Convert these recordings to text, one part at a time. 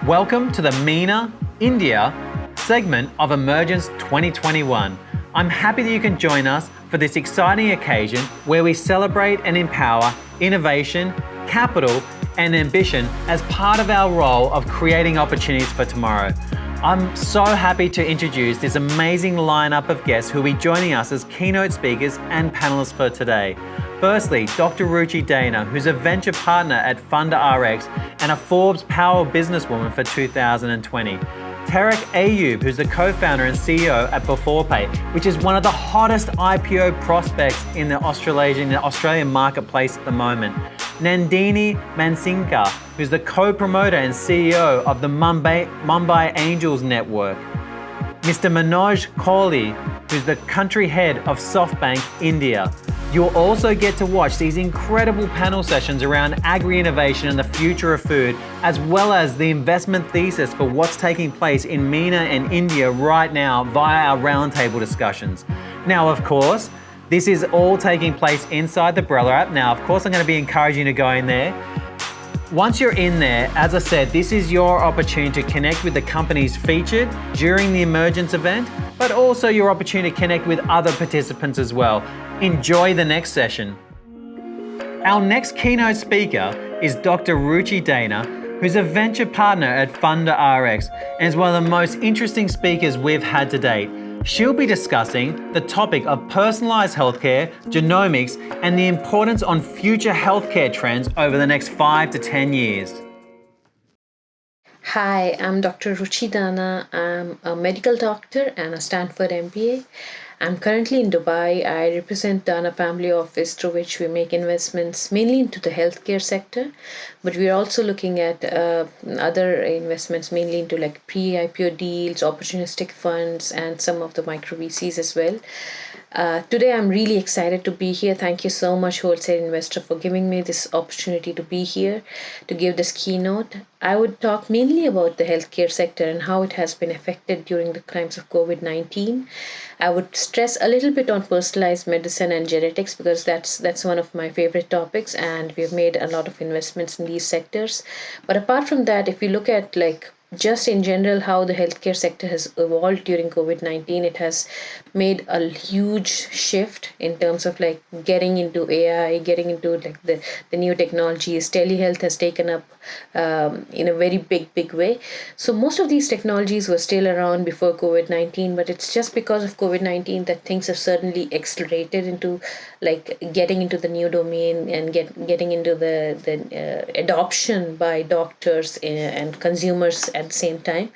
Welcome to the MENA, India segment of Emergence 2021. I'm happy that you can join us for this exciting occasion where we celebrate and empower innovation, capital, and ambition as part of our role of creating opportunities for tomorrow. I'm so happy to introduce this amazing lineup of guests who will be joining us as keynote speakers and panelists for today. Firstly, Dr. Ruchi Dana, who's a venture partner at FundRx and a Forbes Power Businesswoman for 2020. Tarek Ayoub, who's the co-founder and CEO at Beforepay, which is one of the hottest IPO prospects in the Australian marketplace at the moment. Nandini Mansinghka, who's the co-promoter and CEO of the Mumbai Angels Network. Mr. Manoh Kohli, who's the country head of SoftBank India. You'll also get to watch these incredible panel sessions around agri innovation and the future of food, as well as the investment thesis for what's taking place in MENA and India right now via our roundtable discussions. Now, of course, this is all taking place inside the Brella app. Now, of course, I'm going to be encouraging you to go in there. Once you're in there, as I said, this is your opportunity to connect with the companies featured during the Emergence event, but also your opportunity to connect with other participants as well. Enjoy the next session. Our next keynote speaker is Dr. Ruchi Dana, who's a venture partner at FundRx and is one of the most interesting speakers we've had to date. She'll be discussing the topic of personalized healthcare, genomics, and the importance on future healthcare trends over the next 5 to 10 years. Hi, I'm Dr. Ruchi Dana. I'm a medical doctor and a Stanford MBA. I'm currently in Dubai. I represent Dana Family Office, through which we make investments mainly into the healthcare sector, but we're also looking at other investments mainly into like pre-IPO deals, opportunistic funds, and some of the micro VCs as well. Today, I'm really excited to be here. Thank you so much, Wholesale Investor, for giving me this opportunity to be here to give this keynote. I would talk mainly about the healthcare sector and how it has been affected during the times of COVID-19. I would stress a little bit on personalized medicine and genetics because that's one of my favorite topics, and we've made a lot of investments in these sectors. But apart from that, if you look at like just in general how the healthcare sector has evolved during COVID-19, it has made a huge shift in terms of like getting into AI, getting into like the new technologies. Telehealth has taken up in a very big way. So most of these technologies were still around before COVID-19, but it's just because of COVID-19 that things have certainly accelerated into like getting into the new domain and getting into the adoption by doctors and consumers at the same time.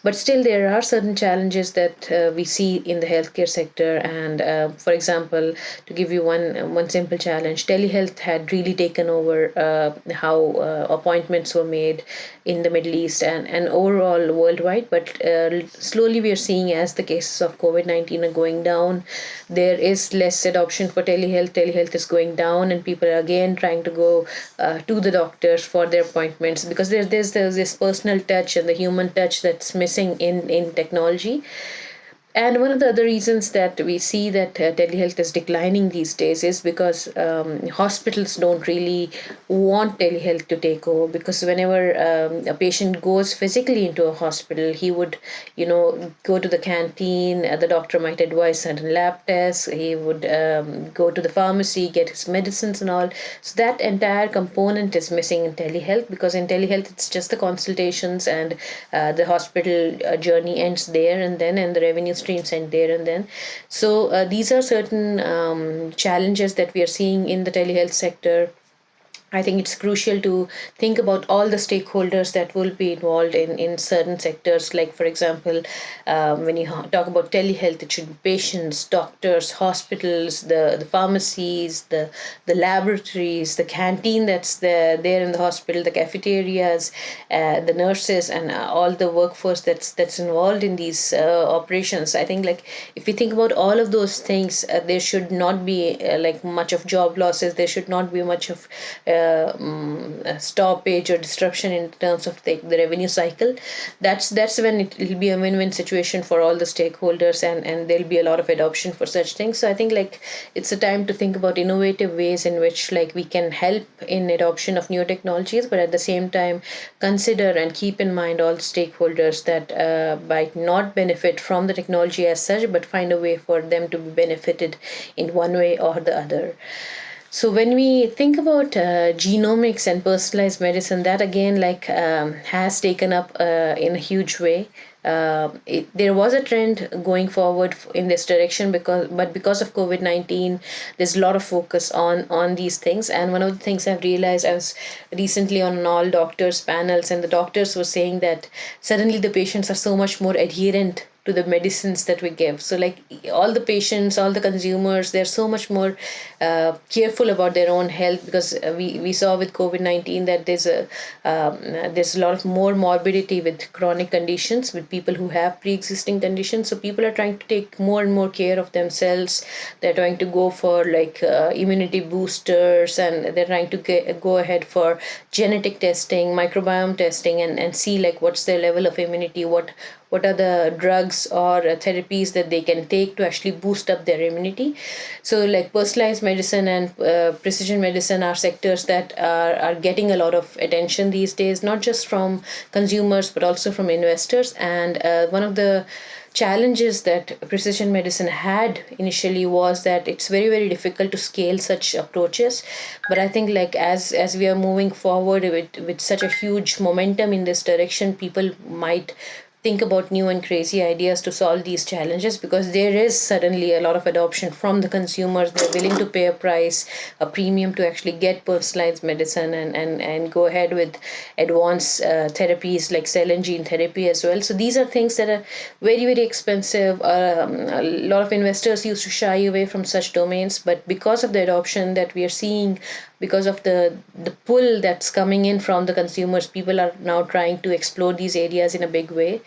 But still, there are certain challenges that we see in the healthcare sector. And for example, to give you one simple challenge, telehealth had really taken over how appointments were made in the Middle East and overall worldwide. But slowly we are seeing as the cases of COVID-19 are going down, there is less adoption for telehealth. Telehealth is going down, and people are again trying to go to the doctors for their appointments because there's this personal touch and the human touch that's missing in technology. And one of the other reasons that we see that telehealth is declining these days is because hospitals don't really want telehealth to take over, because whenever a patient goes physically into a hospital, he would, go to the canteen, the doctor might advise certain lab tests, he would go to the pharmacy, get his medicines and all. So that entire component is missing in telehealth, because in telehealth, it's just the consultations and the hospital journey ends there and then, and the revenue streams end there and then. So these are certain challenges that we are seeing in the telehealth sector. I think it's crucial to think about all the stakeholders that will be involved in certain sectors. Like, for example, when you talk about telehealth, it should be patients, doctors, hospitals, the pharmacies, the laboratories, the canteen that's there in the hospital, the cafeterias, the nurses, and all the workforce that's involved in these operations. I think, like, if we think about all of those things, there should not be like much of job losses. There should not be much of a stoppage or disruption in terms of the revenue cycle, that's when it'll be a win-win situation for all the stakeholders, and there'll be a lot of adoption for such things. So I think like it's a time to think about innovative ways in which like we can help in adoption of new technologies, but at the same time consider and keep in mind all stakeholders that might not benefit from the technology as such, but find a way for them to be benefited in one way or the other. So when we think about genomics and personalized medicine, that again has taken up in a huge way. There was a trend going forward in this direction, because of COVID-19, there's a lot of focus on these things. And one of the things I've realized, I was recently on an all doctors panels, and the doctors were saying that suddenly the patients are so much more adherent to the medicines that we give. So like all the patients, all the consumers, they're so much more careful about their own health, because we saw with COVID-19 that there's a lot of more morbidity with chronic conditions, with people who have pre-existing conditions. So people are trying to take more and more care of themselves. They're trying to go for like immunity boosters, and they're trying to go ahead for genetic testing, microbiome testing, and see like what's their level of immunity, what are the drugs or therapies that they can take to actually boost up their immunity. So like personalized medicine and precision medicine are sectors that are getting a lot of attention these days, not just from consumers but also from investors. And one of the challenges that precision medicine had initially was that it's very, very difficult to scale such approaches. But I think like as we are moving forward with such a huge momentum in this direction, people might think about new and crazy ideas to solve these challenges, because there is suddenly a lot of adoption from the consumers. They're willing to pay a premium to actually get personalized medicine, and go ahead with advanced therapies like cell and gene therapy as well. So these are things that are very, very expensive. A lot of investors used to shy away from such domains, but because of the adoption that we are seeing, because of the pull that's coming in from the consumers, people are now trying to explore these areas in a big way.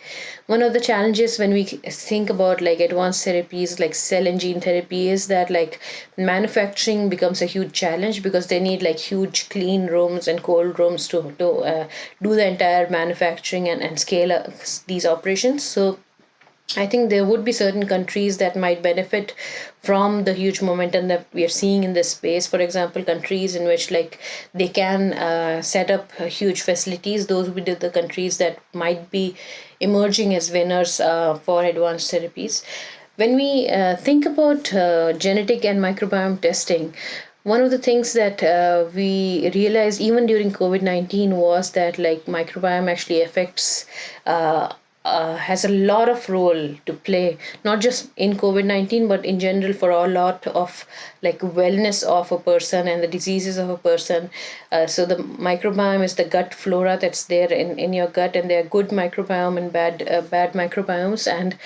One of the challenges when we think about like advanced therapies like cell and gene therapy is that like manufacturing becomes a huge challenge, because they need like huge clean rooms and cold rooms to do the entire manufacturing and scale up these operations. So I think there would be certain countries that might benefit from the huge momentum that we are seeing in this space. For example, countries in which like they can set up huge facilities. Those would be the countries that might be emerging as winners for advanced therapies. When we think about genetic and microbiome testing, one of the things that we realized even during COVID-19 was that like microbiome actually affects has a lot of role to play, not just in COVID-19, but in general for a lot of like wellness of a person and the diseases of a person. So the microbiome is the gut flora that's there in your gut, and there are good microbiome and bad microbiomes. And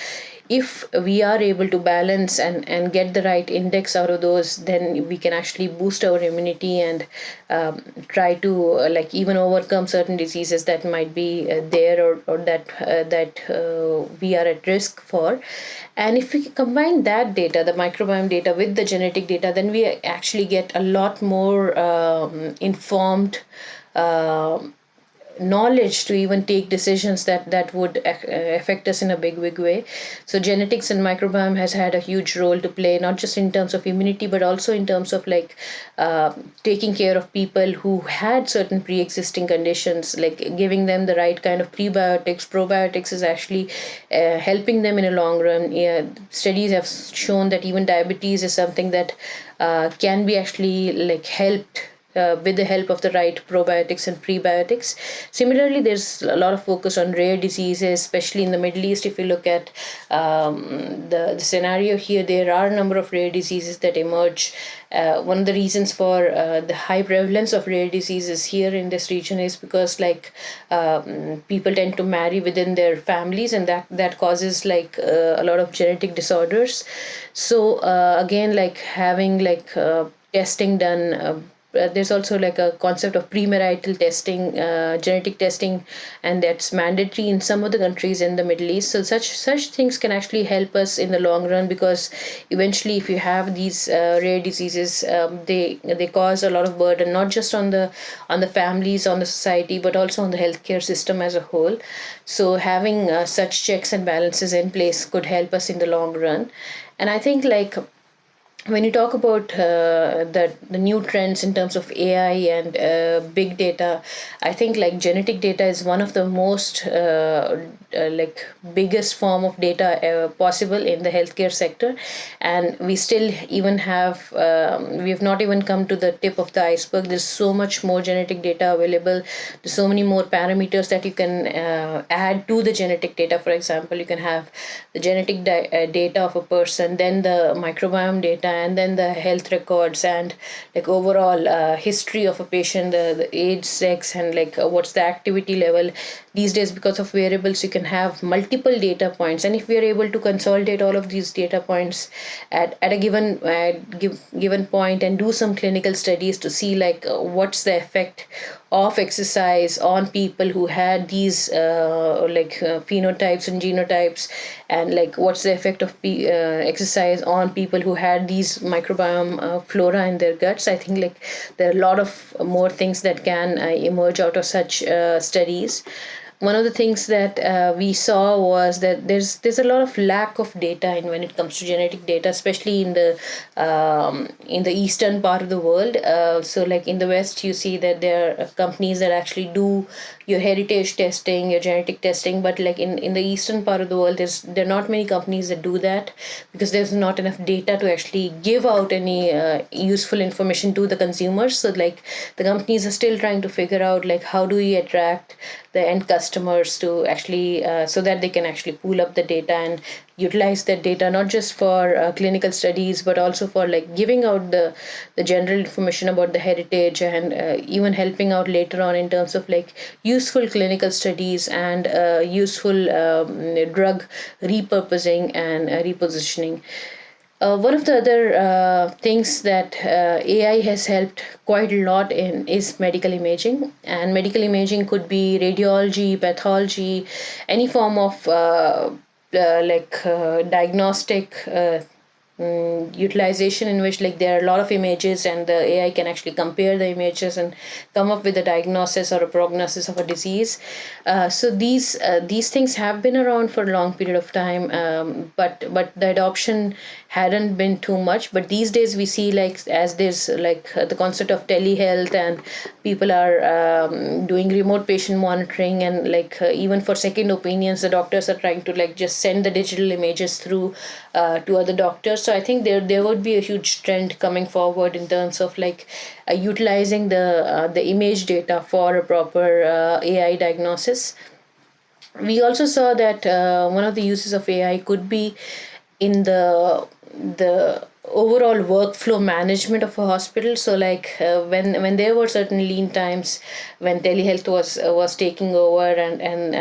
if we are able to balance and get the right index out of those, then we can actually boost our immunity and try to like even overcome certain diseases that might be there, or that we are at risk for. And if we combine that data, the microbiome data, with the genetic data, then we actually get a lot more informed knowledge to even take decisions that would affect us in a big way. So genetics and microbiome has had a huge role to play, not just in terms of immunity, but also in terms of like taking care of people who had certain pre-existing conditions, like giving them the right kind of prebiotics. Probiotics is actually helping them in a long run. Studies have shown that even diabetes is something that can be actually like helped with the help of the right probiotics and prebiotics. Similarly, there's a lot of focus on rare diseases, especially in the Middle East. If you look at the scenario here, there are a number of rare diseases that emerge. One of the reasons for the high prevalence of rare diseases here in this region is because like people tend to marry within their families, and that causes like a lot of genetic disorders. So again, like having like testing done there's also like a concept of premarital testing, genetic testing, and that's mandatory in some of the countries in the Middle East. So such things can actually help us in the long run, because eventually, if you have these rare diseases, they cause a lot of burden, not just on the families, on the society, but also on the healthcare system as a whole. So having such checks and balances in place could help us in the long run. And I think, like, when you talk about the new trends in terms of AI and big data, I think like genetic data is one of the most like biggest form of data possible in the healthcare sector, and we still even have we have not even come to the tip of the iceberg. There's so much more genetic data available. There's so many more parameters that you can add to the genetic data. For example, you can have the genetic data of a person, then the microbiome data, and then the health records, and like overall history of a patient, the age, sex, and like what's the activity level. These days, because of variables, you can have multiple data points, and if we are able to consolidate all of these data points at a given point and do some clinical studies to see like what's the effect of exercise on people who had these phenotypes and genotypes, and like what's the effect of exercise on people who had these microbiome flora in their guts. I think like there are a lot of more things that can emerge out of such studies. One of the things that we saw was that there's a lot of lack of data in when it comes to genetic data, especially in the eastern part of the world. So like in the West, you see that there are companies that actually do your heritage testing, your genetic testing, but like in the eastern part of the world, there are not many companies that do that, because there's not enough data to actually give out any useful information to the consumers. So like the companies are still trying to figure out like how do we attract the end customers to actually so that they can actually pull up the data and utilize that data, not just for clinical studies, but also for like giving out the general information about the heritage, and even helping out later on in terms of like useful clinical studies and useful drug repurposing and repositioning. One of the other things that AI has helped quite a lot in is medical imaging. And medical imaging could be radiology, pathology, any form of diagnostic utilization in which like there are a lot of images, and the AI can actually compare the images and come up with a diagnosis or a prognosis of a disease. So these things have been around for a long period of time, but the adoption hadn't been too much. But these days we see like as there's like the concept of telehealth, and people are doing remote patient monitoring, and like even for second opinions, the doctors are trying to like just send the digital images through to other doctors. So I think there would be a huge trend coming forward in terms of like utilizing the image data for a proper AI diagnosis. We also saw that one of the uses of AI could be in the overall workflow management of a hospital. So like when there were certain lean times when telehealth was taking over, and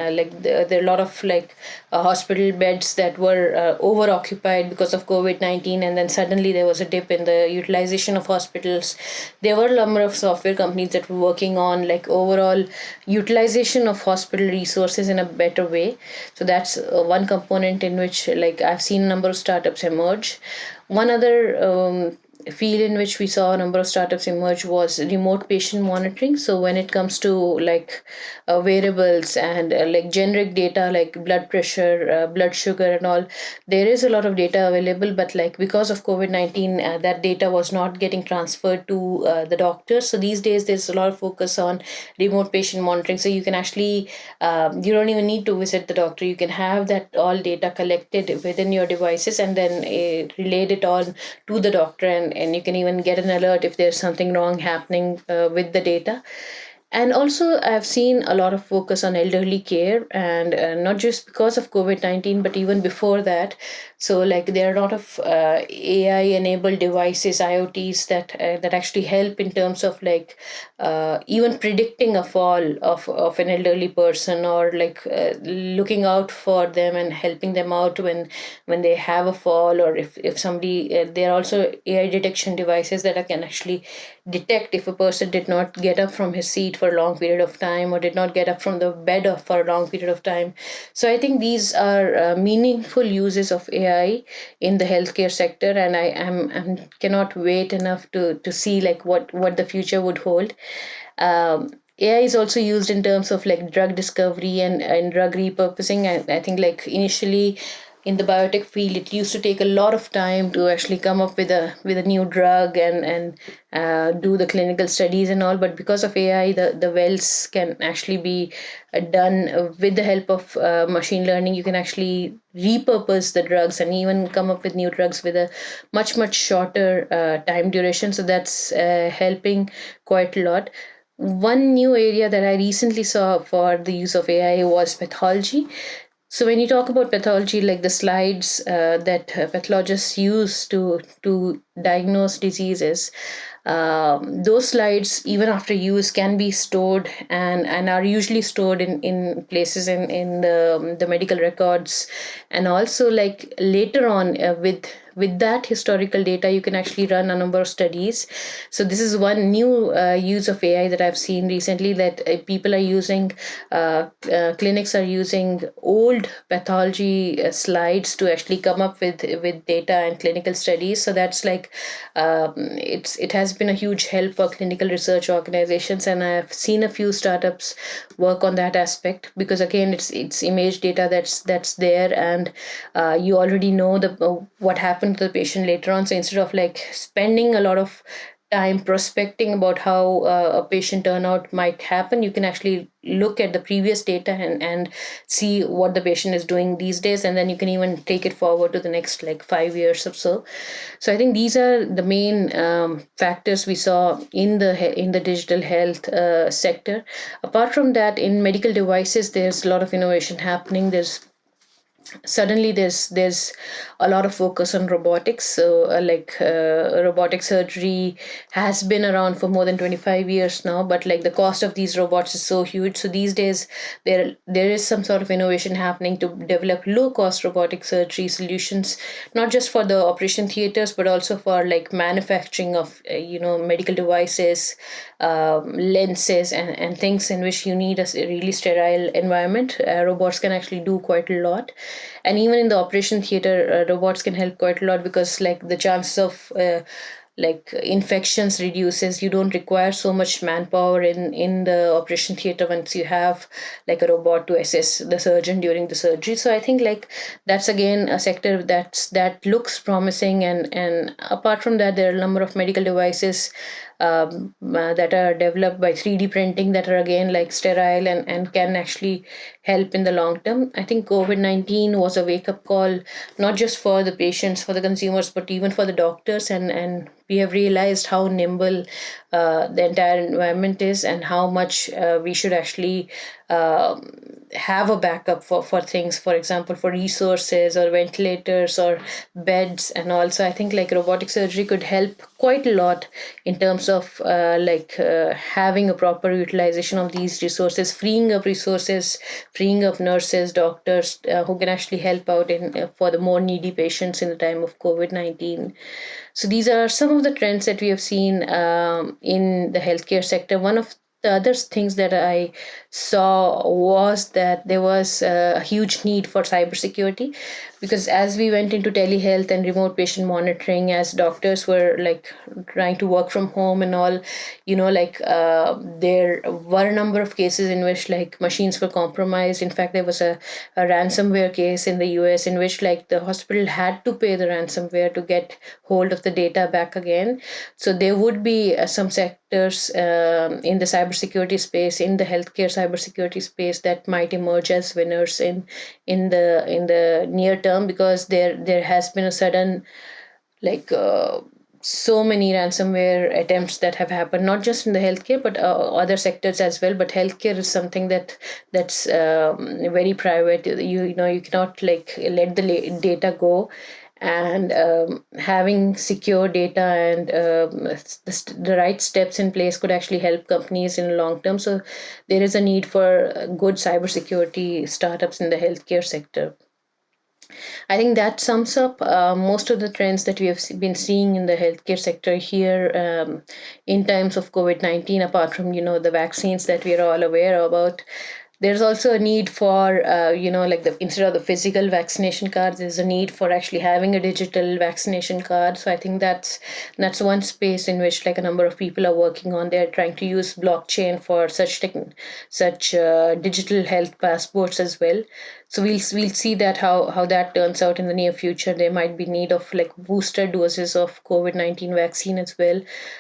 there are a lot of like hospital beds that were over occupied because of COVID-19, and then suddenly there was a dip in the utilization of hospitals. There were a number of software companies that were working on like overall utilization of hospital resources in a better way. So that's one component in which like I've seen a number of startups emerge. One other field in which we saw a number of startups emerge was remote patient monitoring. So when it comes to like variables and like generic data like blood pressure, blood sugar, and all, there is a lot of data available. But like because of COVID-19, that data was not getting transferred to the doctors. So these days there's a lot of focus on remote patient monitoring. So you can actually you don't even need to visit the doctor. You can have that all data collected within your devices, and then relayed it on to the doctor, and you can even get an alert if there's something wrong happening with the data. And also, I've seen a lot of focus on elderly care, and not just because of COVID-19, but even before that. So, like, there are a lot of AI-enabled devices, IoTs, that actually help in terms of like even predicting a fall of an elderly person, or like looking out for them and helping them out when they have a fall, or if somebody. There are also AI detection devices that can actually detect if a person did not get up from his seat for a long period of time, or did not get up from the bed for a long period of time. So I think these are meaningful uses of AI in the healthcare sector, and I cannot wait enough to see like what the future would hold. AI is also used in terms of like drug discovery and drug repurposing. I think like initially in the biotech field, it used to take a lot of time to actually come up with a new drug and do the clinical studies and all. But because of AI, the wells can actually be done with the help of machine learning. You can actually repurpose the drugs and even come up with new drugs with a much shorter time duration. So that's helping quite a lot. One new area that I recently saw for the use of AI was pathology. So when you talk about pathology, like the slides that pathologists use to diagnose diseases, those slides, even after use, can be stored and are usually stored in places in the medical records, and also like later on with that historical data, you can actually run a number of studies. So this is one new use of AI that I've seen recently, that people are using, clinics are using old pathology slides to actually come up with data and clinical studies. So that's like it has been a huge help for clinical research organizations, and I've seen a few startups work on that aspect, because again it's image data that's there, and you already know the what happened to the patient later on. So instead of like spending a lot of time prospecting about how a patient turnout might happen, you can actually look at the previous data and see what the patient is doing these days, and then you can even take it forward to the next like 5 years or so. So I think these are the main factors we saw in the digital health sector. Apart from that, in medical devices, there's a lot of innovation happening. There's a lot of focus on robotics. So robotic surgery has been around for more than 25 years now, but like the cost of these robots is so huge. So these days there is some sort of innovation happening to develop low cost robotic surgery solutions, not just for the operation theaters, but also for like manufacturing of medical devices, lenses, and things in which you need a really sterile environment. Robots can actually do quite a lot. And even in the operation theater, robots can help quite a lot, because like the chances of like infections reduces. You don't require so much manpower in the operation theater once you have like a robot to assess the surgeon during the surgery. So I think like that's again a sector that looks promising. And apart from that, there are a number of medical devices that are developed by 3D printing, that are again like sterile and can actually help in the long term. I think COVID-19 was a wake up call, not just for the patients, for the consumers, but even for the doctors. And we have realized how nimble the entire environment is, and how much we should actually have a backup for things, for example, for resources or ventilators or beds. And also, I think like robotic surgery could help quite a lot in terms of having a proper utilization of these resources, freeing up resources, freeing up nurses, doctors who can actually help out in for the more needy patients in the time of COVID-19. So these are some of the trends that we have seen in the healthcare sector. One of the other things that I saw was that there was a huge need for cybersecurity, because as we went into telehealth and remote patient monitoring, as doctors were like trying to work from home and all, there were a number of cases in which like machines were compromised. In fact, there was a ransomware case in the US in which like the hospital had to pay the ransomware to get hold of the data back again. So there would be some sectors in the cybersecurity space, in the healthcare cybersecurity space, that might emerge as winners in the near term, because there has been a sudden like so many ransomware attempts that have happened, not just in the healthcare but other sectors as well. But healthcare is something that's very private. You cannot like let the data go, and having secure data and the right steps in place could actually help companies in long term. So there is a need for good cybersecurity startups in the healthcare sector. I think that sums up most of the trends that we have been seeing in the healthcare sector here in times of COVID-19. Apart from the vaccines that we are all aware about, there's also a need for like instead of the physical vaccination cards, there's a need for actually having a digital vaccination card. So I think that's one space in which like a number of people are working on. They're trying to use blockchain for such digital health passports as well. So we'll see that how that turns out in the near future. There might be need of like booster doses of COVID-19 vaccine as well.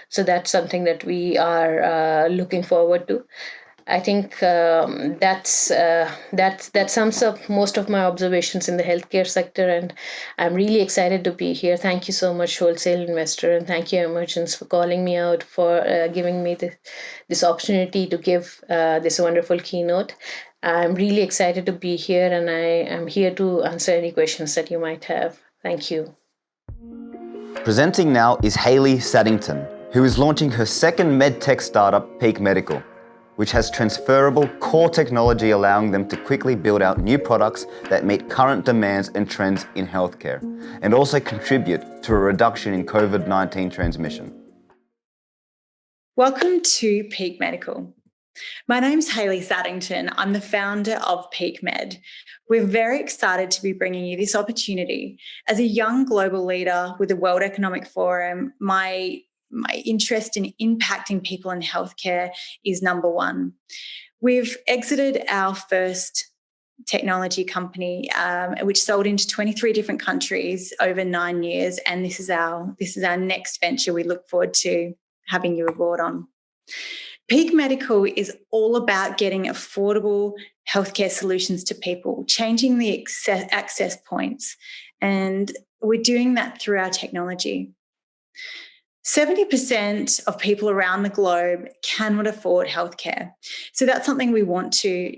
So that's something that we are looking forward to. I think that sums up most of my observations in the healthcare sector, and I'm really excited to be here. Thank you so much, Wholesale Investor, and thank you, Emergence, for calling me out, for giving me this opportunity to give this wonderful keynote. I'm really excited to be here, and I am here to answer any questions that you might have. Thank you. Presenting now is Hayley Saddington, who is launching her second medtech startup, Peak Medical, which has transferable core technology allowing them to quickly build out new products that meet current demands and trends in healthcare, and also contribute to a reduction in COVID-19 transmission. Welcome to Peak Medical. My name's Hayley Saddington. I'm the founder of Peak Med. We're very excited to be bringing you this opportunity. As a young global leader with the World Economic Forum, my interest in impacting people in healthcare is number one. We've exited our first technology company, which sold into 23 different countries over 9 years, and this is our next venture we look forward to having you aboard on. Peak Medical is all about getting affordable healthcare solutions to people, changing the access points, and we're doing that through our technology. 70% of people around the globe cannot afford healthcare. So that's something we want to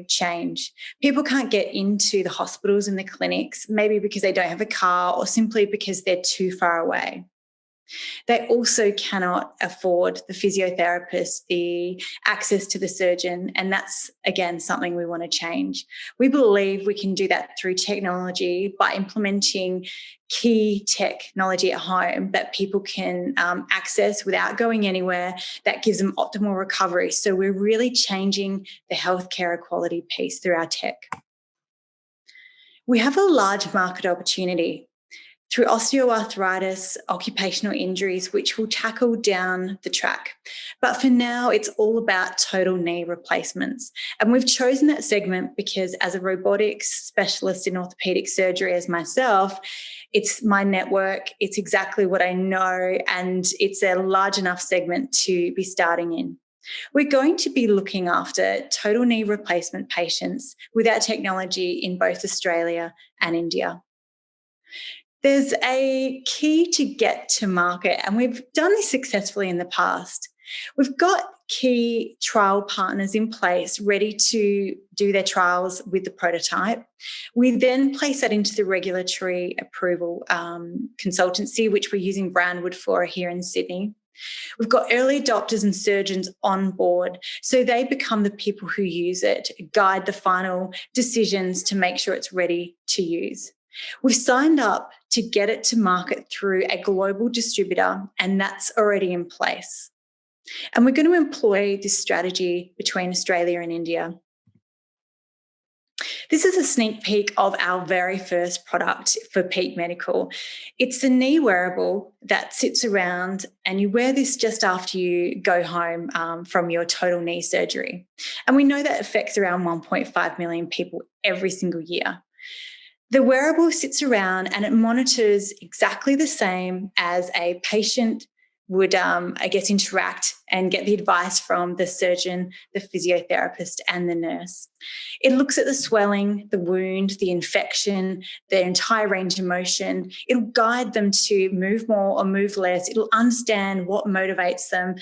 change. People can't get into the hospitals and the clinics, maybe because they don't have a car or simply because they're too far away. They also cannot afford the physiotherapist, the access to the surgeon, and that's, again, something we want to change. We believe we can do that through technology by implementing key technology at home that people can access without going anywhere, that gives them optimal recovery. So we're really changing the healthcare equality piece through our tech. We have a large market opportunity through osteoarthritis, occupational injuries, which we'll tackle down the track. But for now, it's all about total knee replacements. And we've chosen that segment because as a robotics specialist in orthopedic surgery as myself, it's my network, it's exactly what I know, and it's a large enough segment to be starting in. We're going to be looking after total knee replacement patients with our technology in both Australia and India. There's a key to get to market, and we've done this successfully in the past. We've got key trial partners in place ready to do their trials with the prototype. We then place that into the regulatory approval consultancy, which we're using Brandwood for here in Sydney. We've got early adopters and surgeons on board, so they become the people who use it, guide the final decisions to make sure it's ready to use. We've signed up to get it to market through a global distributor, and that's already in place. And we're going to employ this strategy between Australia and India. This is a sneak peek of our very first product for Peak Medical. It's a knee wearable that sits around, and you wear this just after you go home from your total knee surgery. And we know that affects around 1.5 million people every single year. The wearable sits around and it monitors exactly the same as a patient would interact and get the advice from the surgeon, the physiotherapist, and the nurse. It looks at the swelling, the wound, the infection, their entire range of motion. It'll guide them to move more or move less. It'll understand what motivates them,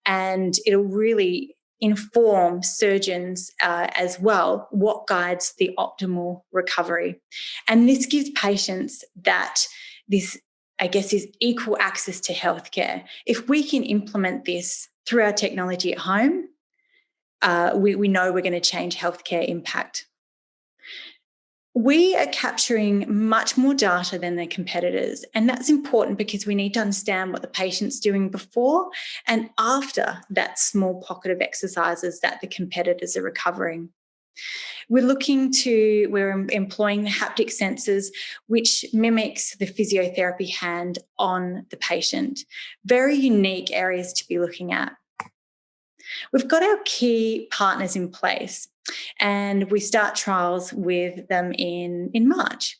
and it'll really inform surgeons as well what guides the optimal recovery. And this gives patients this is equal access to healthcare. If we can implement this through our technology at home, we know we're going to change healthcare impact. We are capturing much more data than the competitors, and that's important because we need to understand what the patient's doing before and after that small pocket of exercises that the competitors are recovering. We're employing the haptic sensors, which mimics the physiotherapy hand on the patient. Very unique areas to be looking at. We've got our key partners in place, and we start trials with them in March.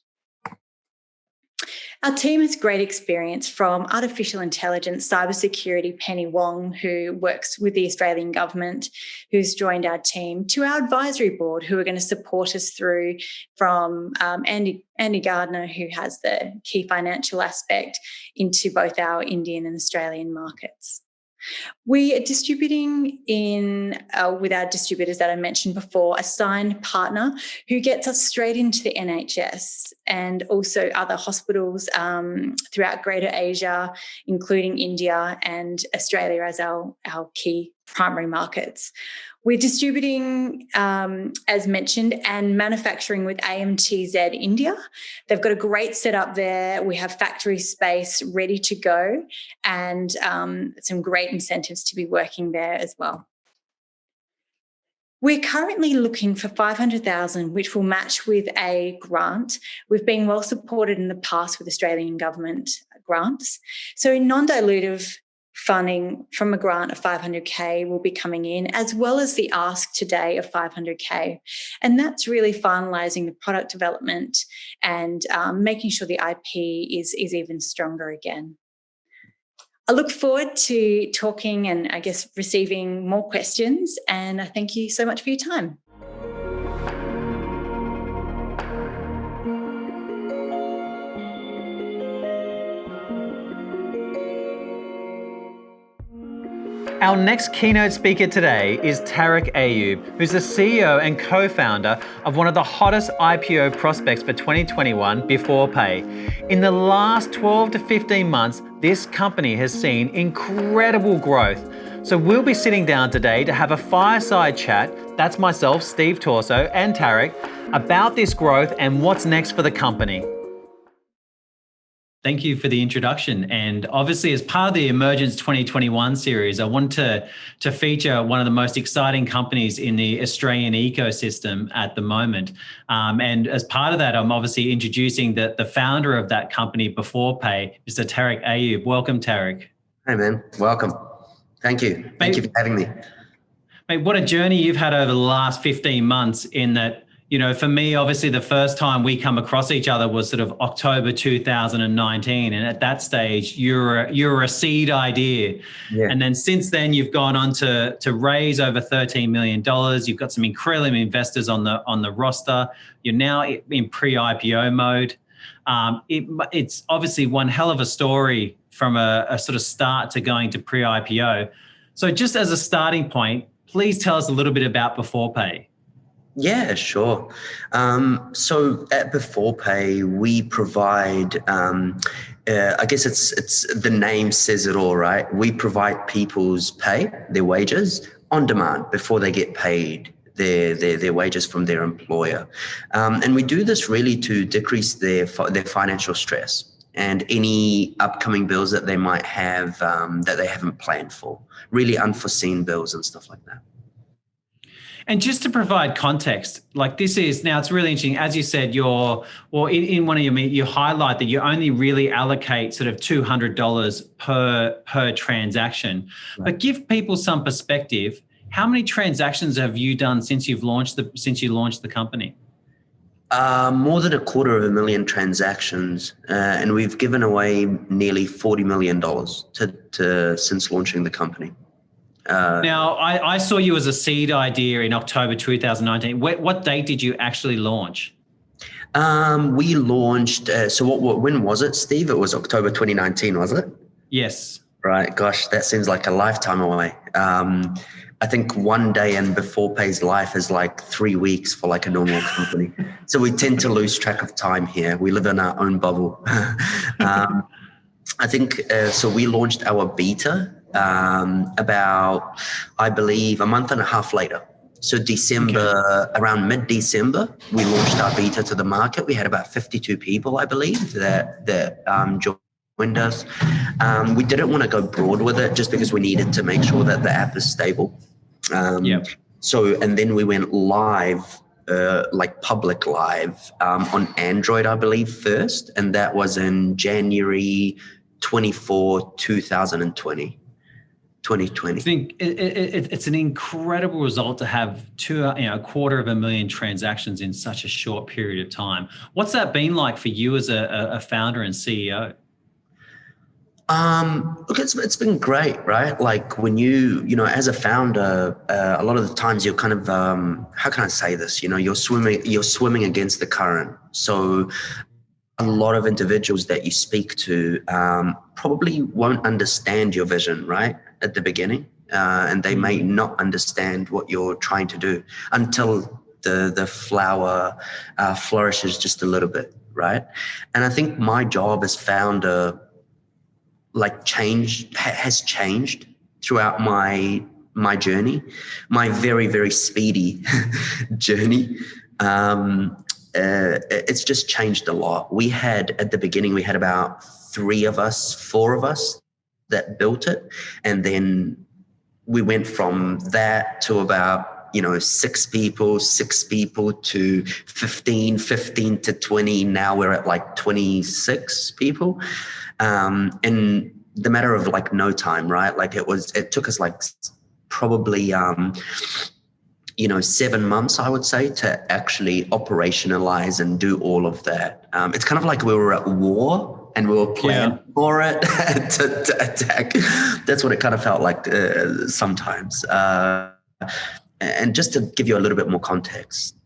Our team has great experience from artificial intelligence, cybersecurity, Penny Wong, who works with the Australian government, who's joined our team, to our advisory board, who are going to support us through, from Andy Gardner, who has the key financial aspect, into both our Indian and Australian markets. We are distributing with our distributors that I mentioned before, a signed partner who gets us straight into the NHS and also other hospitals throughout Greater Asia, including India and Australia as our key primary markets. We're distributing, as mentioned, and manufacturing with AMTZ India. They've got a great setup there. We have factory space ready to go, and some great incentives to be working there as well. We're currently looking for $500,000, which will match with a grant. We've been well supported in the past with Australian government grants. So non-dilutive funding from a grant of $500K will be coming in, as well as the ask today of $500K. And that's really finalising the product development and making sure the IP is even stronger again. I look forward to talking and receiving more questions, and I thank you so much for your time. Our next keynote speaker today is Tarek Ayoub, who's the CEO and co-founder of one of the hottest IPO prospects for 2021, Beforepay. In the last 12 to 15 months, this company has seen incredible growth. So we'll be sitting down today to have a fireside chat, that's myself, Steve Torso, and Tarek, about this growth and what's next for the company. Thank you for the introduction. And obviously, as part of the Emergence 2021 series, I want to feature one of the most exciting companies in the Australian ecosystem at the moment. And as part of that, I'm obviously introducing the founder of that company, Beforepay, Mr. Tarek Ayoub. Welcome, Tarek. Hey, man. Welcome. Thank you. Thank you for having me. Mate, what a journey you've had over the last 15 months in that. You know, for me, obviously, the first time we come across each other was sort of October 2019. And at that stage, you're a seed idea. Yeah. And then since then, you've gone on to raise over $13 million. You've got some incredible investors on the roster. You're now in pre-IPO mode. It's obviously one hell of a story from a sort of start to going to pre-IPO. So just as a starting point, please tell us a little bit about Beforepay. Yeah, sure. So at Beforepay, we provide, I guess it's the name says it all, right? We provide people's pay, their wages, on demand before they get paid their wages from their employer. And we do this really to decrease their financial stress and any upcoming bills that they might have that they haven't planned for, really unforeseen bills and stuff like that. And just to provide context, like this is, now it's really interesting, as you said, in one of your meetings, you highlight that you only really allocate sort of $200 per transaction. Right. But give people some perspective. How many transactions have you done since you launched the company? More than 250,000 transactions, and we've given away nearly $40 million to since launching the company. Now, I saw you as a seed idea in October 2019. What date did you actually launch? We launched, when was it, Steve? It was October 2019, was it? Yes. Right. Gosh, that seems like a lifetime away. I think one day in Beforepay's life is like 3 weeks for like a normal company. So we tend to lose track of time here. We live in our own bubble. I think, so we launched our beta about, I believe, a month and a half later. So around mid-December, we launched our beta to the market. We had about 52 people, I believe, that joined us. We didn't want to go broad with it just because we needed to make sure that the app is stable. And then we went live, like public live, on Android, I believe, first. And that was in January 24, 2020. I think it's an incredible result to have 250,000 transactions in such a short period of time. What's that been like for you as a founder and CEO? Look, it's been great, right? Like when you as a founder, a lot of the times you're kind of, how can I say this? You're swimming against the current. So a lot of individuals that you speak to probably won't understand your vision, right, at the beginning, and they may not understand what you're trying to do until the flower flourishes just a little bit, right? And I think my job as founder has changed throughout my journey, my very, very speedy journey. It's just changed a lot. At the beginning, we had about 4 of us that built it. And then we went from that to about, 6 people to 15 to 20. Now we're at like 26 people. In the matter of like no time, right? Like it took us like probably, 7 months, I would say, to actually operationalize and do all of that. It's kind of like we were at war and we were planning for it to attack. That's what it kind of felt like sometimes. And just to give you a little bit more context,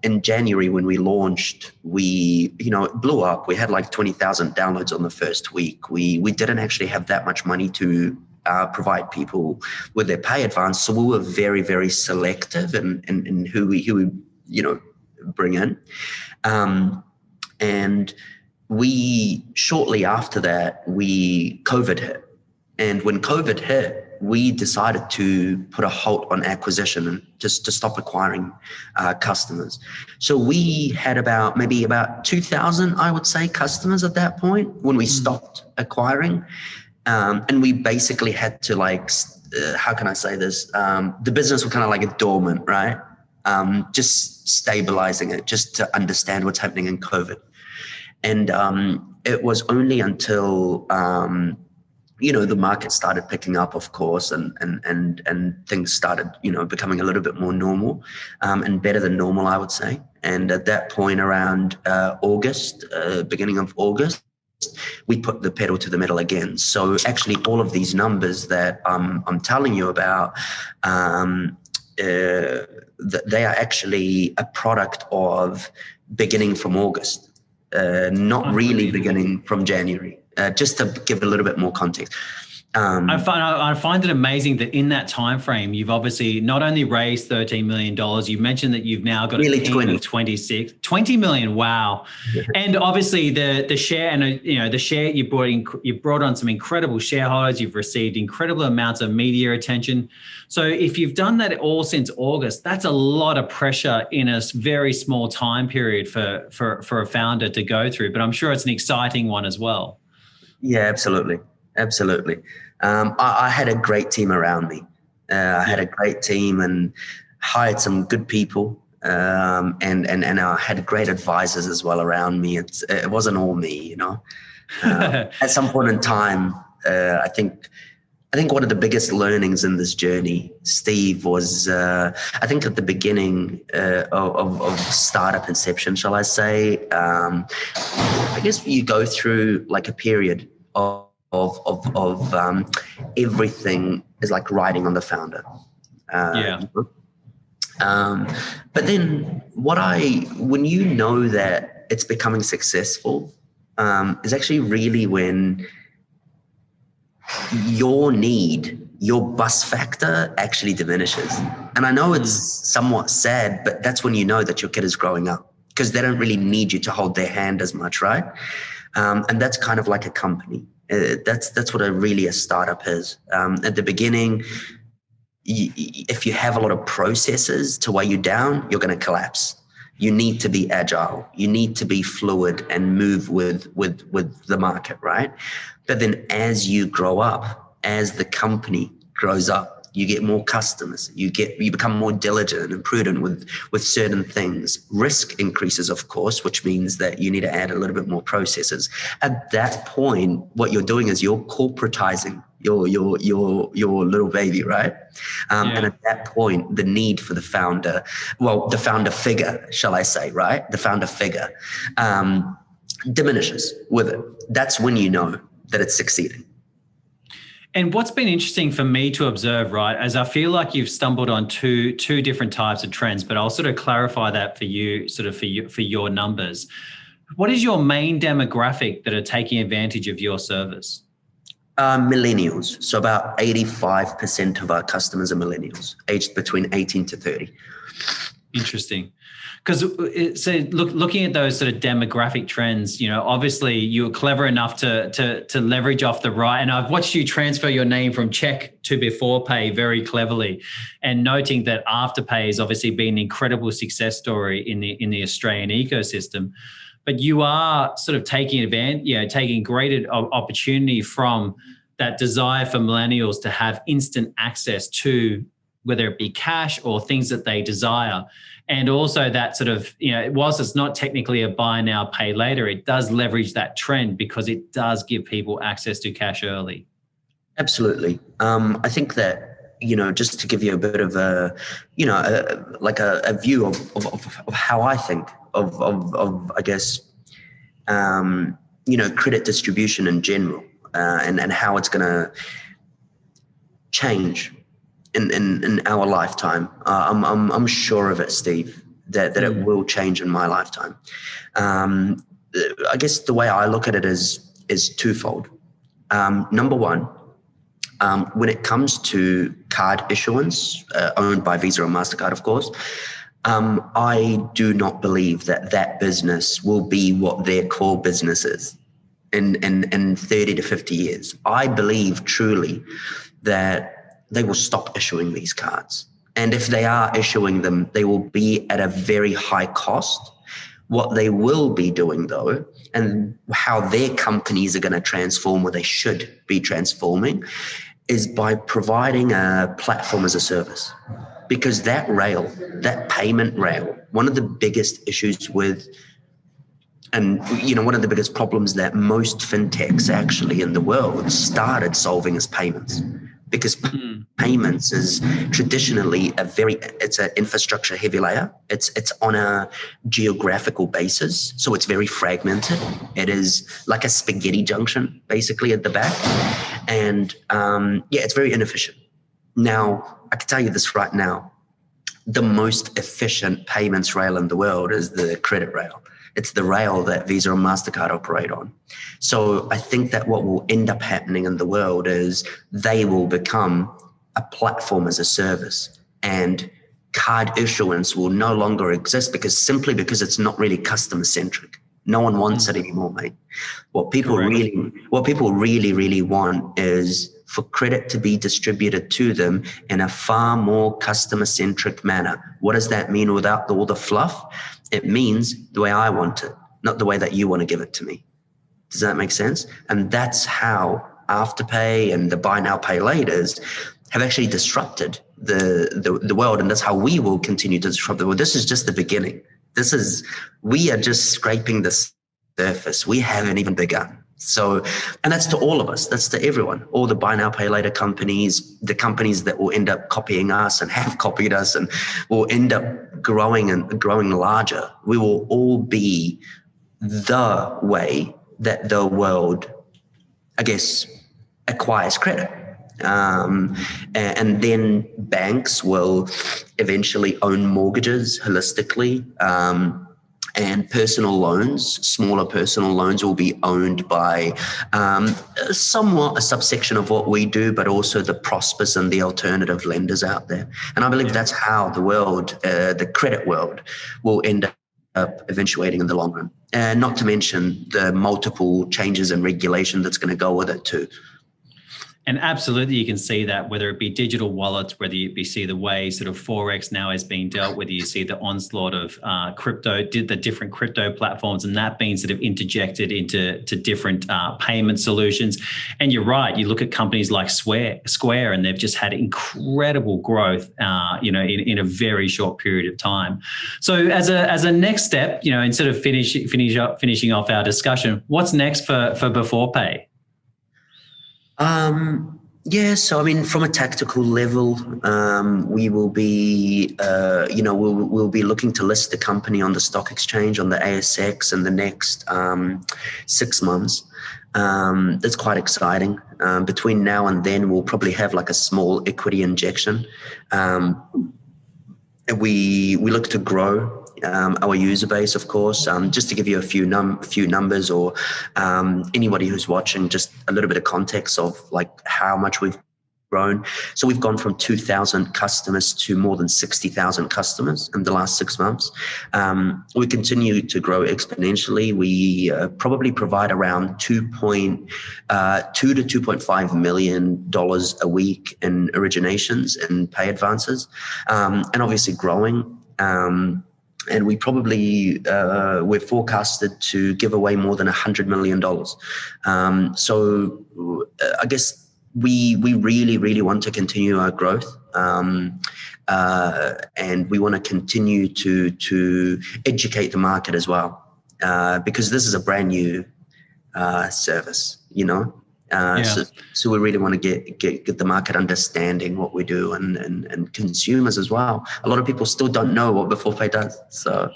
in January when we launched, it blew up. We had like 20,000 downloads on the first week. We didn't actually have that much money to provide people with their pay advance. So we were very, very selective in who we bring in. And we, shortly after that, COVID hit. And when COVID hit, we decided to put a halt on acquisition and just to stop acquiring customers. So we had maybe about 2,000, I would say, customers at that point when we stopped acquiring. And we basically had to how can I say this? The business was kind of like a dormant, right? Just stabilizing it, just to understand what's happening in COVID. And it was only until, the market started picking up, of course, and things started, becoming a little bit more normal and better than normal, I would say. And at that point around August, beginning of August, we put the pedal to the metal again. So actually all of these numbers that I'm telling you about, they are actually a product of beginning from August, not really beginning from January, just to give a little bit more context. I find it amazing that in that time frame, you've obviously not only raised $13 million, you mentioned that you've now got nearly a team of 20 million. Wow. Yeah. And obviously the share and, the share you brought on some incredible shareholders, you've received incredible amounts of media attention. So if you've done that all since August, that's a lot of pressure in a very small time period for a founder to go through, but I'm sure it's an exciting one as well. Yeah, absolutely. Absolutely. I had a great team around me. I had a great team and hired some good people. And I had great advisors as well around me. It wasn't all me, At some point in time, I think I think one of the biggest learnings in this journey, Steve, was I think at the beginning of startup inception, shall I say, I guess you go through like a period of everything is like riding on the founder. But then when you know that it's becoming successful, is actually really when your bus factor actually diminishes. And I know it's somewhat sad, but that's when you know that your kid is growing up, because they don't really need you to hold their hand as much, right? And that's kind of like a company. That's what a startup is. At the beginning, if you have a lot of processes to weigh you down, you're going to collapse. You need to be agile. You need to be fluid and move with the market, right? But then as you grow up, as the company grows up, you get more customers. You become more diligent and prudent with certain things. Risk increases, of course, which means that you need to add a little bit more processes. At that point, what you're doing is you're corporatizing your little baby, right? And at that point, the need for the founder figure, shall I say, right? The founder figure diminishes with it. That's when you know that it's succeeding. And what's been interesting for me to observe, right, as I feel like you've stumbled on two different types of trends, but I'll sort of clarify that for you, sort of for your numbers. What is your main demographic that are taking advantage of your service? Millennials. So about 85% of our customers are millennials, aged between 18 to 30. Interesting. Because looking at those sort of demographic trends, obviously you were clever enough to leverage off the right. And I've watched you transfer your name from check to Beforepay very cleverly, and noting that Afterpay has obviously been an incredible success story in the Australian ecosystem. But you are sort of taking advantage, taking great opportunity from that desire for millennials to have instant access to whether it be cash or things that they desire. And also that sort of, whilst it's not technically a buy now, pay later, it does leverage that trend because it does give people access to cash early. Absolutely. I think that, just to give you a bit of a view of how I think of I guess, credit distribution in general, and how it's going to change in our lifetime. I'm sure of it, Steve, that it will change in my lifetime. I guess the way I look at it is twofold. Number one, when it comes to card issuance, owned by Visa and MasterCard, of course, I do not believe that business will be what their core business is in 30 to 50 years. I believe truly that they will stop issuing these cards. And if they are issuing them, they will be at a very high cost. What they will be doing, though, and how their companies are going to transform, or they should be transforming, is by providing a platform as a service. Because that payment rail, one of the biggest issues with, and one of the biggest problems that most fintechs actually in the world started solving is payments. Because payments is traditionally it's an infrastructure heavy layer. It's on a geographical basis. So it's very fragmented. It is like a spaghetti junction basically at the back. And it's very inefficient. Now, I can tell you this right now, the most efficient payments rail in the world is the credit rail. It's the rail that Visa and MasterCard operate on. So I think that what will end up happening in the world is they will become a platform as a service, and card issuance will no longer exist because it's not really customer centric. No one wants it anymore, mate. What people really want is for credit to be distributed to them in a far more customer centric manner. What does that mean without all the fluff? It means the way I want it, not the way that you want to give it to me. Does that make sense? And that's how Afterpay and the buy now, pay laters have actually disrupted the world. And that's how we will continue to disrupt the world. This is just the beginning. We are just scraping the surface. We haven't even begun. So, and that's to all of us. That's to everyone. All the buy now, pay later companies, the companies that will end up copying us and have copied us and will end up growing larger. We will all be the way that the world, I guess, acquires credit. And then banks will eventually own mortgages holistically. And personal loans, smaller personal loans, will be owned by somewhat a subsection of what we do, but also the Prospers and the alternative lenders out there. And I believe that's how the world, the credit world, will end up eventuating in the long run. And not to mention the multiple changes in regulation that's going to go with it too. And absolutely, you can see that, whether it be digital wallets, whether you see the way sort of Forex now is being dealt with, you see the onslaught of crypto, the different crypto platforms, and that being sort of interjected into different payment solutions. And you're right, you look at companies like Square, and they've just had incredible growth, in a very short period of time. So as a next step, instead of finishing off our discussion, what's next for Beforepay? So I mean, from a tactical level, we will be, we'll be looking to list the company on the stock exchange, on the ASX, in the next 6 months. That's quite exciting. Between now and then, we'll probably have like a small equity injection. We look to grow our user base, of course. Just to give you a few numbers, or anybody who's watching, just a little bit of context of like how much we've grown. So we've gone from 2,000 customers to more than 60,000 customers in the last 6 months. We continue to grow exponentially. We probably provide around $2.2 to $2.5 million a week in originations and pay advances, and obviously growing. And we probably, we're forecasted to give away more than $100 million. So I guess we really, really want to continue our growth. And we want to continue to educate the market as well, because this is a brand new service, So we really want to get the market understanding what we do, and consumers as well. A lot of people still don't know what Beforepay does. So,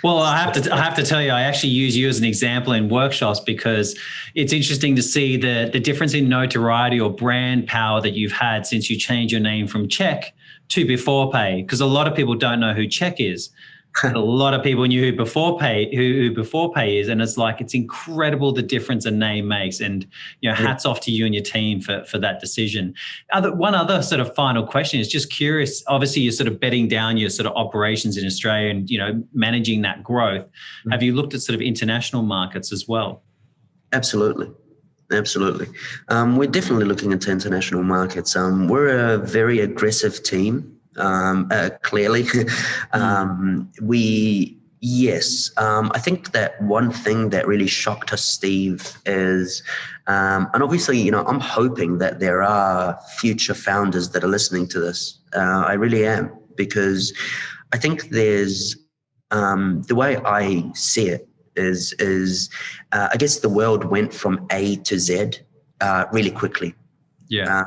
well, I have to tell you, I actually use you as an example in workshops, because it's interesting to see the difference in notoriety or brand power that you've had since you changed your name from Check to Beforepay. Because a lot of people don't know who Check is. A lot of people knew who Beforepay is, and it's incredible the difference a name makes. And hats off to you and your team for that decision. One other sort of final question is just curious. Obviously, you're sort of bedding down your sort of operations in Australia and managing that growth. Mm-hmm. Have you looked at sort of international markets as well? Absolutely. We're definitely looking into international markets. We're a very aggressive team. Clearly, I think that one thing that really shocked us, Steve, is, and obviously, I'm hoping that there are future founders that are listening to this. I really am, because I think there's, the way I see it is I guess the world went from A to Z really quickly. Yeah.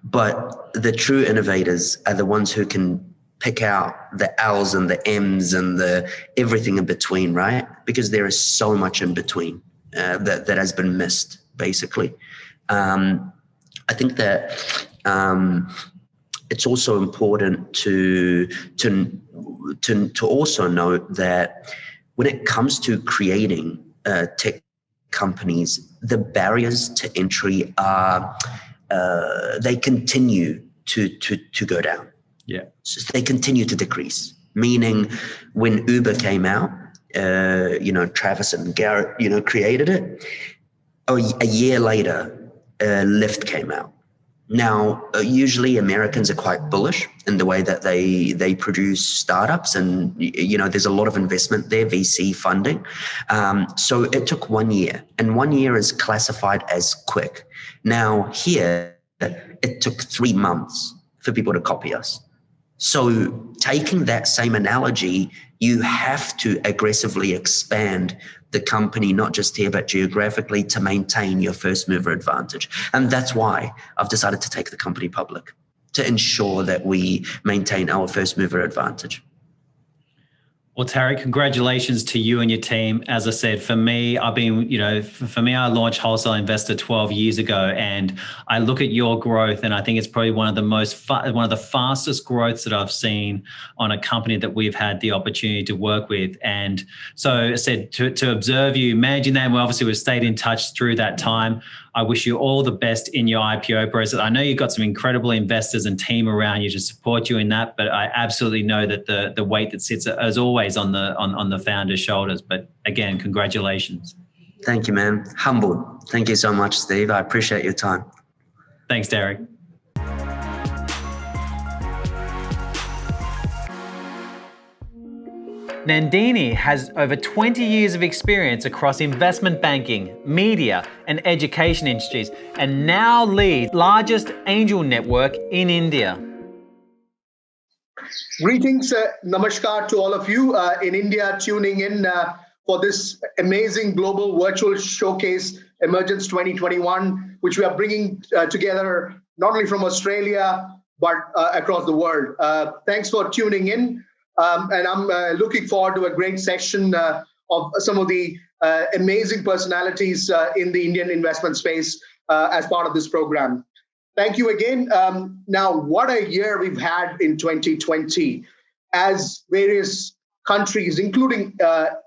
But the true innovators are the ones who can pick out the L's and the M's and the everything in between, right? Because there is so much in between that has been missed, basically. I think that it's also important to also note that when it comes to creating tech companies, the barriers to entry are they continue to go down. Yeah. So they continue to decrease. Meaning, when Uber came out, Travis and Garrett, created it. A year later, Lyft came out. Now, usually Americans are quite bullish in the way that they produce startups, and there's a lot of investment there, VC funding. So it took 1 year, and 1 year is classified as quick. Now here, it took 3 months for people to copy us. So taking that same analogy, you have to aggressively expand the company, not just here, but geographically, to maintain your first mover advantage. And that's why I've decided to take the company public, to ensure that we maintain our first mover advantage. Well, Tarek, congratulations to you and your team. As I said, for me, I launched Wholesale Investor 12 years ago, and I look at your growth, and I think it's probably one of the fastest growths that I've seen on a company that we've had the opportunity to work with. And so, I said to observe you managing that, and we've stayed in touch through that time. I wish you all the best in your IPO process. I know you've got some incredible investors and team around you to support you in that, but I absolutely know that the weight that sits, as always, on the founder's shoulders. But again, congratulations. Thank you, man. Humbled. Thank you so much, Steve. I appreciate your time. Thanks, Tarek. Nandini has over 20 years of experience across investment banking, media, and education industries, and now leads the largest angel network in India. Greetings, namaskar to all of you in India tuning in for this amazing global virtual showcase, Emergence 2021, which we are bringing together not only from Australia, but across the world. Thanks for tuning in. And I'm looking forward to a great session of some of the amazing personalities in the Indian investment space as part of this program. Thank you again. Now, what a year we've had in 2020 as various countries, including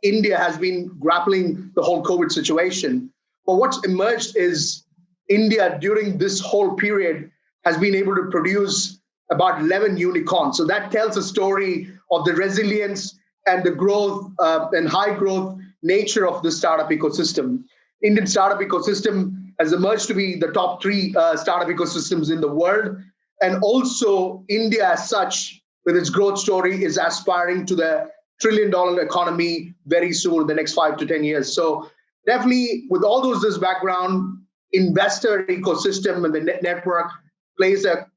India, has been grappling the whole COVID situation. But what's emerged is India during this whole period has been able to produce about 11 unicorns. So that tells a story of the resilience and the growth and high growth nature of the startup ecosystem. Indian startup ecosystem has emerged to be the top 3 startup ecosystems in the world. And also India as such, with its growth story, is aspiring to the $1 trillion economy very soon in the next 5 to 10 years. So definitely with all this background, investor ecosystem and the network plays a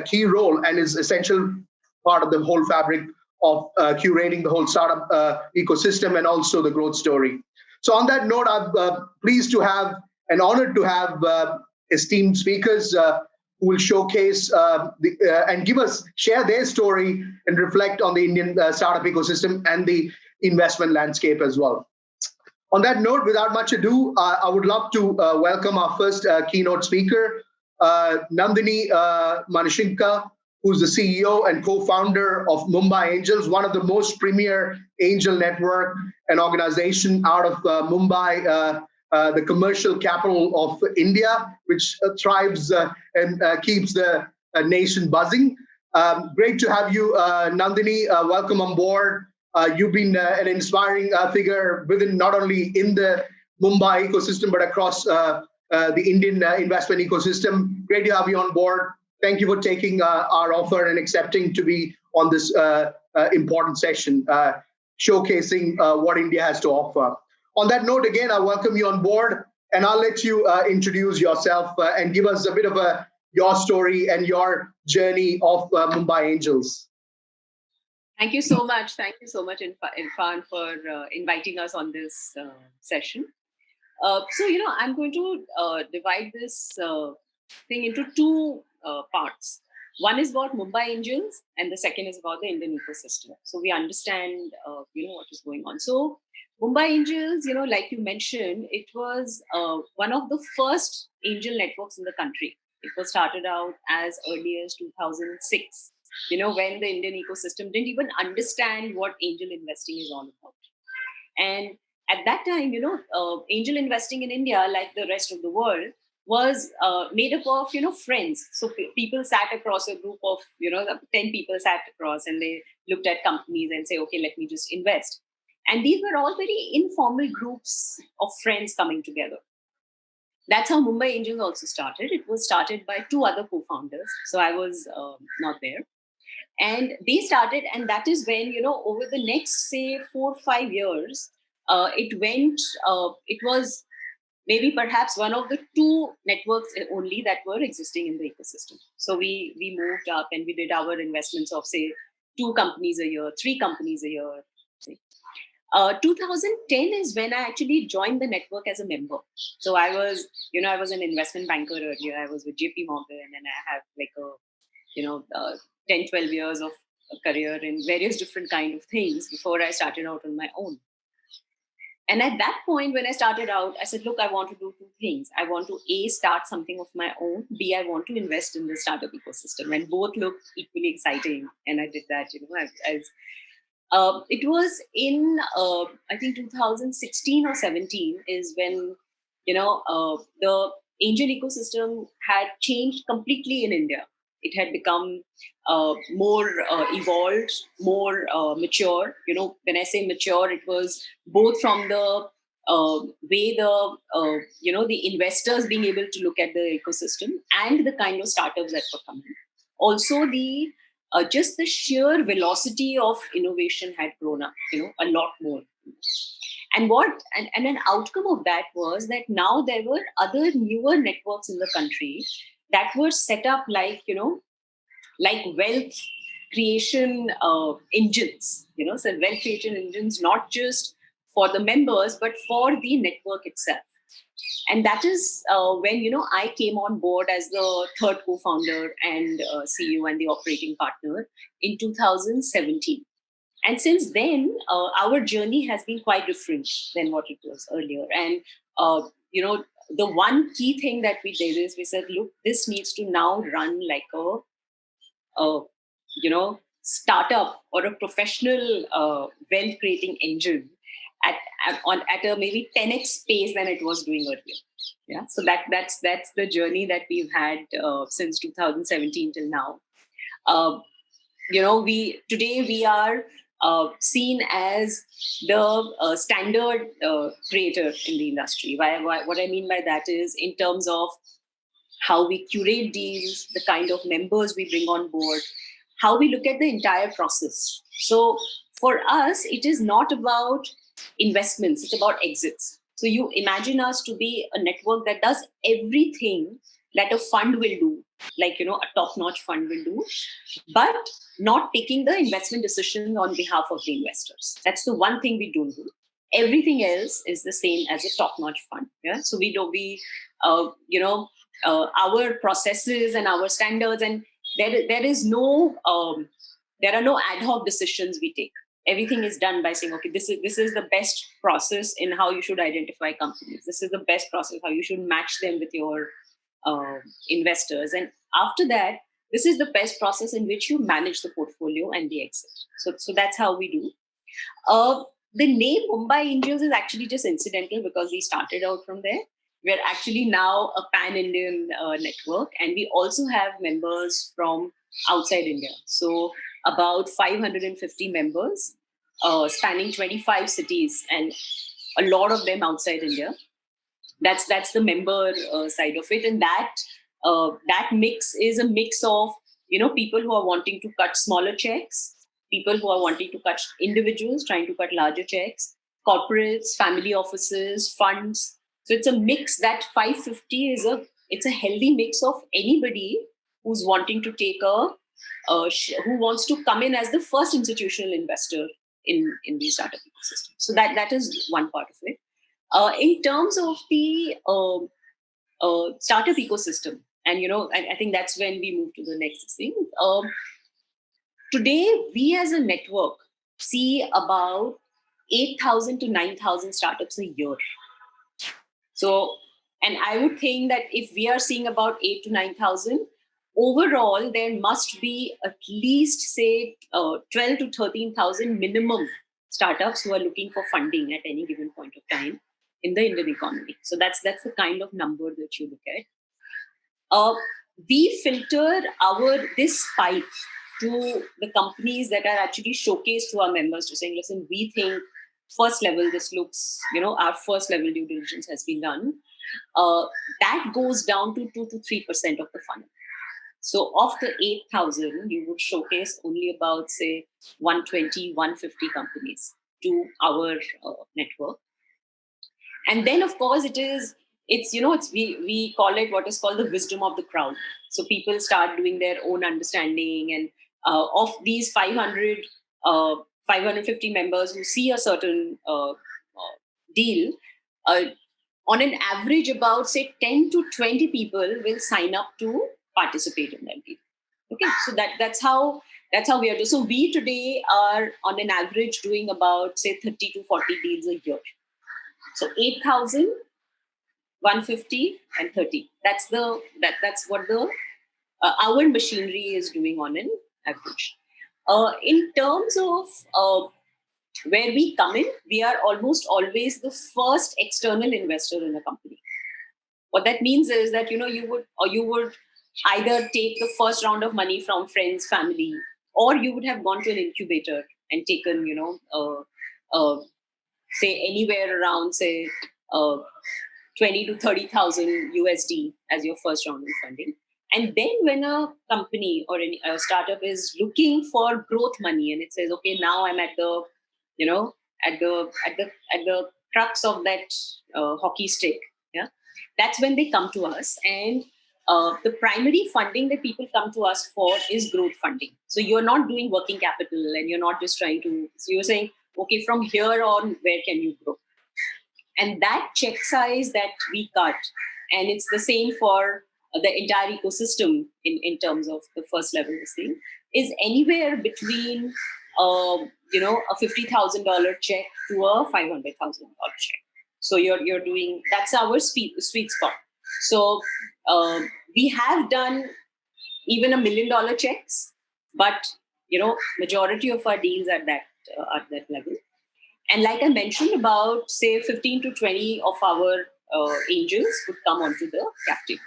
key role and is essential part of the whole fabric of curating the whole startup ecosystem and also the growth story. So on that note, I'm pleased to have and honored to have esteemed speakers who will showcase and share their story and reflect on the Indian startup ecosystem and the investment landscape as well. On that note, without much ado, I would love to welcome our first keynote speaker, Nandini Mansinghka, who's the CEO and co-founder of Mumbai Angels, one of the most premier angel network and organization out of Mumbai, the commercial capital of India, which thrives and keeps the nation buzzing. Great to have you, Nandini. Welcome on board. You've been an inspiring figure within not only in the Mumbai ecosystem, but across the Indian investment ecosystem. Great to have you on board. Thank you for taking our offer and accepting to be on this important session, showcasing what India has to offer. On that note, again, I welcome you on board, and I'll let you introduce yourself and give us a bit of your story and your journey of Mumbai Angels. Thank you so much. Thank you so much, Irfan, for inviting us on this session. I'm going to divide this thing into 2 parts. One is about Mumbai Angels, and the second is about the Indian ecosystem. So we understand, what is going on. So Mumbai Angels, like you mentioned, it was one of the first angel networks in the country. It was started out as early as 2006, when the Indian ecosystem didn't even understand what angel investing is all about. And at that time, angel investing in India, like the rest of the world, was made up of, friends. So people sat across a group of, 10 people sat across and they looked at companies and say, okay, let me just invest. And these were all very informal groups of friends coming together. That's how Mumbai Angels also started. It was started by 2 other co-founders. So I was not there. And they started, and that is when, over the next, say, 4 or 5 years, it was maybe perhaps one of the two networks only that were existing in the ecosystem. So we moved up and we did our investments of, say, 2 companies a year, 3 companies a year. 2010 is when I actually joined the network as a member. So I was an investment banker earlier. I was with JP Morgan, and I have like a 10, 12 years of a career in various different kind of things before I started out on my own. And at that point, when I started out, I said, look, I want to do 2 things. I want to A, start something of my own. B, I want to invest in the startup ecosystem. And both look equally exciting. And I did that, it was in, I think 2016 or 17 is when, the angel ecosystem had changed completely in India. It had become more evolved, more mature. When I say mature, it was both from the way the investors being able to look at the ecosystem and the kind of startups that were coming. Also, the just the sheer velocity of innovation had grown up, a lot more. And an outcome of that was that now there were other newer networks in the country that were set up like wealth creation engines, so wealth creation engines, not just for the members, but for the network itself. And that is when, I came on board as the third co-founder and CEO and the operating partner in 2017. And since then, our journey has been quite different than what it was earlier. And, the one key thing that we did is we said, look, this needs to now run like a startup or a professional wealth creating engine at a maybe 10x pace than it was doing earlier. Yeah, so that's the journey that we've had since 2017 till now. We are seen as the standard creator in the industry. What I mean by that is in terms of how we curate deals, the kind of members we bring on board, how we look at the entire process. So for us, it is not about investments, it's about exits. So you imagine us to be a network that does everything that a fund will do, like, a top-notch fund will do, but not taking the investment decision on behalf of the investors. That's the one thing we don't do. Everything else is the same as a top-notch fund. Yeah. So our processes and our standards, and there are no ad hoc decisions we take. Everything is done by saying, okay, this is the best process in how you should identify companies. This is the best process how you should match them with your investors. And after that, this is the best process in which you manage the portfolio and the exit. So that's how we do. The name Mumbai Angels is actually just incidental because we started out from there. We're actually now a pan-Indian network, and we also have members from outside India. So about 550 members spanning 25 cities, and a lot of them outside India. That's the member side of it, and that mix is a mix of people who are wanting to cut smaller checks, people who are wanting to cut individuals trying to cut larger checks, corporates, family offices, funds. So it's a mix. That 550 it's a healthy mix of anybody who's wanting to take who wants to come in as the first institutional investor in the startup ecosystem. So that is one part of it. In terms of the startup ecosystem, and I think that's when we move to the next thing. Today, we as a network see about 8,000 to 9,000 startups a year. So, and I would think that if we are seeing about 8 to 9,000, overall, there must be at least, say, 12 to 13,000 minimum startups who are looking for funding at any given point of time in the Indian economy. So that's the kind of number that you look at. We filter this pipe to the companies that are actually showcased to our members to saying, listen, we think first level, this looks, our first level due diligence has been done. That goes down to 2 to 3% of the funnel. So of the 8,000, you would showcase only about, say, 120, 150 companies to our network. And then, of course, it is we call it what is called the wisdom of the crowd. So people start doing their own understanding, and of these 550 members who see a certain deal, uh, on an average, about say 10 to 20 people will sign up to participate in that deal. Okay, so that's how we are doing. So we today are on an average doing about say 30 to 40 deals a year. So 8,000, 150, and 30. That's what the our machinery is doing on an average. In terms of where we come in, we are almost always the first external investor in a company. What that means is that you would either take the first round of money from friends, family, or you would have gone to an incubator and taken say anywhere around say 20 to 30,000 USD as your first round of funding. And then when a company or a startup is looking for growth money and it says, okay, now I'm at the at the crux of that hockey stick, yeah, that's when they come to us. And the primary funding that people come to us for is growth funding. So you're not doing working capital, and you're not just trying to. So you're saying, okay, from here on, where can you grow? And that check size that we cut, and it's the same for the entire ecosystem in terms of the first level this thing, is anywhere between a $50,000 check to a $500,000 check. So you're doing, that's our sweet spot. So we have done even $1 million checks, but majority of our deals at that level. And like I mentioned, about say 15 to 20 of our angels would come onto the cap table.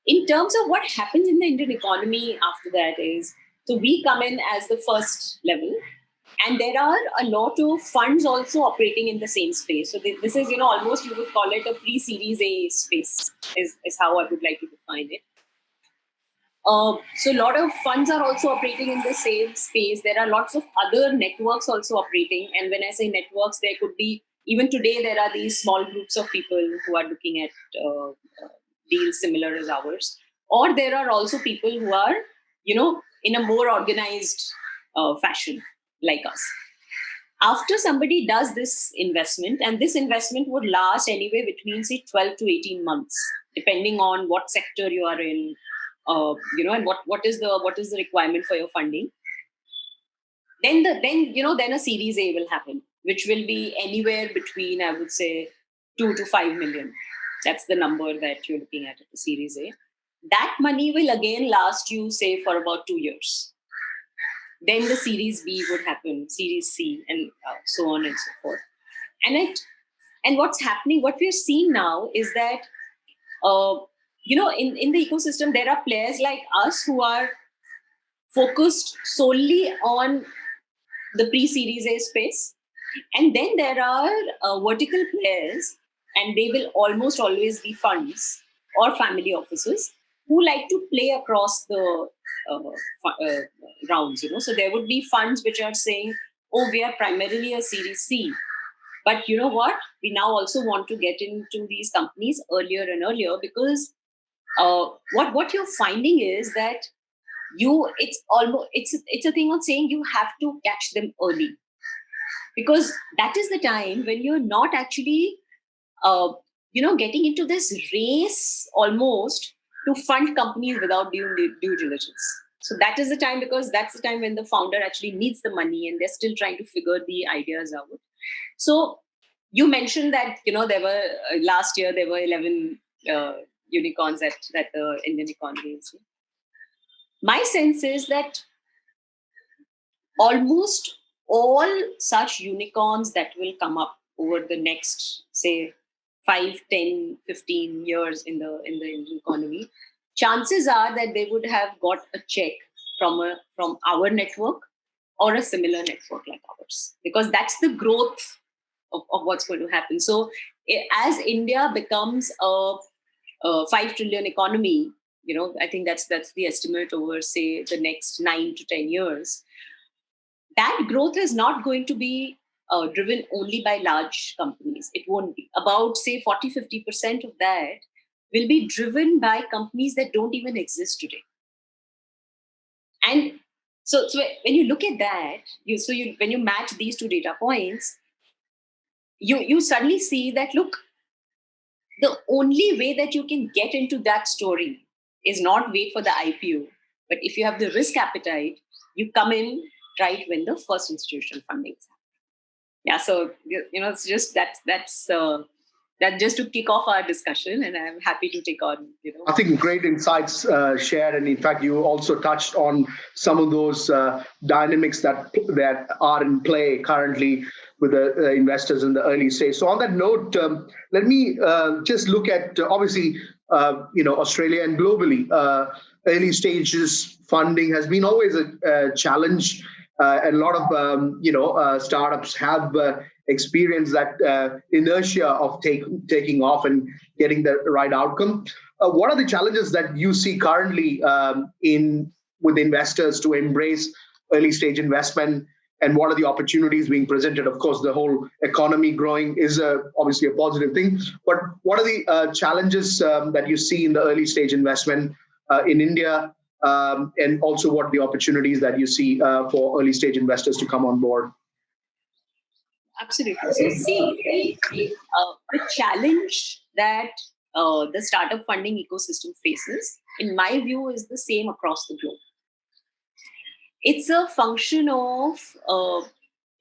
In terms of what happens in the Indian economy after that is, so we come in as the first level, and there are a lot of funds also operating in the same space. So this is, almost you would call it a pre-Series A space, is how I would like to define it. So a lot of funds are also operating in the same space. There are lots of other networks also operating. And when I say networks, there could be, even today, there are these small groups of people who are looking at deals similar as ours. Or there are also people who are, in a more organized fashion like us. After somebody does this investment, and this investment would last anywhere between say 12 to 18 months, depending on what sector you are in, and what is the requirement for your funding. Then a Series A will happen, which will be anywhere between, I would say, 2 to 5 million. That's the number that you're looking at the Series A. That money will again last you, say, for about 2 years. Then the Series B would happen, Series C, and so on and so forth. And what's happening, what we're seeing now is that, in the ecosystem, there are players like us who are focused solely on the pre-Series A space. And then there are vertical players, and they will almost always be funds or family offices who like to play across the rounds. So there would be funds which are saying, oh, we are primarily a Series C, but you know what? We now also want to get into these companies earlier and earlier, because what you're finding is that it's a thing of saying you have to catch them early, because that is the time when you're not actually getting into this race almost to fund companies without due diligence. So that is the time, because that's the time when the founder actually needs the money and they're still trying to figure the ideas out. So you mentioned that there were last year there were 11 unicorns that the Indian economy is. My sense is that almost all such unicorns that will come up over the next, say, 5, 10, 15 years in the Indian economy, chances are that they would have got a check from our network or a similar network like ours, because that's the growth of what's going to happen. So as India becomes a 5 trillion economy, I think that's the estimate over, say, the next 9 to 10 years. That growth is not going to be driven only by large companies. It won't be. About, say, 40-50% of that will be driven by companies that don't even exist today. And so when you look at that, when you match these two data points, you suddenly see that, look, the only way that you can get into that story is not wait for the IPO, but if you have the risk appetite, you come in right when the first institutional funding is happening. Yeah, so it's just that just to kick off our discussion, and I'm happy to take on. I think great insights shared, and in fact, you also touched on some of those dynamics that are in play currently with the investors in the early stage. So on that note, let me just look at obviously Australia and globally. Early stages funding has been always a challenge. And a lot of startups have experienced that inertia of taking off and getting the right outcome. What are the challenges that you see currently with investors to embrace early stage investment, and what are the opportunities being presented? Of course, the whole economy growing is obviously a positive thing, but what are the challenges that you see in the early stage investment in India? And also what are the opportunities that you see for early stage investors to come on board? Absolutely. So see, the challenge that the startup funding ecosystem faces, in my view, is the same across the globe. It's a function of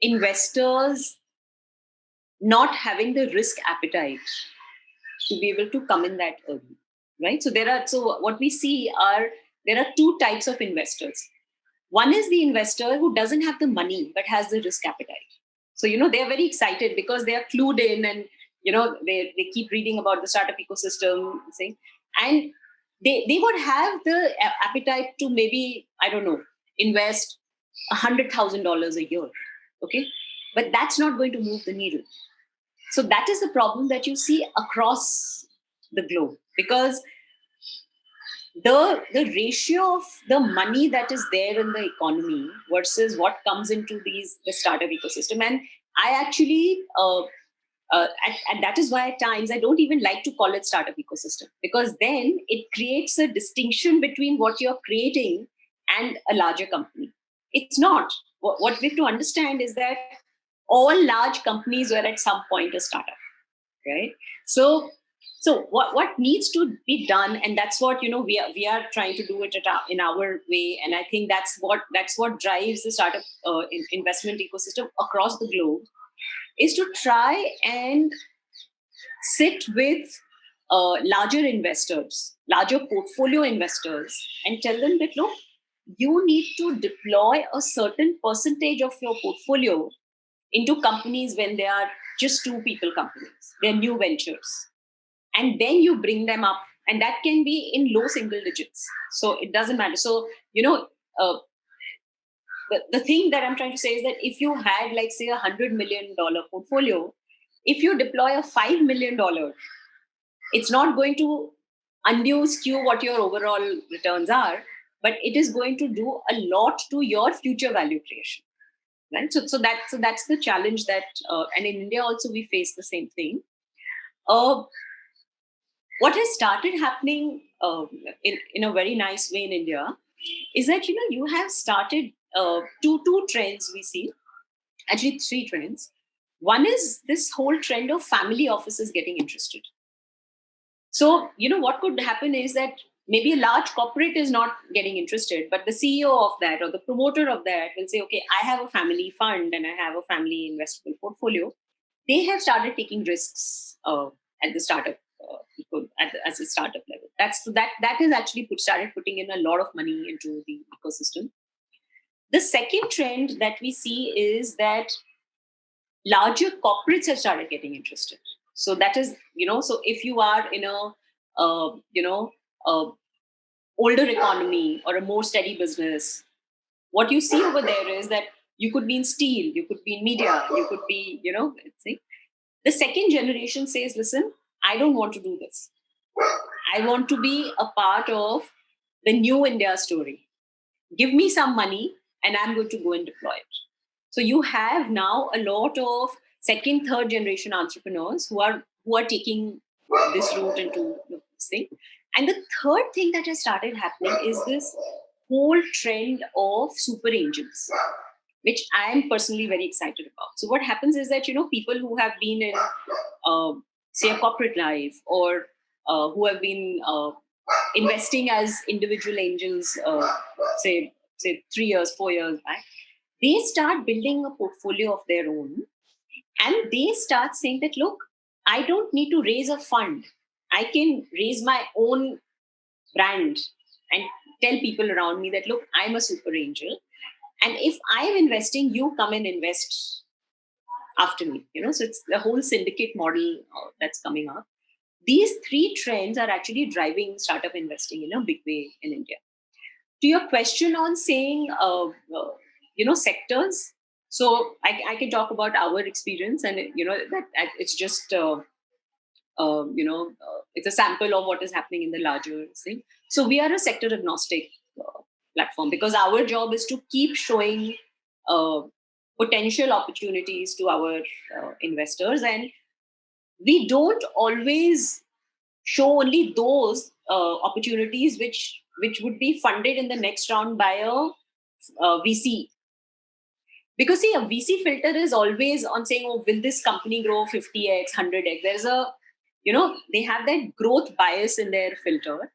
investors not having the risk appetite to be able to come in that early, right? So what we see there are two types of investors. One is the investor who doesn't have the money but has the risk appetite. So they're very excited because they are clued in, and they keep reading about the startup ecosystem thing, and they would have the appetite to maybe, I don't know, invest $100,000 a year, okay? But that's not going to move the needle. So that is the problem that you see across the globe, because the ratio of the money that is there in the economy versus what comes into the startup ecosystem, and I actually and that is why at times I don't even like to call it startup ecosystem, because then it creates a distinction between what you're creating and a larger company. It's not. What we have to understand is that all large companies were at some point a startup, right? So what needs to be done, and that's what we are trying to do it in our way, and I think that's what drives the startup investment ecosystem across the globe, is to try and sit with larger investors, larger portfolio investors, and tell them that, look, you need to deploy a certain percentage of your portfolio into companies when they are just two people companies, they're new ventures. And then you bring them up, and that can be in low single digits. So it doesn't matter. So, the thing that I'm trying to say is that if you had, like, say, $100 million portfolio, if you deploy a $5 million, it's not going to undue skew what your overall returns are, but it is going to do a lot to your future value creation. Right? So that's the challenge that, and in India also we face the same thing. What has started happening in a very nice way in India is that you have started two trends we see, actually three trends. One is this whole trend of family offices getting interested. So what could happen is that maybe a large corporate is not getting interested, but the CEO of that or the promoter of that will say, okay, I have a family fund and I have a family investable portfolio. They have started taking risks at the startup as a startup level. That has actually started putting in a lot of money into the ecosystem. The second trend that we see is that larger corporates have started getting interested. So that is, so if you are in a older economy or a more steady business, what you see over there is that you could be in steel, you could be in media, you could be, the second generation says, listen, I don't want to do this. I want to be a part of the new India story. Give me some money and I'm going to go and deploy it. So you have now a lot of second, third generation entrepreneurs who are taking this route into this thing. And the third thing that has started happening is this whole trend of super angels, which I am personally very excited about. So what happens is that, people who have been in, say, a corporate life, or who have been investing as individual angels, say 3 years, 4 years back, they start building a portfolio of their own, and they start saying that, look, I don't need to raise a fund. I can raise my own brand and tell people around me that, look, I'm a super angel. And if I'm investing, you come and invest after me. So it's the whole syndicate model that's coming up. These three trends are actually driving startup investing in a big way in India. To your question on saying, sectors, so I can talk about our experience, and that it's just it's a sample of what is happening in the larger thing. So we are a sector agnostic platform, because our job is to keep showing potential opportunities to our investors, and we don't always show only those opportunities which would be funded in the next round by a VC. Because see, a VC filter is always on saying, oh, will this company grow 50x, 100x? There's they have that growth bias in their filter.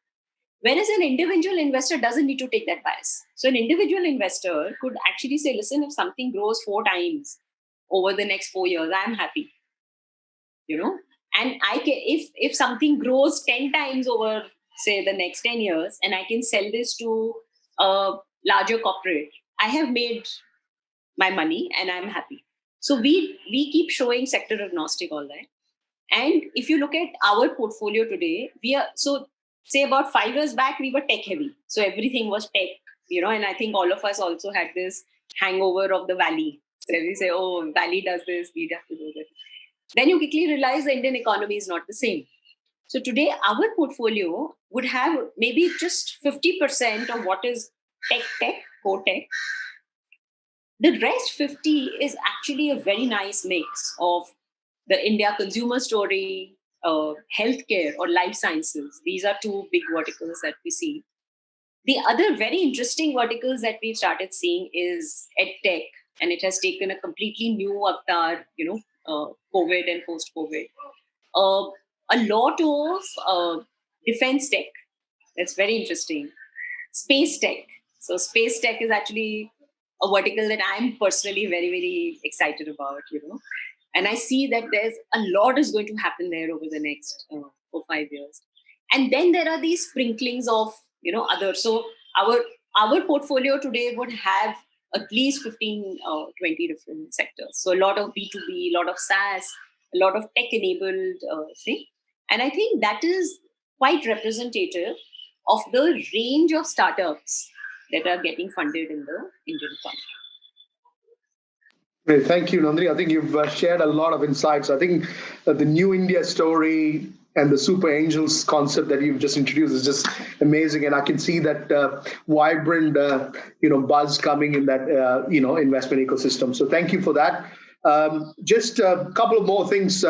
Whereas an individual investor doesn't need to take that bias. So an individual investor could actually say, listen, if something grows 4 times over the next 4 years, I'm happy. And I can, if something grows 10 times over, say, the next 10 years, and I can sell this to a larger corporate, I have made my money and I'm happy. So we keep showing sector agnostic all that. And if you look at our portfolio today, so say about 5 years back, we were tech heavy. So everything was tech, and I think all of us also had this hangover of the Valley. So we say, oh, Valley does this, we have to do this. Then you quickly realize the Indian economy is not the same. So today, our portfolio would have maybe just 50% of what is tech, core tech. The rest 50 is actually a very nice mix of the India consumer story, healthcare or life sciences. These are 2 big verticals that we see. The other very interesting verticals that we've started seeing is EdTech, and it has taken a completely new avatar, COVID and post-COVID. A lot of defense tech. That's very interesting. Space tech. So space tech is actually a vertical that I'm personally very, very excited about, And I see that there's a lot is going to happen there over the next 4-5 years. And then there are these sprinklings of, others. So our portfolio today would have at least 15, 20 different sectors. So a lot of B2B, a lot of SaaS, a lot of tech-enabled thing. And I think that is quite representative of the range of startups that are getting funded in the Indian economy. Great. Thank you, Nandini. I think you've shared a lot of insights. I think the new India story and the super angels concept that you've just introduced is just amazing. And I can see that vibrant, buzz coming in that, investment ecosystem. So thank you for that. Just a couple of more things.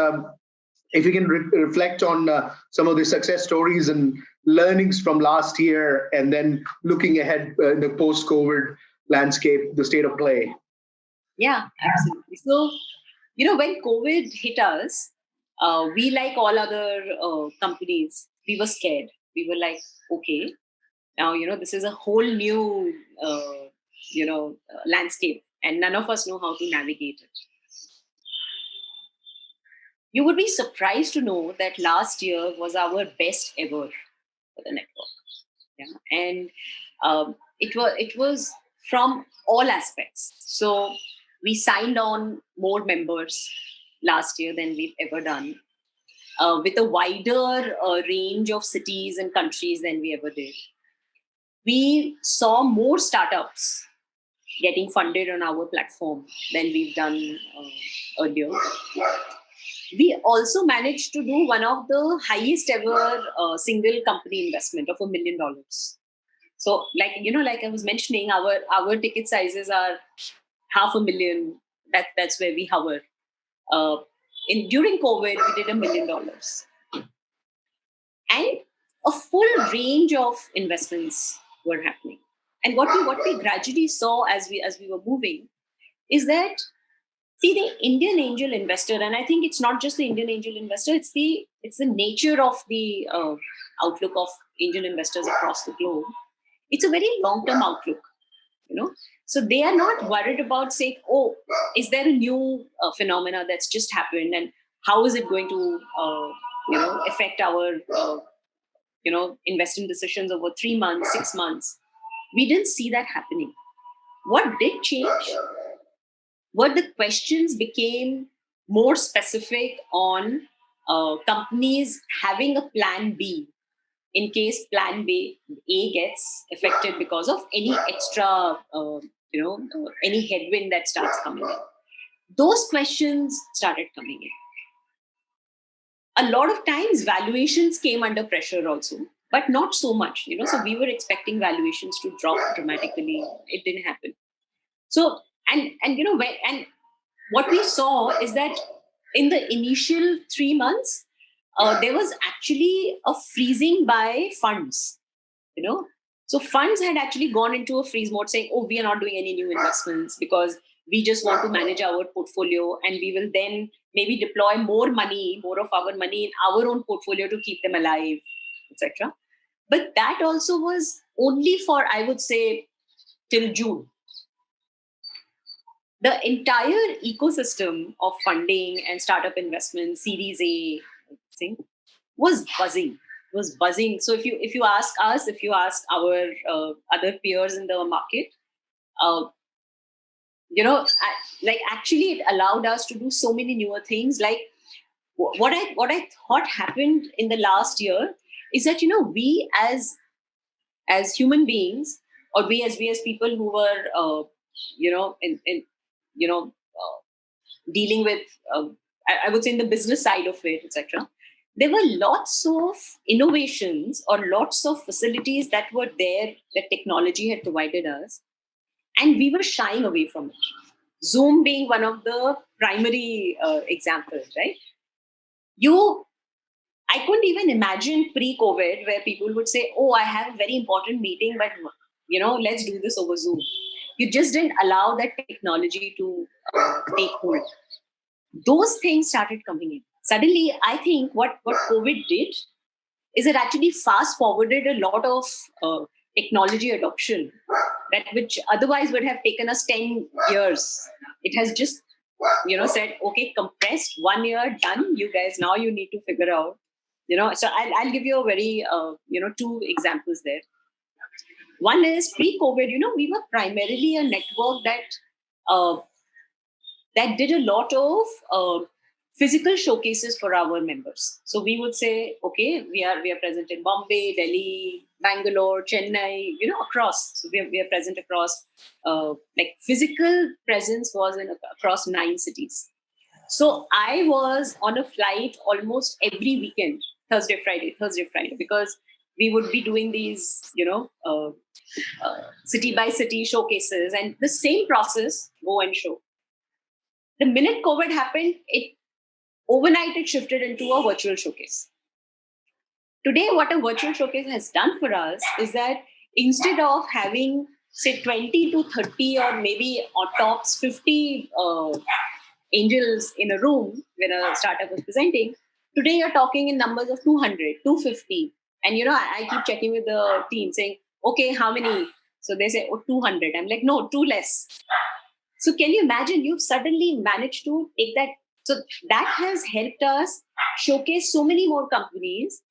If you can reflect on some of the success stories and learnings from last year, and then looking ahead in the post-COVID landscape, the state of play. Yeah, absolutely. So, when COVID hit us, we, like all other companies, we were scared. We were like, okay, now, this is a whole new, landscape, and none of us know how to navigate it. You would be surprised to know that last year was our best ever for the network. Yeah. And it was from all aspects. So we signed on more members last year than we've ever done, with a wider range of cities and countries than we ever did. We saw more startups getting funded on our platform than we've done earlier. We also managed to do one of the highest ever single company investment of $1 million. So, like I was mentioning, our ticket sizes are 500,000. That's where we hover. During COVID, we did $1 million, and a full range of investments were happening. And what we gradually saw as we were moving is that, see, the Indian angel investor, and I think it's not just the Indian angel investor, it's the nature of the outlook of angel investors across the globe. It's a very long-term outlook, So they are not worried about saying, oh, is there a new phenomena that's just happened, and how is it going to, affect our, investing decisions over 3 months, 6 months? We didn't see that happening. What did change? What the questions became more specific on companies having a plan B in case plan B A gets affected because of any extra, any headwind that starts coming in. Those questions started coming in. A lot of times valuations came under pressure also, but not so much, so we were expecting valuations to drop dramatically. It didn't happen. So, and what we saw is that in the initial 3 months, there was actually a freezing by funds, So funds had actually gone into a freeze mode saying, oh, we are not doing any new investments because we just want to manage our portfolio, and we will then maybe deploy more of our money in our own portfolio to keep them alive, etc. But that also was only for, I would say, till June. The entire ecosystem of funding and startup investment, Series A thing, was buzzing. So if you ask us, if you ask our other peers in the market, actually it allowed us to do so many newer things. Like what I thought happened in the last year is that, we as human beings, or we as people who were, dealing with, I would say, in the business side of it, etc. There were lots of innovations or lots of facilities that were there that technology had provided us, and we were shying away from it. Zoom being one of the primary examples, right? I couldn't even imagine pre-COVID where people would say, oh, I have a very important meeting, but, let's do this over Zoom. You just didn't allow that technology to take hold. Those things started coming in. Suddenly, I think what COVID did is it actually fast forwarded a lot of technology adoption which otherwise would have taken us 10 years. It has just, said, okay, compressed 1 year, done. You guys, now you need to figure out, So I'll give you a very, 2 examples there. One is pre-COVID, we were primarily a network that did a lot of physical showcases for our members. So we would say, okay, we are present in Bombay, Delhi, Bangalore, Chennai, across. So we are present across, physical presence was across 9 cities. So I was on a flight almost every weekend, Thursday, Friday, because we would be doing these, city by city showcases, and the same process, go and show. The minute COVID happened, overnight it shifted into a virtual showcase. Today, what a virtual showcase has done for us is that instead of having, say, 20 to 30 or maybe or tops 50 angels in a room when a startup is presenting, today you're talking in numbers of 200, 250. And, I keep checking with the team saying, okay, how many? So they say, 200. I'm like, no, 2 less. So can you imagine, you've suddenly managed to take that. So that has helped us showcase so many more companies,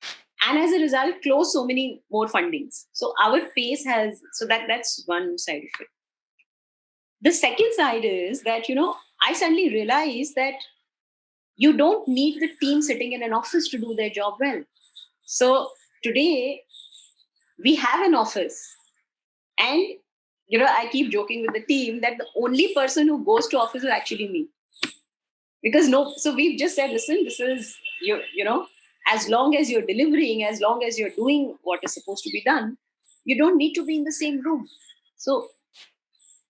and as a result, close so many more fundings. So our pace has, that's one side of it. The second side is that, I suddenly realized that you don't need the team sitting in an office to do their job well. So today we have an office, and, I keep joking with the team that the only person who goes to office is actually me. Because so we've just said, listen, this is, as long as you're delivering, as long as you're doing what is supposed to be done, you don't need to be in the same room. So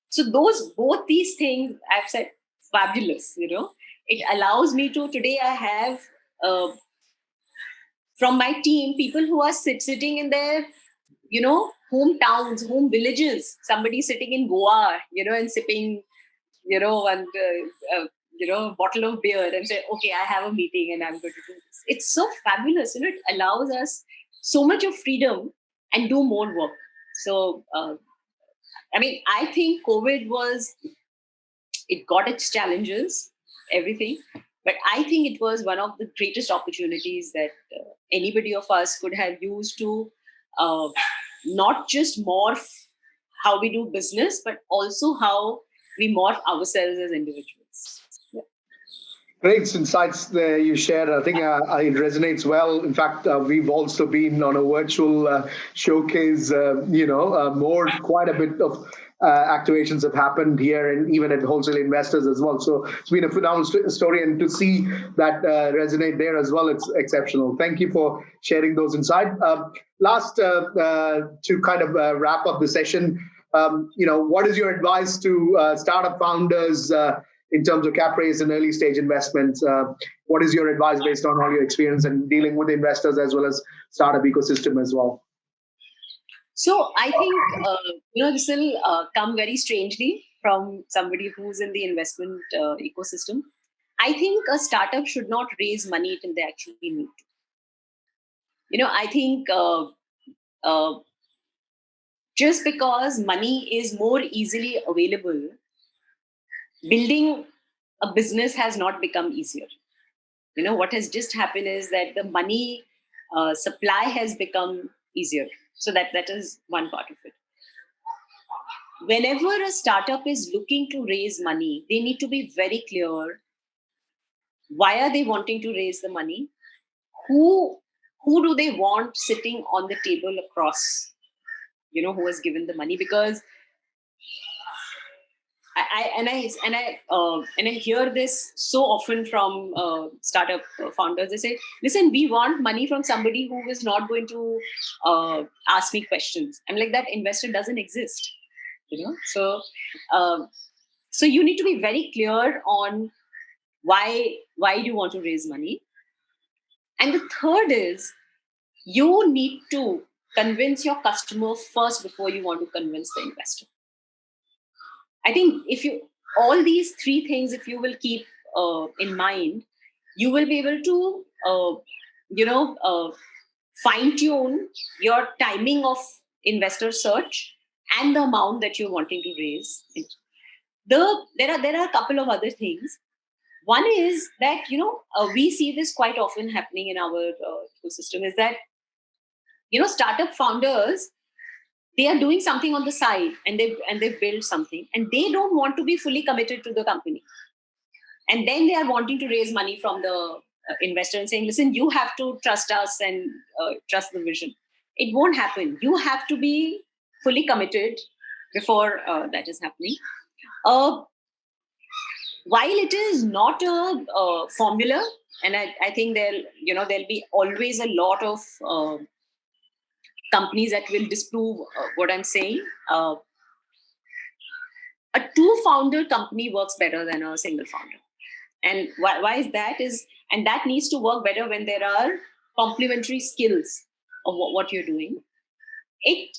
So both these things I've said, fabulous. It allows me to, today I have from my team people who are sitting in their hometowns, home villages, somebody sitting in Goa, and sipping, one bottle of beer and say, okay, I have a meeting and I'm going to do this. It's so fabulous. It allows us so much of freedom and do more work. So, I think COVID it got its challenges, everything, but I think it was one of the greatest opportunities that anybody of us could have used to not just morph how we do business, but also how we morph ourselves as individuals. Yeah. Great insights there you shared. I think it resonates well. In fact, we've also been on a virtual showcase. Quite a bit of activations have happened here, and even at Wholesale Investors as well. So it's been a phenomenal story, and to see that resonate there as well, it's exceptional. Thank you for sharing those insights. Last, to kind of wrap up the session, what is your advice to startup founders in terms of cap raise and early stage investments? What is your advice based on all your experience and dealing with investors as well as startup ecosystem as well? So I think, this will come very strangely from somebody who's in the investment ecosystem. I think a startup should not raise money till they actually need to. I think just because money is more easily available, building a business has not become easier. What has just happened is that the money supply has become easier. So that is one part of it. Whenever a startup is looking to raise money, they need to be very clear. Why are they wanting to raise the money? Who do they want sitting on the table across? Who has given the money? Because I hear this so often from startup founders. They say, "Listen, we want money from somebody who is not going to ask me questions." I'm like, that investor doesn't exist. So you need to be very clear on why you want to raise money. And the third is, you need to convince your customer first before you want to convince the investor. I think all these three things, if you will keep in mind, you will be able to, fine tune your timing of investor search and the amount that you're wanting to raise. There are a couple of other things. One is that we see this quite often happening in our ecosystem. Is that startup founders, they are doing something on the side and they've built something and they don't want to be fully committed to the company. And then they are wanting to raise money from the investor and saying, listen, you have to trust us and trust the vision. It won't happen. You have to be fully committed before that is happening. While it is not a formula, and I think there'll be always a lot of companies that will disprove what I'm saying. A two-founder company works better than a single founder. And why is that? And that needs to work better when there are complementary skills of what you're doing. It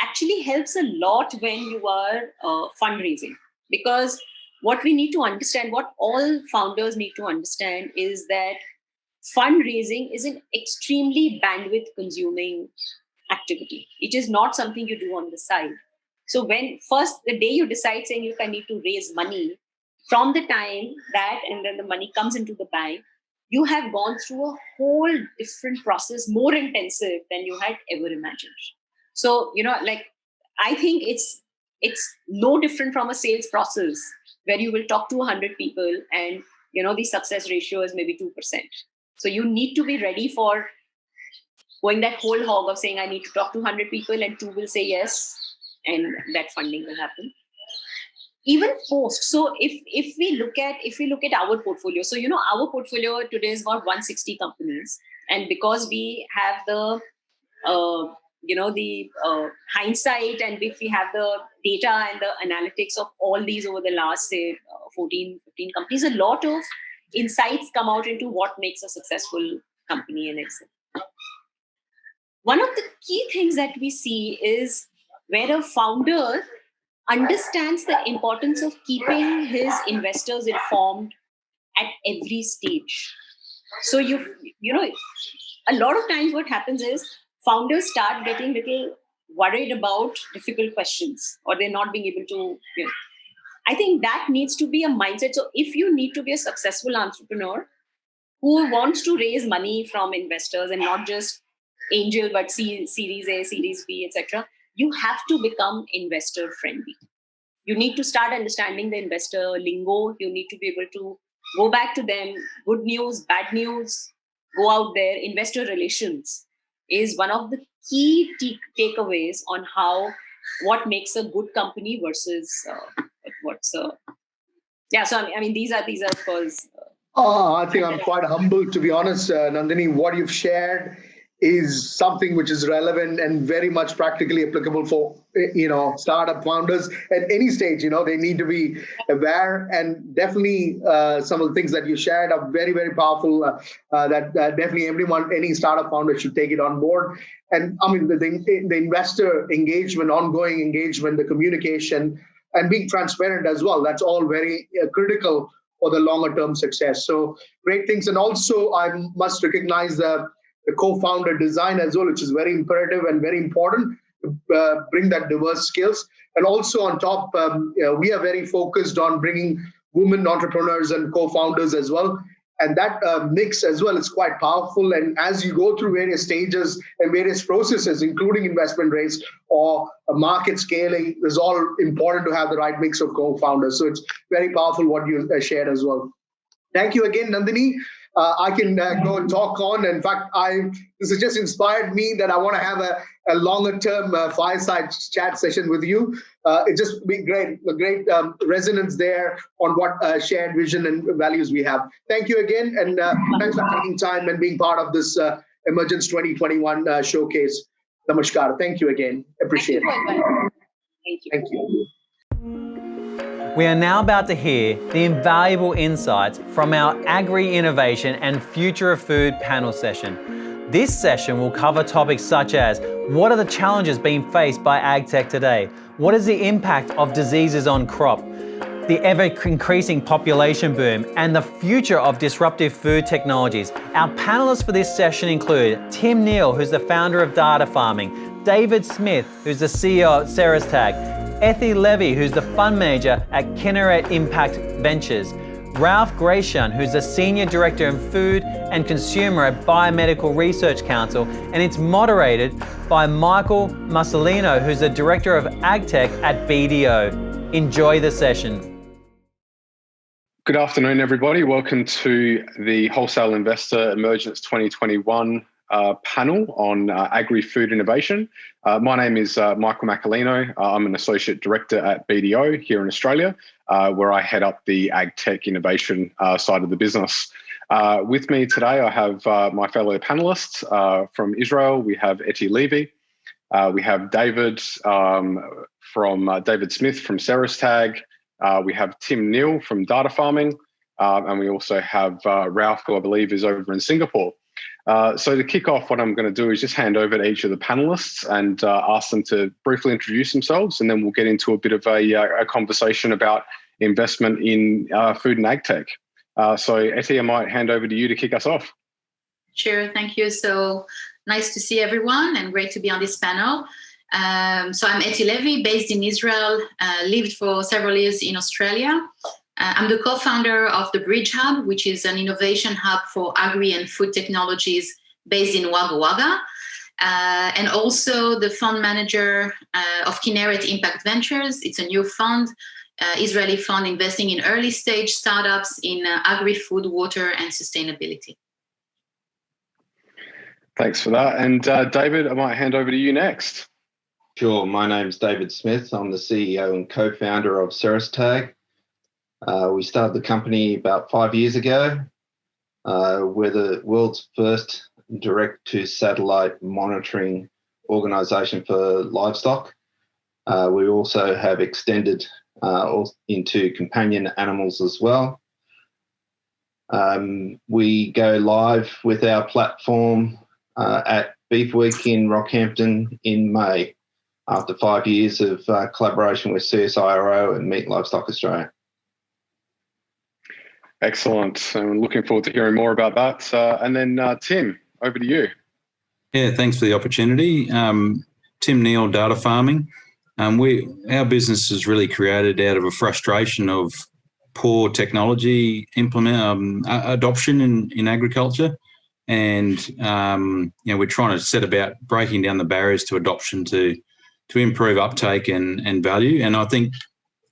actually helps a lot when you are fundraising, because what we need to understand, what all founders need to understand, is that fundraising is an extremely bandwidth consuming activity. It is not something you do on the side. So when first the day you decide saying, look, I need to raise money, from the time that and then the money comes into the bank, you have gone through a whole different process, more intensive than you had ever imagined. So, I think it's no different from a sales process where you will talk to 100 people and, the success ratio is maybe 2%. So you need to be ready for going that whole hog of saying, I need to talk to 100 people and 2 will say yes, and that funding will happen. Even post. So if we look at our portfolio, so our portfolio today is about 160 companies, and because we have the hindsight, and if we have the data and the analytics of all these over the last, say, 14, 15 companies, a lot of insights come out into what makes a successful company and exit. One of the key things that we see is where a founder understands the importance of keeping his investors informed at every stage. So a lot of times what happens is founders start getting little worried about difficult questions, or they're not being able to. I think that needs to be a mindset. So if you need to be a successful entrepreneur who wants to raise money from investors and not just angel, but Series A, Series B, etc., you have to become investor friendly. You need to start understanding the investor lingo. You need to be able to go back to them. Good news, bad news, go out there. Investor relations is one of the key takeaways on what makes a good company versus what's yeah. So I mean, these are of course. I think I'm quite humbled, to be honest, Nandini. What you've shared is something which is relevant and very much practically applicable for startup founders at any stage. They need to be aware, and definitely some of the things that you shared are very, very powerful. That definitely any startup founder should take it on board. And I mean the investor engagement, ongoing engagement, the communication, and being transparent as well. That's all very critical for the longer term success. So great things. And also I must recognize the co-founder design as well, which is very imperative and very important to bring that diverse skills. And also on top, we are very focused on bringing women entrepreneurs and co-founders as well. And that mix as well is quite powerful. And as you go through various stages and various processes, including investment raise or market scaling, it's all important to have the right mix of co-founders. So it's very powerful what you shared as well. Thank you again, Nandini. I can go and talk on. In fact, this has just inspired me that I want to have a longer term fireside chat session with you. It's just been a great resonance there on what shared vision and values we have. Thank you again, and thanks for taking time and being part of this Emergence 2021 showcase. Namaskar. Thank you again. Appreciate it. Thank you. We are now about to hear the invaluable insights from our Agri Innovation and Future of Food panel session. This session will cover topics such as what are the challenges being faced by ag tech today? What is the impact of diseases on crop? The ever-increasing population boom and the future of disruptive food technologies. Our panelists for this session include Tim Neal, who's the founder of Data Farming, David Smith, who's the CEO at Serastag, Ethy Levy, who's the fund manager at Kinneret Impact Ventures, Ralph Gratian, who's the Senior Director in Food and Consumer at Biomedical Research Council, and it's moderated by Michael Mussolino, who's the Director of AgTech at BDO. Enjoy the session. Good afternoon, everybody. Welcome to the Wholesale Investor Emergence 2021 panel on agri-food innovation. My name is Michael Macalino. I'm an Associate Director at BDO here in Australia, where I head up the ag tech innovation side of the business. With me today, I have my fellow panelists from Israel. We have Etty Levy. We have David from David Smith from Serastag. We have Tim Neal from Data Farming. And we also have Ralph, who I believe is over in Singapore. So to kick off, what I'm going to do is just hand over to each of the panelists and ask them to briefly introduce themselves, and then we'll get into a bit of a conversation about investment in food and ag tech. So Etty, I might hand over to you to kick us off. Sure, thank you. So nice to see everyone and great to be on this panel. So I'm Etty Levy, based in Israel, lived for several years in Australia. I'm the co-founder of the Bridge Hub, which is an innovation hub for agri and food technologies based in Wagga Wagga, and also the fund manager of Kinneret Impact Ventures. It's a new fund, Israeli fund investing in early stage startups in agri-food, water, and sustainability. Thanks for that. And David, I might hand over to you next. Sure. My name's David Smith. I'm the CEO and co-founder of Serastag. We started the company about 5 years ago. We're the world's first direct-to-satellite monitoring organisation for livestock. We also have extended into companion animals as well. We go live with our platform at Beef Week in Rockhampton in May, after 5 years of collaboration with CSIRO and Meat Livestock Australia. Excellent. I'm looking forward to hearing more about that. And then Tim, over to you. Yeah, thanks for the opportunity. Tim Neal, Data Farming. Our business is really created out of a frustration of poor technology adoption in agriculture. And, we're trying to set about breaking down the barriers to adoption to improve uptake and value. And I think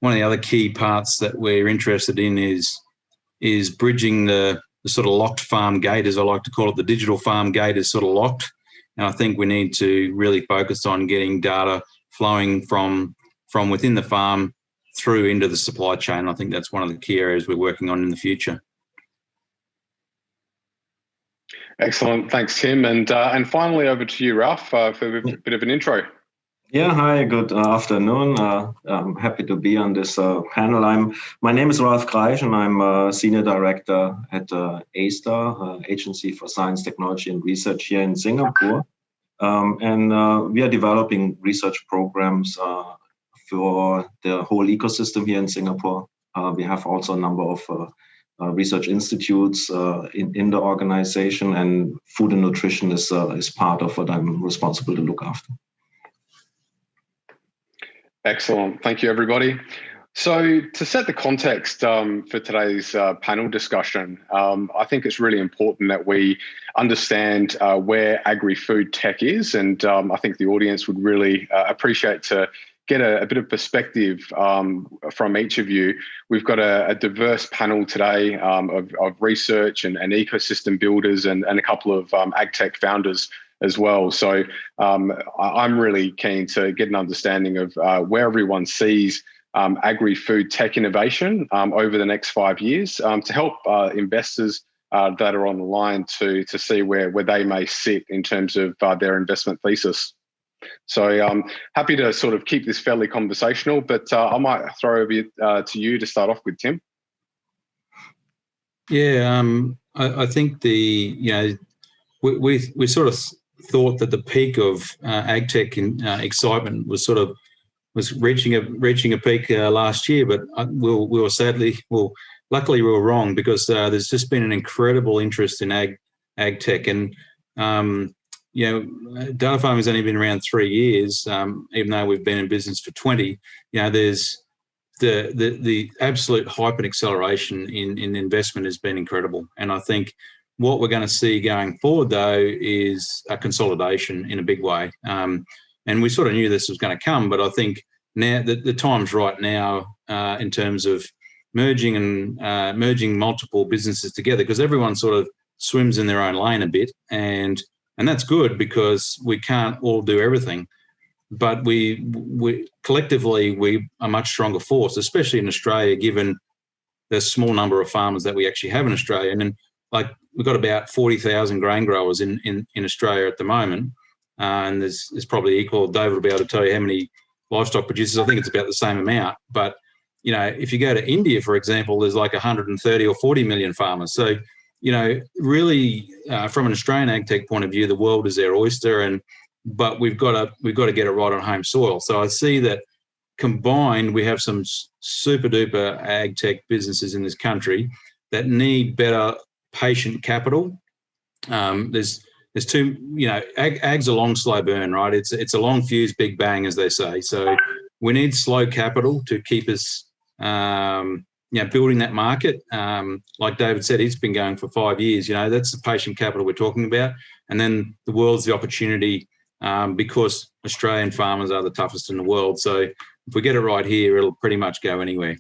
one of the other key parts that we're interested in is bridging the sort of locked farm gate, as I like to call it. The digital farm gate is sort of locked. And I think we need to really focus on getting data flowing from within the farm through into the supply chain. I think that's one of the key areas we're working on in the future. Excellent. Thanks, Tim. And finally, over to you, Ralph, for a bit of an intro. Yeah, hi, good afternoon. I'm happy to be on this panel. My name is Ralph Kreisch, and I'm a Senior Director at A-STAR, Agency for Science, Technology and Research here in Singapore. And we are developing research programs for the whole ecosystem here in Singapore. We have also a number of research institutes in the organization, and food and nutrition is part of what I'm responsible to look after. Excellent. Thank you, everybody. So to set the context for today's panel discussion, I think it's really important that we understand where agri-food tech is. And I think the audience would really appreciate to get a bit of perspective from each of you. We've got a diverse panel today of research and ecosystem builders and a couple of ag-tech founders as well. So I'm really keen to get an understanding of where everyone sees agri-food tech innovation over the next 5 years to help investors that are on the line to see where they may sit in terms of their investment thesis. So happy to sort of keep this fairly conversational, but I might throw over to you to start off with, Tim. Yeah, I think we sort of thought that the peak of ag tech excitement was reaching a peak last year, but luckily we were wrong, because there's just been an incredible interest in ag tech. And data farming has only been around 3 years, even though we've been in business for 20. There's the absolute hype and acceleration in investment has been incredible. And I think what we're going to see going forward, though, is a consolidation in a big way. And we sort of knew this was going to come, but I think now the time's right now in terms of merging multiple businesses together, because everyone sort of swims in their own lane a bit, and that's good because we can't all do everything. But we collectively we are a much stronger force, especially in Australia, given the small number of farmers that we actually have in Australia. And like we've got about 40,000 grain growers in Australia at the moment, and there's probably equal. David will be able to tell you how many livestock producers. I think it's about the same amount. But if you go to India, for example, there's like 130 or 40 million farmers. So really, from an Australian ag tech point of view, the world is their oyster, but we've got to get it right on home soil. So I see that combined, we have some super duper ag tech businesses in this country that need better patient capital. There's two, ag's a long, slow burn, right? It's a long fuse, big bang, as they say. So we need slow capital to keep us, building that market. Like David said, it's been going for 5 years. That's the patient capital we're talking about. And then the world's the opportunity, because Australian farmers are the toughest in the world. So if we get it right here, it'll pretty much go anywhere.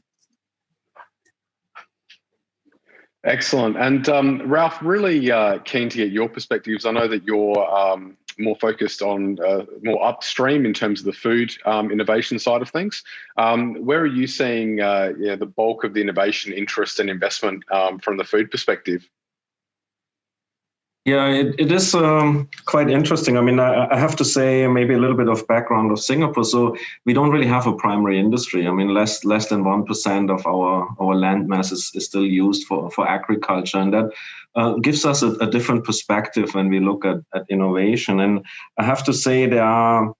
Excellent. And Ralph, really keen to get your perspectives. I know that you're more focused on more upstream in terms of the food innovation side of things. Where are you seeing the bulk of the innovation interest and investment from the food perspective? Yeah, it is quite interesting. I mean, I have to say maybe a little bit of background of Singapore. So we don't really have a primary industry. I mean, less than 1% of our land mass is still used for agriculture. And that gives us a different perspective when we look at innovation. And I have to say there are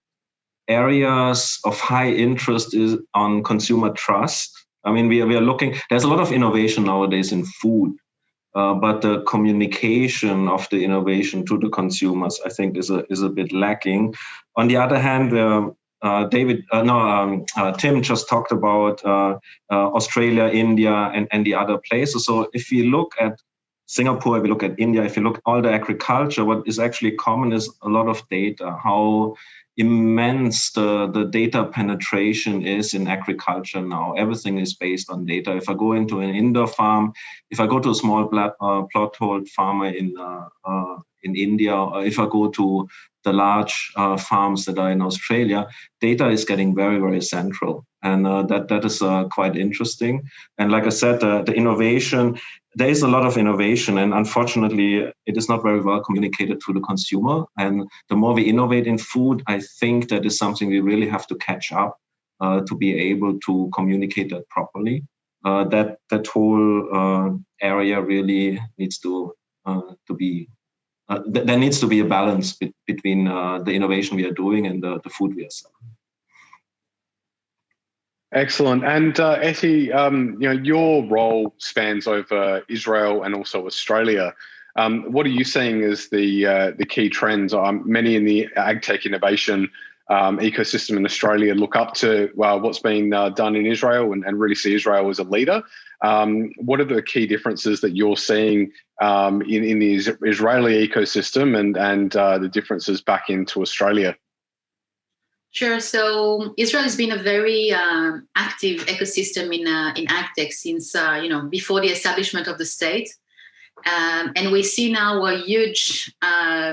areas of high interest is on consumer trust. I mean, we are looking, there's a lot of innovation nowadays in food. But the communication of the innovation to the consumers, I think, is a bit lacking. On the other hand, Tim just talked about Australia, India, and the other places. So if you look at Singapore, if you look at India, if you look at all the agriculture, what is actually common is a lot of data, how immense the data penetration is in agriculture now. Everything is based on data. If I go into an indoor farm, if I go to a small plot-hold farmer in India, or if I go to the large farms that are in Australia, data is getting very, very central. And that is quite interesting. And like I said, the innovation, there is a lot of innovation, and unfortunately, it is not very well communicated to the consumer. And the more we innovate in food, I think that is something we really have to catch up to be able to communicate that properly. That whole area really needs to be. There needs to be a balance between the innovation we are doing and the food we are selling. Excellent. And Etty, your role spans over Israel and also Australia. What are you seeing as the key trends? Many in the ag tech innovation ecosystem in Australia look up to what's been done in Israel and really see Israel as a leader. What are the key differences that you're seeing in the Israeli ecosystem and the differences back into Australia? Sure. So Israel has been a very active ecosystem in agtech since before the establishment of the state, and we see now a huge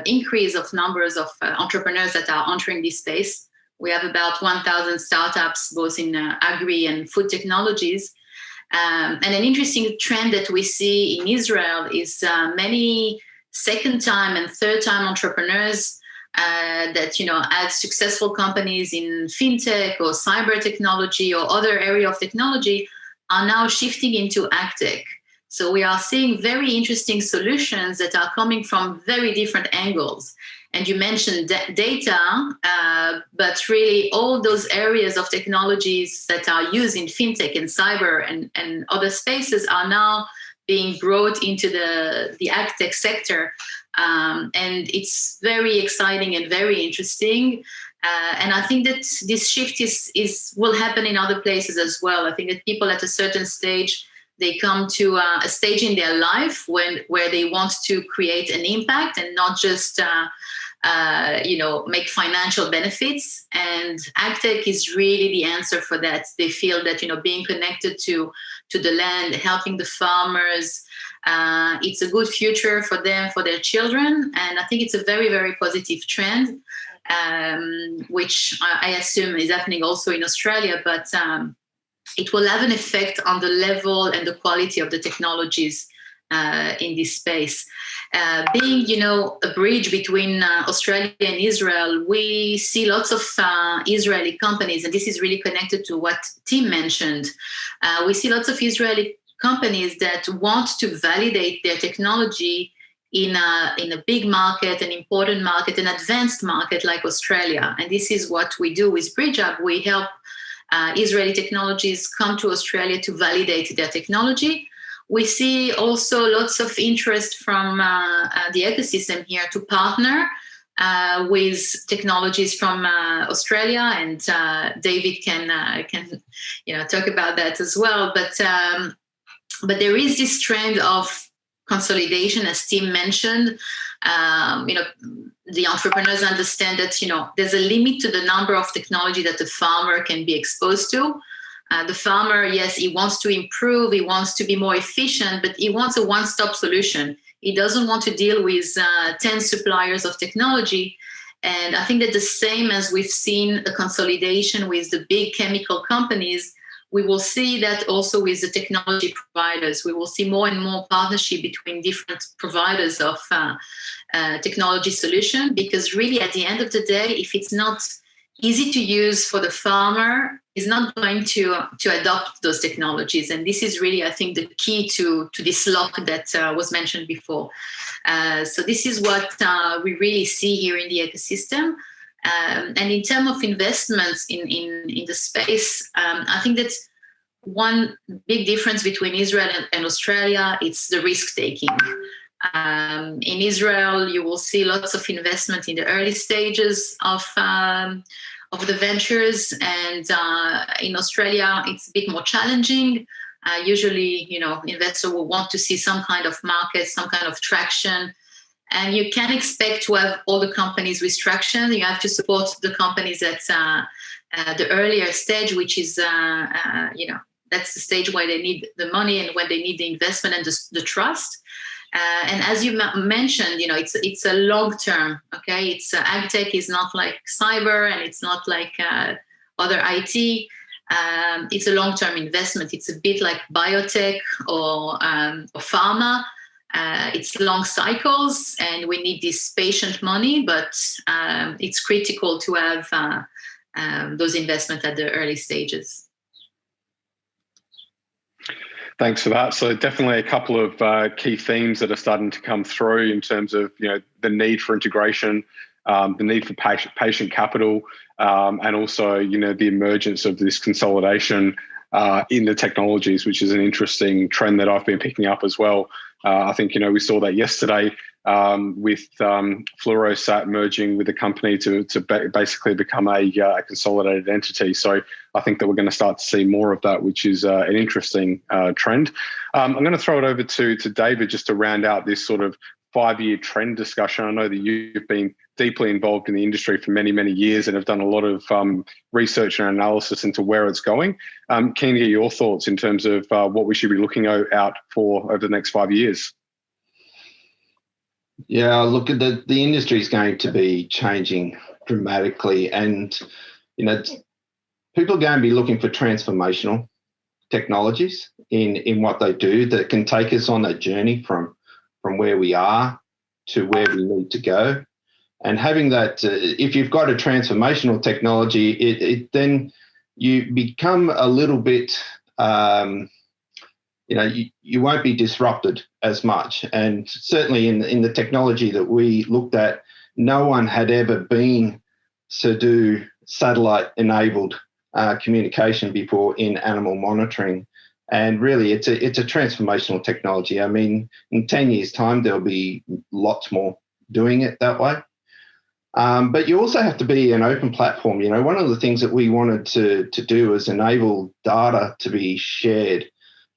increase of numbers of entrepreneurs that are entering this space. We have about 1,000 startups, both in agri and food technologies. And an interesting trend that we see in Israel is many second-time and third-time entrepreneurs that had successful companies in fintech or cyber technology or other area of technology are now shifting into agtech. So we are seeing very interesting solutions that are coming from very different angles. And you mentioned data, but really all those areas of technologies that are used in fintech and cyber and other spaces are now being brought into the agtech sector. And it's very exciting and very interesting. And I think that this shift will happen in other places as well. I think that people at a certain stage, they come to a stage in their life where they want to create an impact and not just make financial benefits. And agtech is really the answer for that. They feel that being connected to the land, helping the farmers, it's a good future for them, for their children. And I think it's a very, very positive trend, which I assume is happening also in Australia, but it will have an effect on the level and the quality of the technologies in this space. Being, a bridge between Australia and Israel, we see lots of Israeli companies, and this is really connected to what Tim mentioned. We see lots of Israeli companies that want to validate their technology in a big market, an important market, an advanced market like Australia. And this is what we do with BridgeUp. We help Israeli technologies come to Australia to validate their technology. We see also lots of interest from the ecosystem here to partner with technologies from Australia, and David can talk about that as well. But there is this trend of consolidation, as Tim mentioned. The entrepreneurs understand that there's a limit to the number of technology that the farmer can be exposed to. The farmer, yes, he wants to improve, he wants to be more efficient, but he wants a one-stop solution. He doesn't want to deal with 10 suppliers of technology. And I think that the same as we've seen a consolidation with the big chemical companies, we will see that also with the technology providers. We will see more and more partnership between different providers of technology solution, because really at the end of the day, if it's not easy to use for the farmer, is not going to adopt those technologies. And this is really, I think, the key to this lock that was mentioned before. So this is what we really see here in the ecosystem. And in terms of investments in the space, I think that one big difference between Israel and Australia, it's the risk taking. In Israel, you will see lots of investment in the early stages of the ventures, and in Australia, it's a bit more challenging. Usually, investor will want to see some kind of market, some kind of traction. And you can't expect to have all the companies with traction. You have to support the companies at the earlier stage, which is, that's the stage where they need the money and when they need the investment and the trust. And as you mentioned, it's a long term. Okay, it's agtech is not like cyber, and it's not like other IT. It's a long term investment. It's a bit like biotech or pharma. It's long cycles, and we need this patient money, but it's critical to have those investments at the early stages. Thanks for that. So definitely a couple of key themes that are starting to come through in terms of the need for integration, the need for patient capital, and also the emergence of this consolidation in the technologies, which is an interesting trend that I've been picking up as well. I think we saw that yesterday with Fluorosat merging with a company to basically become a consolidated entity. So I think that we're going to start to see more of that, which is an interesting trend. I'm going to throw it over to David just to round out this sort of 5-year trend discussion. I know that you've been deeply involved in the industry for many, many years and have done a lot of research and analysis into where it's going. Keen to get your thoughts in terms of what we should be looking out for over the next 5 years. Yeah, look, the industry is going to be changing dramatically, and people are going to be looking for transformational technologies in what they do that can take us on that journey from where we are to where we need to go. And having that, if you've got a transformational technology, it then you become a little bit, you won't be disrupted as much. And certainly in the technology that we looked at, no one had ever been to do satellite-enabled communication before in animal monitoring. And really, it's a transformational technology. I mean, in 10 years' time, there'll be lots more doing it that way. But you also have to be an open platform. One of the things that we wanted to do is enable data to be shared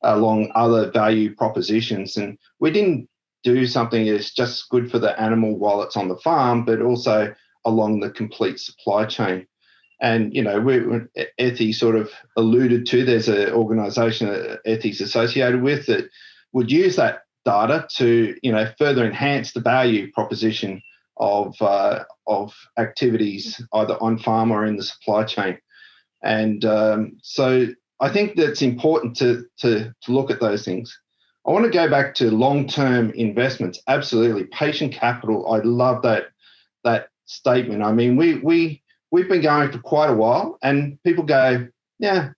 along other value propositions. And we didn't do something that's just good for the animal while it's on the farm, but also along the complete supply chain. And, Ethy sort of alluded to, there's an organisation that Ethy's associated with that would use that data to, further enhance the value proposition of activities either on farm or in the supply chain. And so I think that's important to look at those things. I want to go back to long-term investments. Absolutely. Patient capital. I love that statement. I mean, we've been going for quite a while, and people go, yeah,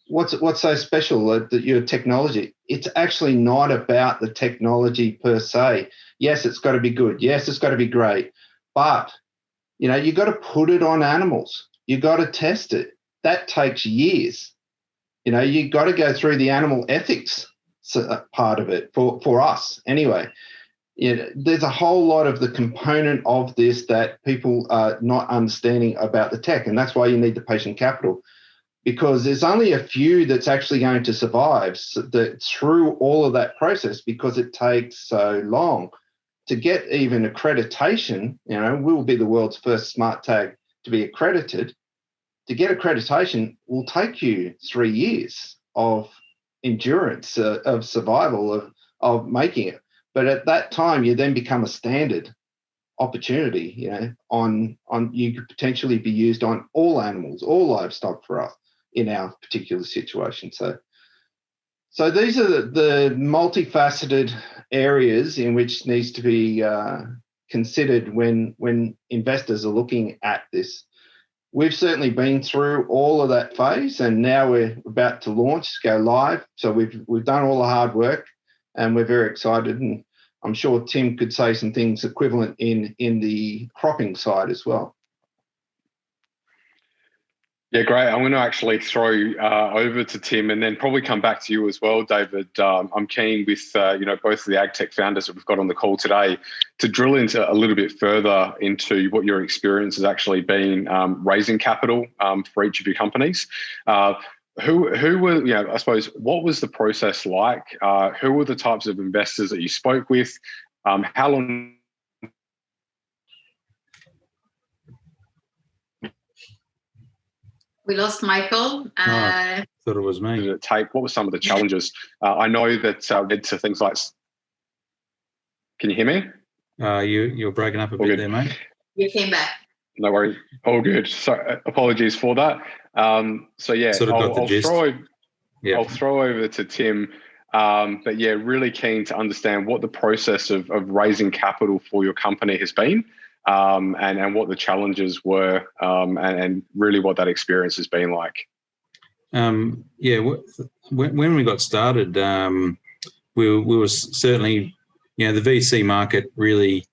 what's so special that your technology? It's actually not about the technology per se. Yes, it's got to be good. Yes, it's got to be great. But, you've got to put it on animals. You've got to test it. That takes years. You've got to go through the animal ethics part of it for us anyway. There's a whole lot of the component of this that people are not understanding about the tech, and that's why you need the patient capital, because there's only a few that's actually going to survive through all of that process, because it takes so long to get even accreditation. We'll be the world's first smart tag to be accredited. To get accreditation will take you 3 years of endurance, of survival, of making it. But at that time, you then become a standard opportunity, on you could potentially be used on all animals, all livestock for us. in our particular situation. So these are the multifaceted areas in which needs to be considered when investors are looking at this. We've certainly been through all of that phase, and now we're about to launch, go live. So we've done all the hard work, and we're very excited. And I'm sure Tim could say some things equivalent in the cropping side as well. Yeah, great. I'm going to actually throw over to Tim and then probably come back to you as well, David. I'm keen with both of the ag tech founders that we've got on the call today to drill into a little bit further into what your experience has actually been raising capital for each of your companies. Who were, I suppose, what was the process like? Who were the types of investors that you spoke with? How long? We lost Michael. I thought it was me. Did it take? What were some of the challenges? I know that led to things like. Can you hear me? You're breaking up a bit there, mate. You came back. No worries. All good. So apologies for that. So yeah, sort of got the gist. I'll throw over to Tim. But yeah, really keen to understand what the process of raising capital for your company has been. And what the challenges were, and really what that experience has been like. When we got started, we were certainly, the VC market really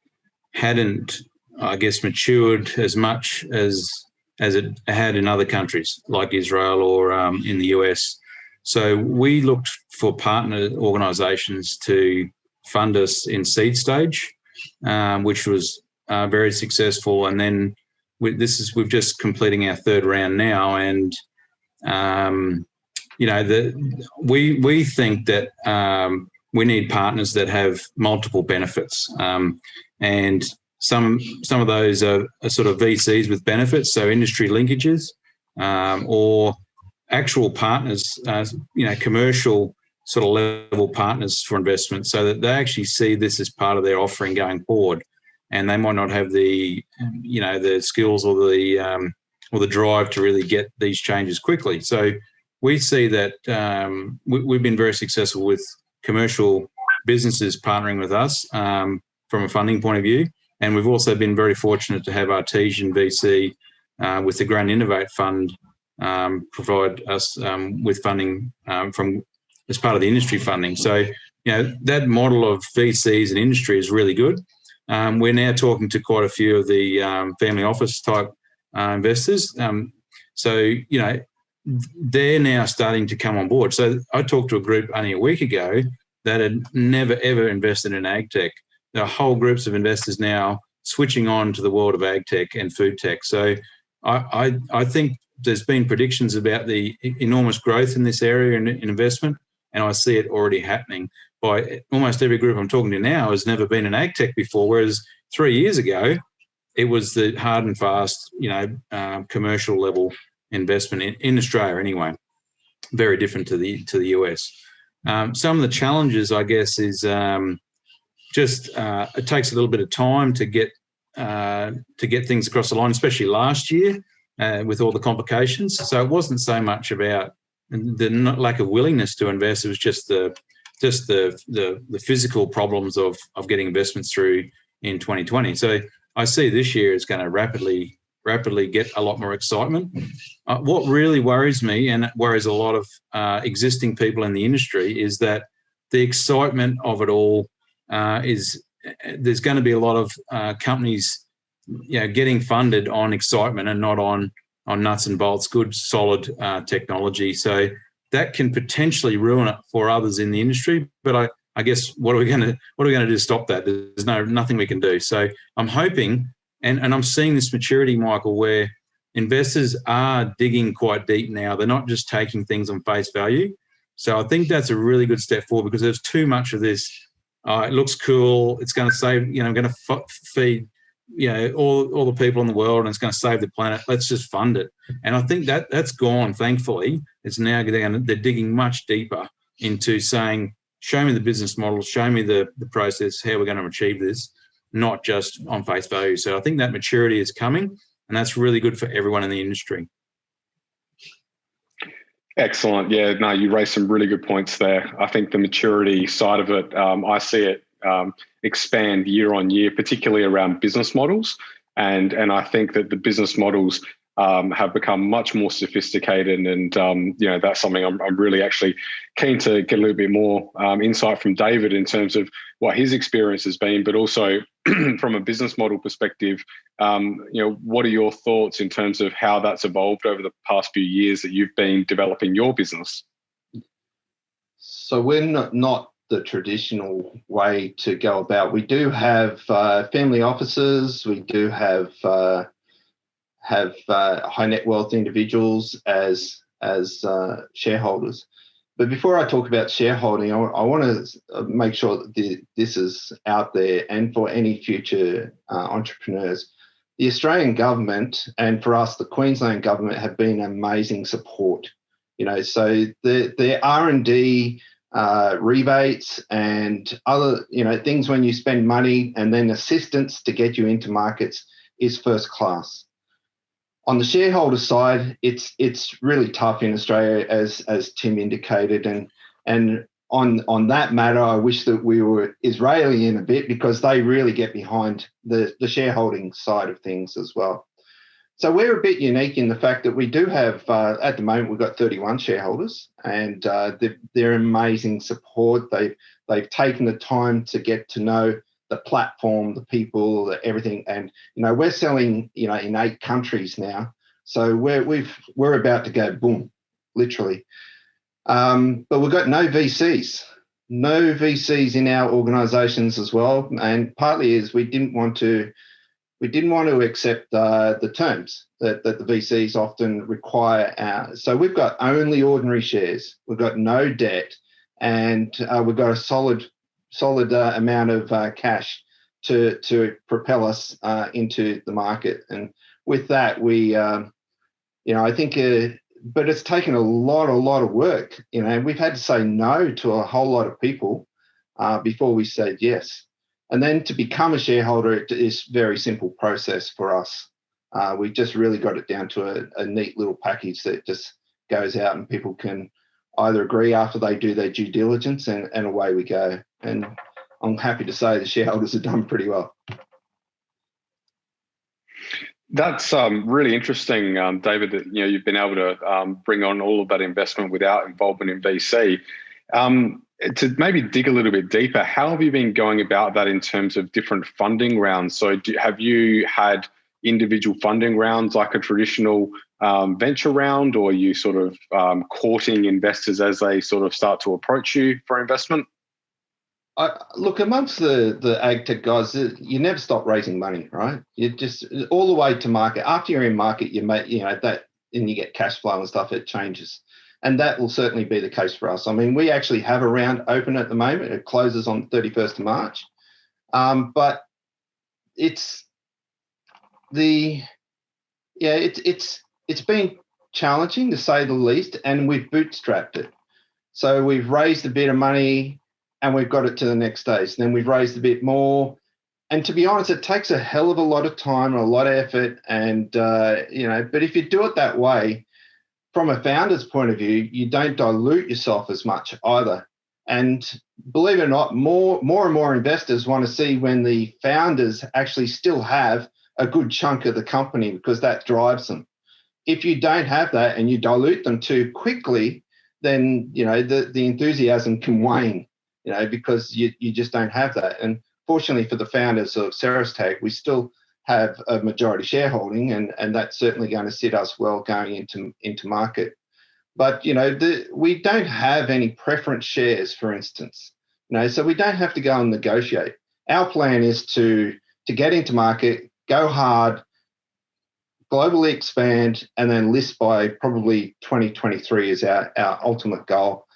hadn't, I guess, matured as much as it had in other countries like Israel or in the US. So we looked for partner organisations to fund us in seed stage, which was very successful, and then we're just completing our third round now, and we think that we need partners that have multiple benefits, and some of those are sort of VCs with benefits, so industry linkages, or actual partners, commercial sort of level partners for investment, so that they actually see this as part of their offering going forward. And they might not have the skills or the drive to really get these changes quickly. So we see that we've been very successful with commercial businesses partnering with us from a funding point of view, and we've also been very fortunate to have Artesian VC with the Grand Innovate Fund provide us with funding from as part of the industry funding. So that model of VCs and industry is really good. We're now talking to quite a few of the family office type investors. So they're now starting to come on board. So I talked to a group only a week ago that had never, ever invested in ag tech. There are whole groups of investors now switching on to the world of ag tech and food tech. So I think there's been predictions about the enormous growth in this area in investment, and I see it already happening. By almost every group I'm talking to now has never been in ag tech before, whereas 3 years ago it was the hard and fast, commercial level investment in Australia anyway. Very different to the US. Some of the challenges, I guess, is it takes a little bit of time to get things across the line, especially last year with all the complications. So it wasn't so much about the lack of willingness to invest; it was just the physical problems of getting investments through in 2020. So I see this year is going to rapidly get a lot more excitement. What really worries me, and worries a lot of existing people in the industry, is that the excitement of it all is there's going to be a lot of companies getting funded on excitement and not on nuts and bolts, good solid technology. So that can potentially ruin it for others in the industry. But I guess what are we going to do to stop that? There's nothing we can do. So I'm hoping, and I'm seeing this maturity, Michael, where investors are digging quite deep now. They're not just taking things on face value. So I think that's a really good step forward, because there's too much of this. It looks cool. It's going to save, going to feed, all the people in the world, and it's going to save the planet. Let's just fund it. And I think that's gone. Thankfully, it's now they're digging much deeper into saying, show me the business model, show me the process, how we're going to achieve this, not just on face value. So I think that maturity is coming, and that's really good for everyone in the industry. Excellent. Yeah, no, you raised some really good points there. I think the maturity side of it, I see it expand year on year, particularly around business models. And I think that the business models have become much more sophisticated, and that's something I'm really actually keen to get a little bit more insight from David in terms of what his experience has been, but also from a business model perspective. What are your thoughts in terms of how that's evolved over the past few years that you've been developing your business? So we're not the traditional way to go about. We do have family offices. We do have high net wealth individuals as shareholders. But before I talk about shareholding, I want to make sure that this is out there, and for any future entrepreneurs. The Australian government, and for us, the Queensland government, have been amazing support. So the R&D rebates and other things when you spend money, and then assistance to get you into markets is first class. On the shareholder side, it's really tough in Australia, as Tim indicated, and on that matter, I wish that we were Israeli in a bit, because they really get behind the shareholding side of things as well. So we're a bit unique in the fact that we do have, at the moment, we've got 31 shareholders, and they're amazing support. They've taken the time to get to know the platform, the people, everything, and we're selling in 8 countries now. So we're about to go boom, literally. But we've got no VCs in our organisations as well, and partly is we didn't want to accept the terms that the VCs often require. So we've got only ordinary shares. We've got no debt, and we've got a solid amount of cash to propel us into the market. And with that, we, I think, but it's taken a lot of work. We've had to say no to a whole lot of people before we said yes. And then to become a shareholder, it is a very simple process for us. We just really got it down to a neat little package that just goes out, and people can either agree after they do their due diligence, and away we go. And I'm happy to say the shareholders have done pretty well. That's really interesting, David, that you've been able to bring on all of that investment without involvement in VC. To maybe dig a little bit deeper, how have you been going about that in terms of different funding rounds? So have you had individual funding rounds like a traditional venture round, or are you sort of courting investors as they sort of start to approach you for investment? Look, amongst the ag tech guys, you never stop raising money, right? You just all the way to market. After you're in market, you make that, and you get cash flow and stuff. It changes, and that will certainly be the case for us. I mean, we actually have a round open at the moment. It closes on the 31st of March, but it's been challenging to say the least, and we've bootstrapped it. So we've raised a bit of money, and we've got it to the next stage. Then we've raised a bit more. And to be honest, it takes a hell of a lot of time and a lot of effort. And, but if you do it that way, from a founder's point of view, you don't dilute yourself as much either. And believe it or not, more and more investors want to see when the founders actually still have a good chunk of the company, because that drives them. If you don't have that and you dilute them too quickly, then, the enthusiasm can wane. Because you just don't have that. And fortunately for the founders of Serostag, we still have a majority shareholding, and that's certainly going to sit us well going into market. But, we don't have any preference shares, for instance, so we don't have to go and negotiate. Our plan is to get into market, go hard, globally expand, and then list by probably 2023 is our ultimate goal.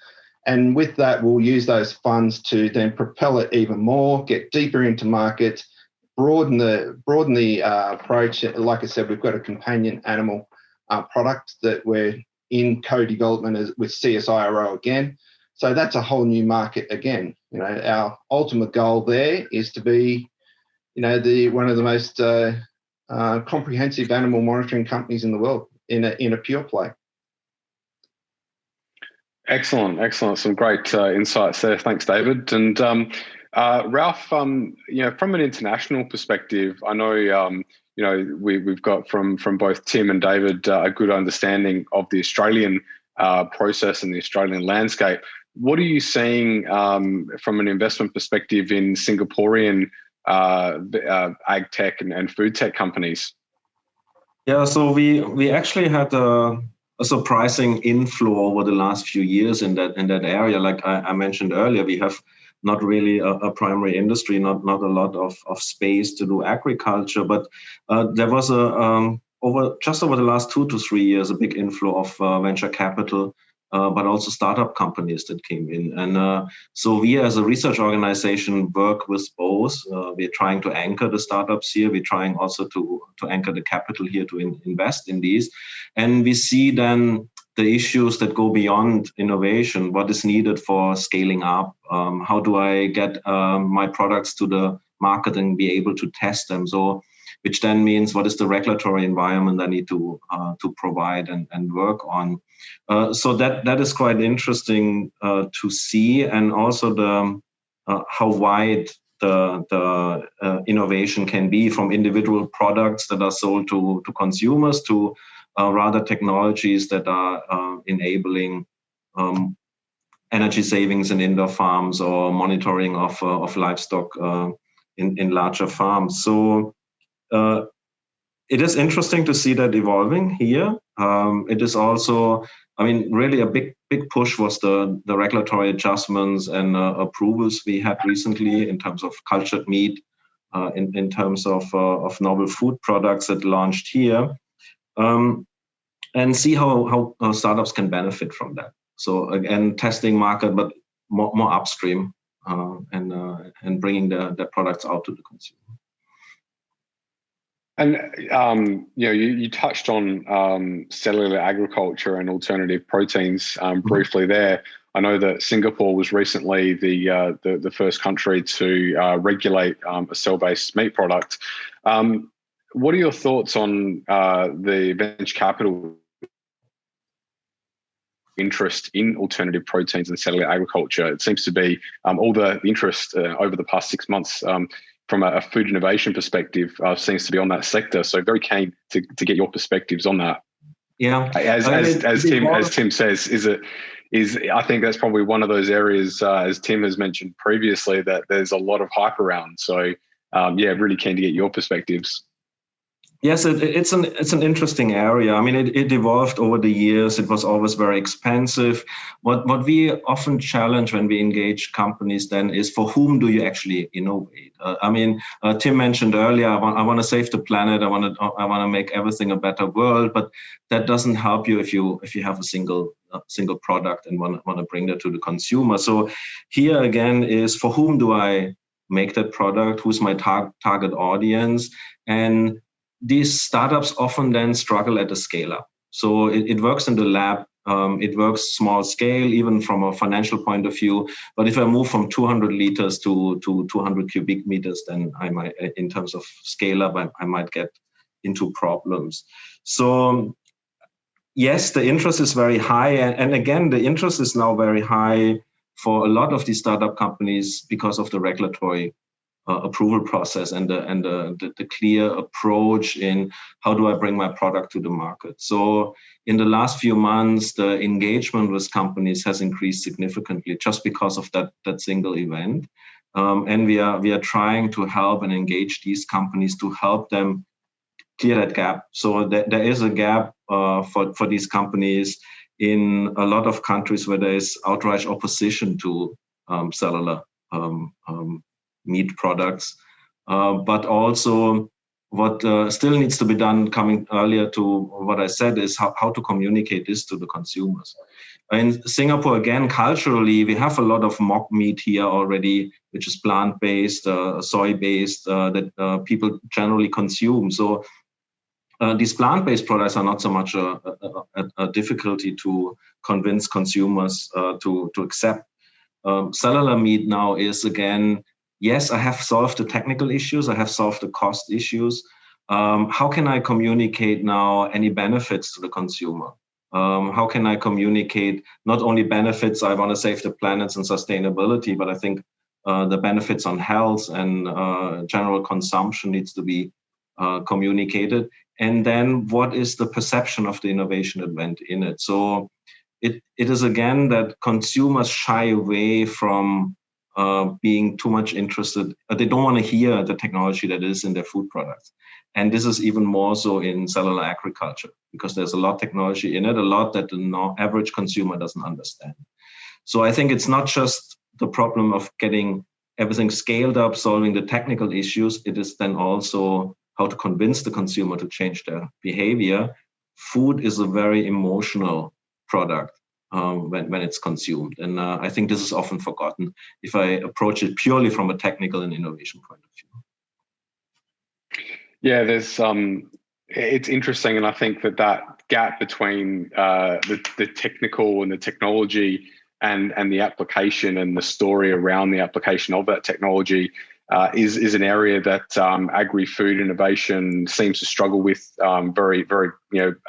And with that, we'll use those funds to then propel it even more, get deeper into market, broaden the approach. Like I said, we've got a companion animal product that we're in co-development with CSIRO again. So that's a whole new market again. Our ultimate goal there is to be, one of the most comprehensive animal monitoring companies in the world in a pure play. Excellent. Some great insights there. Thanks, David. And Ralph, from an international perspective, I know we've got from both Tim and David a good understanding of the Australian process and the Australian landscape. What are you seeing from an investment perspective in Singaporean ag tech and food tech companies? Yeah, so we actually had a surprising inflow over the last few years in that area. Like I mentioned earlier, we have not really a primary industry, not a lot of space to do agriculture, but there was over the last 2 to 3 years a big inflow of venture capital, but also startup companies that came in. And so we as a research organization work with both. We're trying to anchor the startups here. We're trying also to anchor the capital here to invest in these. And we see then the issues that go beyond innovation. What is needed for scaling up? How do I get my products to the market and be able to test them? So, which then means what is the regulatory environment I need to provide and work on? So that is quite interesting to see, and also the how wide the innovation can be, from individual products that are sold to consumers to rather technologies that are enabling energy savings in indoor farms or monitoring of livestock in larger farms. So it is interesting to see that evolving here. It is also, really a big push was the regulatory adjustments and approvals we had recently in terms of cultured meat, in terms of novel food products that launched here. And see how startups can benefit from that. So again, testing market, but more upstream, and bringing the products out to the consumer. And you touched on cellular agriculture and alternative proteins briefly there. I know that Singapore was recently the first country to regulate a cell-based meat product. What are your thoughts on the venture capital interest in alternative proteins and cellular agriculture? It seems to be all the interest over the past 6 months from a food innovation perspective seems to be on that sector. So very keen to get your perspectives on that. Yeah, as Tim says, I think that's probably one of those areas, as Tim has mentioned previously, that there's a lot of hype around. So really keen to get your perspectives. Yes, it's an interesting area. It evolved over the years. It was always very expensive. What we often challenge when we engage companies then is, for whom do you actually innovate? Tim mentioned earlier, I want to save the planet. I want to make everything a better world. But that doesn't help you if you have a single product and want to bring that to the consumer. So here again is, for whom do I make that product? Who's my target audience? And these startups often then struggle at the scale up. So it works in the lab, it works small scale, even from a financial point of view. But if I move from 200 liters to 200 cubic meters, then I might, in terms of scale up, I might get into problems. So yes, the interest is very high. And again, the interest is now very high for a lot of these startup companies because of the regulatory approval process and the clear approach in how do I bring my product to the market. So in the last few months, the engagement with companies has increased significantly just because of that single event. And we are trying to help and engage these companies to help them clear that gap. So there is a gap for these companies in a lot of countries where there is outright opposition to cellular meat products, but also what still needs to be done, coming earlier to what I said, is how to communicate this to the consumers. In Singapore, again, culturally, we have a lot of mock meat here already, which is plant-based, soy-based, that people generally consume. So these plant-based products are not so much a difficulty to convince consumers to accept. Cellular meat now is, again, yes, I have solved the technical issues. I have solved the cost issues. How can I communicate now any benefits to the consumer? How can I communicate not only benefits, I want to save the planet and sustainability, but I think the benefits on health and general consumption needs to be communicated. And then what is the perception of the innovation that went in it? So it is again that consumers shy away from being too much interested. They don't want to hear the technology that is in their food products. And this is even more so in cellular agriculture, because there's a lot of technology in it, a lot that the average consumer doesn't understand. So I think it's not just the problem of getting everything scaled up, solving the technical issues. It is then also how to convince the consumer to change their behavior. Food is a very emotional product when it's consumed. And I think this is often forgotten if I approach it purely from a technical and innovation point of view. Yeah, it's interesting, and I think that gap between the technical and the technology and the application and the story around the application of that technology is an area that agri-food innovation seems to struggle with very, very,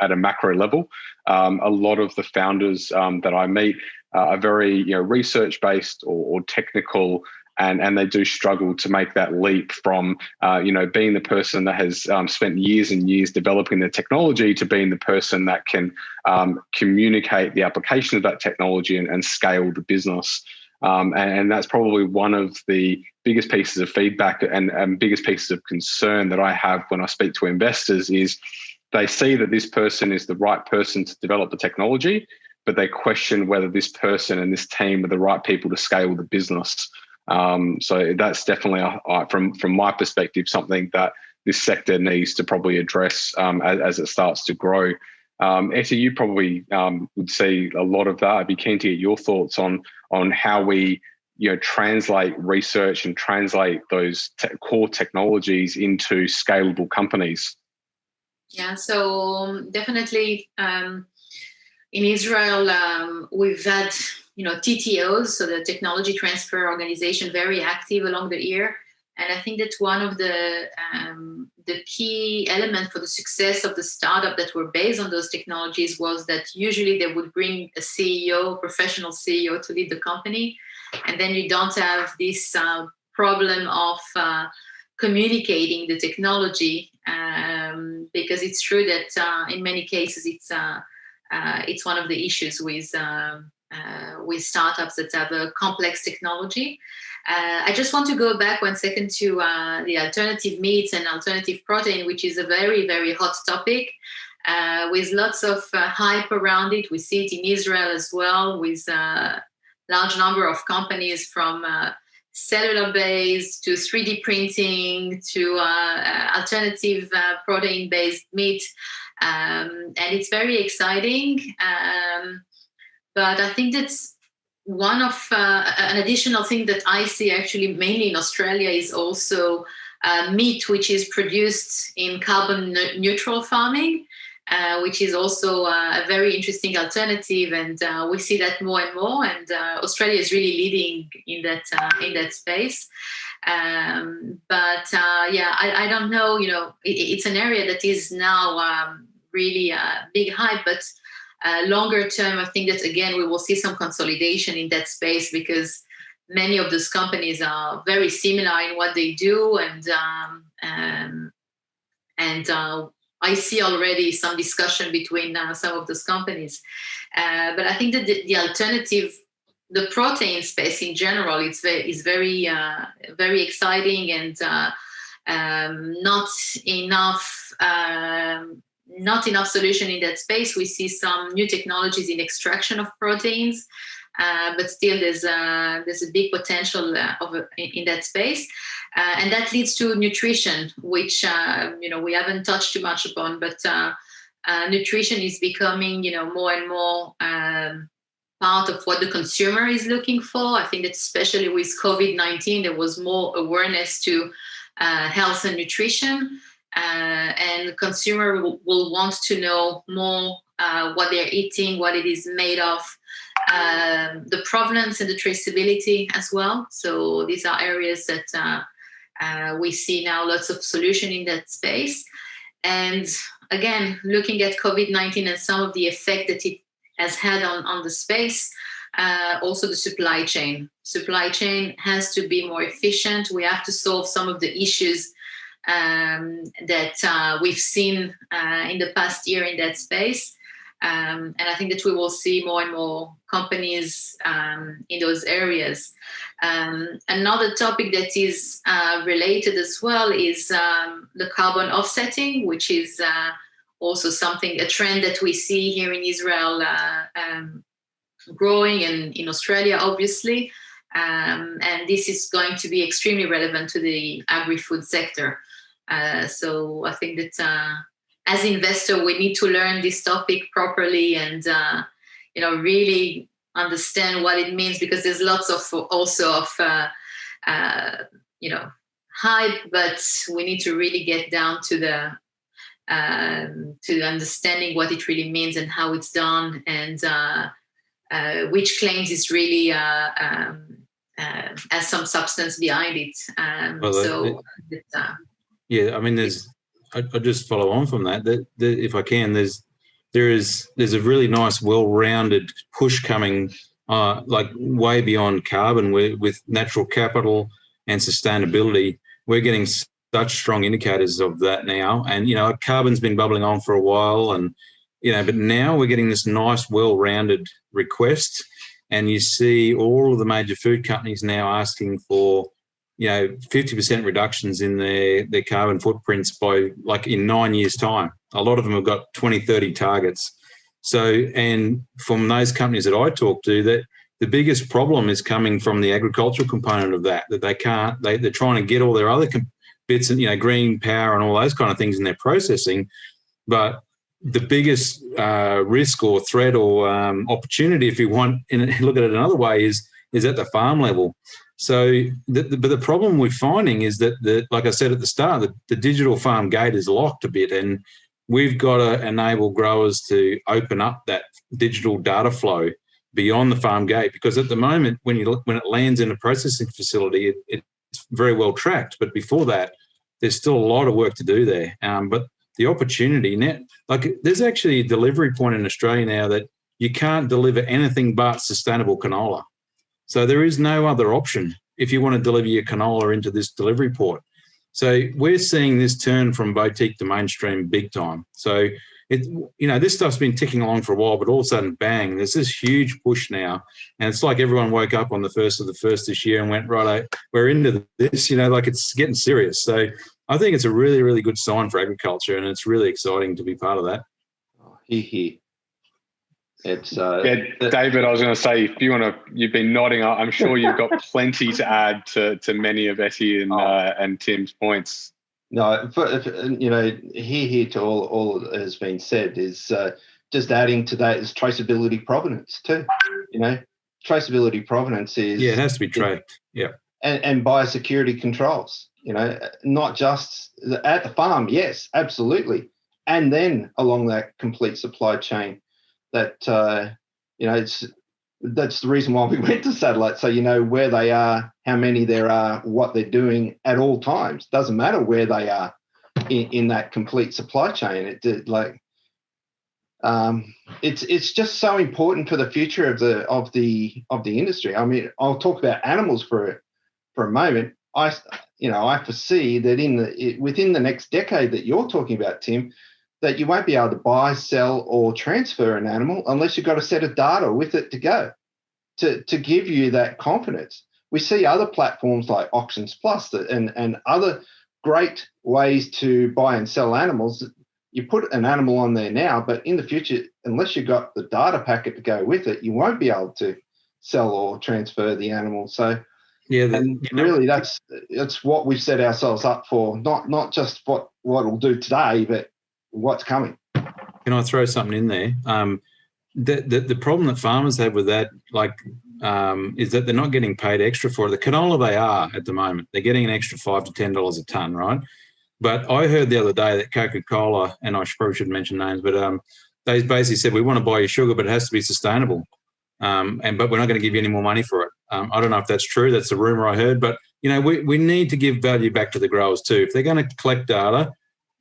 at a macro level. A lot of the founders that I meet are very, research-based or technical. And they do struggle to make that leap from, being the person that has spent years and years developing the technology to being the person that can communicate the application of that technology and scale the business. And that's probably one of the biggest pieces of feedback and biggest pieces of concern that I have when I speak to investors is they see that this person is the right person to develop the technology, but they question whether this person and this team are the right people to scale the business. So that's definitely, from my perspective, something that this sector needs to probably address as it starts to grow. Etta, you probably would see a lot of that. I'd be keen to get your thoughts on how we translate research and translate those core technologies into scalable companies. Yeah, so definitely in Israel, we've had TTOs, so the Technology Transfer Organization, very active along the year. And I think that one of the key element for the success of the startup that were based on those technologies was that usually they would bring a CEO, professional CEO, to lead the company. And then you don't have this problem of communicating the technology, because it's true that in many cases it's one of the issues with startups that have a complex technology. I just want to go back 1 second to the alternative meats and alternative protein, which is a very, very hot topic with lots of hype around it. We see it in Israel as well, with a large number of companies from cellular-based to 3D printing to alternative protein-based meat. And it's very exciting. But I think that's one of an additional thing that I see actually mainly in Australia is also meat, which is produced in carbon neutral farming, which is also a very interesting alternative. And we see that more and more. And Australia is really leading in that space. I don't know, it's an area that is now really a big hype, but longer term, I think that, again, we will see some consolidation in that space because many of those companies are very similar in what they do. And I see already some discussion between some of those companies. But I think that the alternative, the protein space in general, is very, very exciting and not enough solution in that space. We see some new technologies in extraction of proteins, but still there's a big potential in that space, and that leads to nutrition, which we haven't touched too much upon. But nutrition is becoming more and more part of what the consumer is looking for. I think that especially with COVID-19, there was more awareness to health and nutrition. And the consumer will want to know more what they're eating, what it is made of, the provenance and the traceability as well. So these are areas that we see now lots of solution in that space. And again, looking at COVID-19 and some of the effect that it has had on the space, also the supply chain. Supply chain has to be more efficient. We have to solve some of the issues that we've seen in the past year in that space. And I think that we will see more and more companies in those areas. Another topic that is related as well is the carbon offsetting, which is also a trend that we see here in Israel growing, and in Australia, obviously. And this is going to be extremely relevant to the agri-food sector. So I think that as investor, we need to learn this topic properly and, really understand what it means, because there's lots of hype, but we need to really get down to the understanding what it really means and how it's done, and which claims is really has some substance behind it. Yeah, I mean, I'll just follow on from that. If I can, there's a really nice, well-rounded push coming, like way beyond carbon, with natural capital and sustainability. We're getting such strong indicators of that now, and carbon's been bubbling on for a while, and but now we're getting this nice, well-rounded request, and you see all of the major food companies now asking for 50% reductions in their carbon footprints by in 9 years' time. A lot of them have got 2030 targets. So, and from those companies that I talk to, that the biggest problem is coming from the agricultural component of that they can't, they're trying to get all their other bits and, green power and all those kind of things in their processing. But the biggest risk or threat or opportunity, if you want, and look at it another way, is at the farm level. So, but the problem we're finding is that, like I said at the start, the digital farm gate is locked a bit, and we've got to enable growers to open up that digital data flow beyond the farm gate, because at the moment, when it lands in a processing facility, it's very well tracked. But before that, there's still a lot of work to do there. But the opportunity now, there's actually a delivery point in Australia now that you can't deliver anything but sustainable canola. So there is no other option if you want to deliver your canola into this delivery port. So we're seeing this turn from boutique to mainstream big time. So this stuff's been ticking along for a while, but all of a sudden, bang, there's this huge push now. And it's like everyone woke up on the 1st of the 1st this year and went, right, we're into this, it's getting serious. So I think it's a really, really good sign for agriculture, and it's really exciting to be part of that. It's David, I was going to say, if you've been nodding, I'm sure you've got plenty to add to many of Etty and Tim's points. No, here to all that has been said is just adding to that is traceability provenance too. Traceability provenance is it has to be tracked. Yeah, and biosecurity controls. Not just at the farm, yes, absolutely, and then along that complete supply chain. That that's the reason why we went to satellite, so where they are, how many there are, what they're doing at all times. Doesn't matter where they are in that complete supply chain. It's just so important for the future of the industry. I mean, I'll talk about animals for a moment. I foresee that within the next decade that you're talking about, Tim, that you won't be able to buy, sell, or transfer an animal unless you've got a set of data with it to go to give you that confidence. We see other platforms like Auctions Plus and other great ways to buy and sell animals. You put an animal on there now, but in the future, unless you've got the data packet to go with it, you won't be able to sell or transfer the animal. So really that's what we've set ourselves up for, not just what it'll do today, but what's coming. Can I throw something in there? The problem that farmers have with that, is that they're not getting paid extra for it. The canola they are at the moment. They're getting an extra $5 to $10 a tonne, right? But I heard the other day that Coca-Cola, and I probably shouldn't mention names, but they basically said, we want to buy your sugar, but it has to be sustainable. But we're not going to give you any more money for it. I don't know if that's true. That's the rumour I heard. But, we need to give value back to the growers too. If they're going to collect data,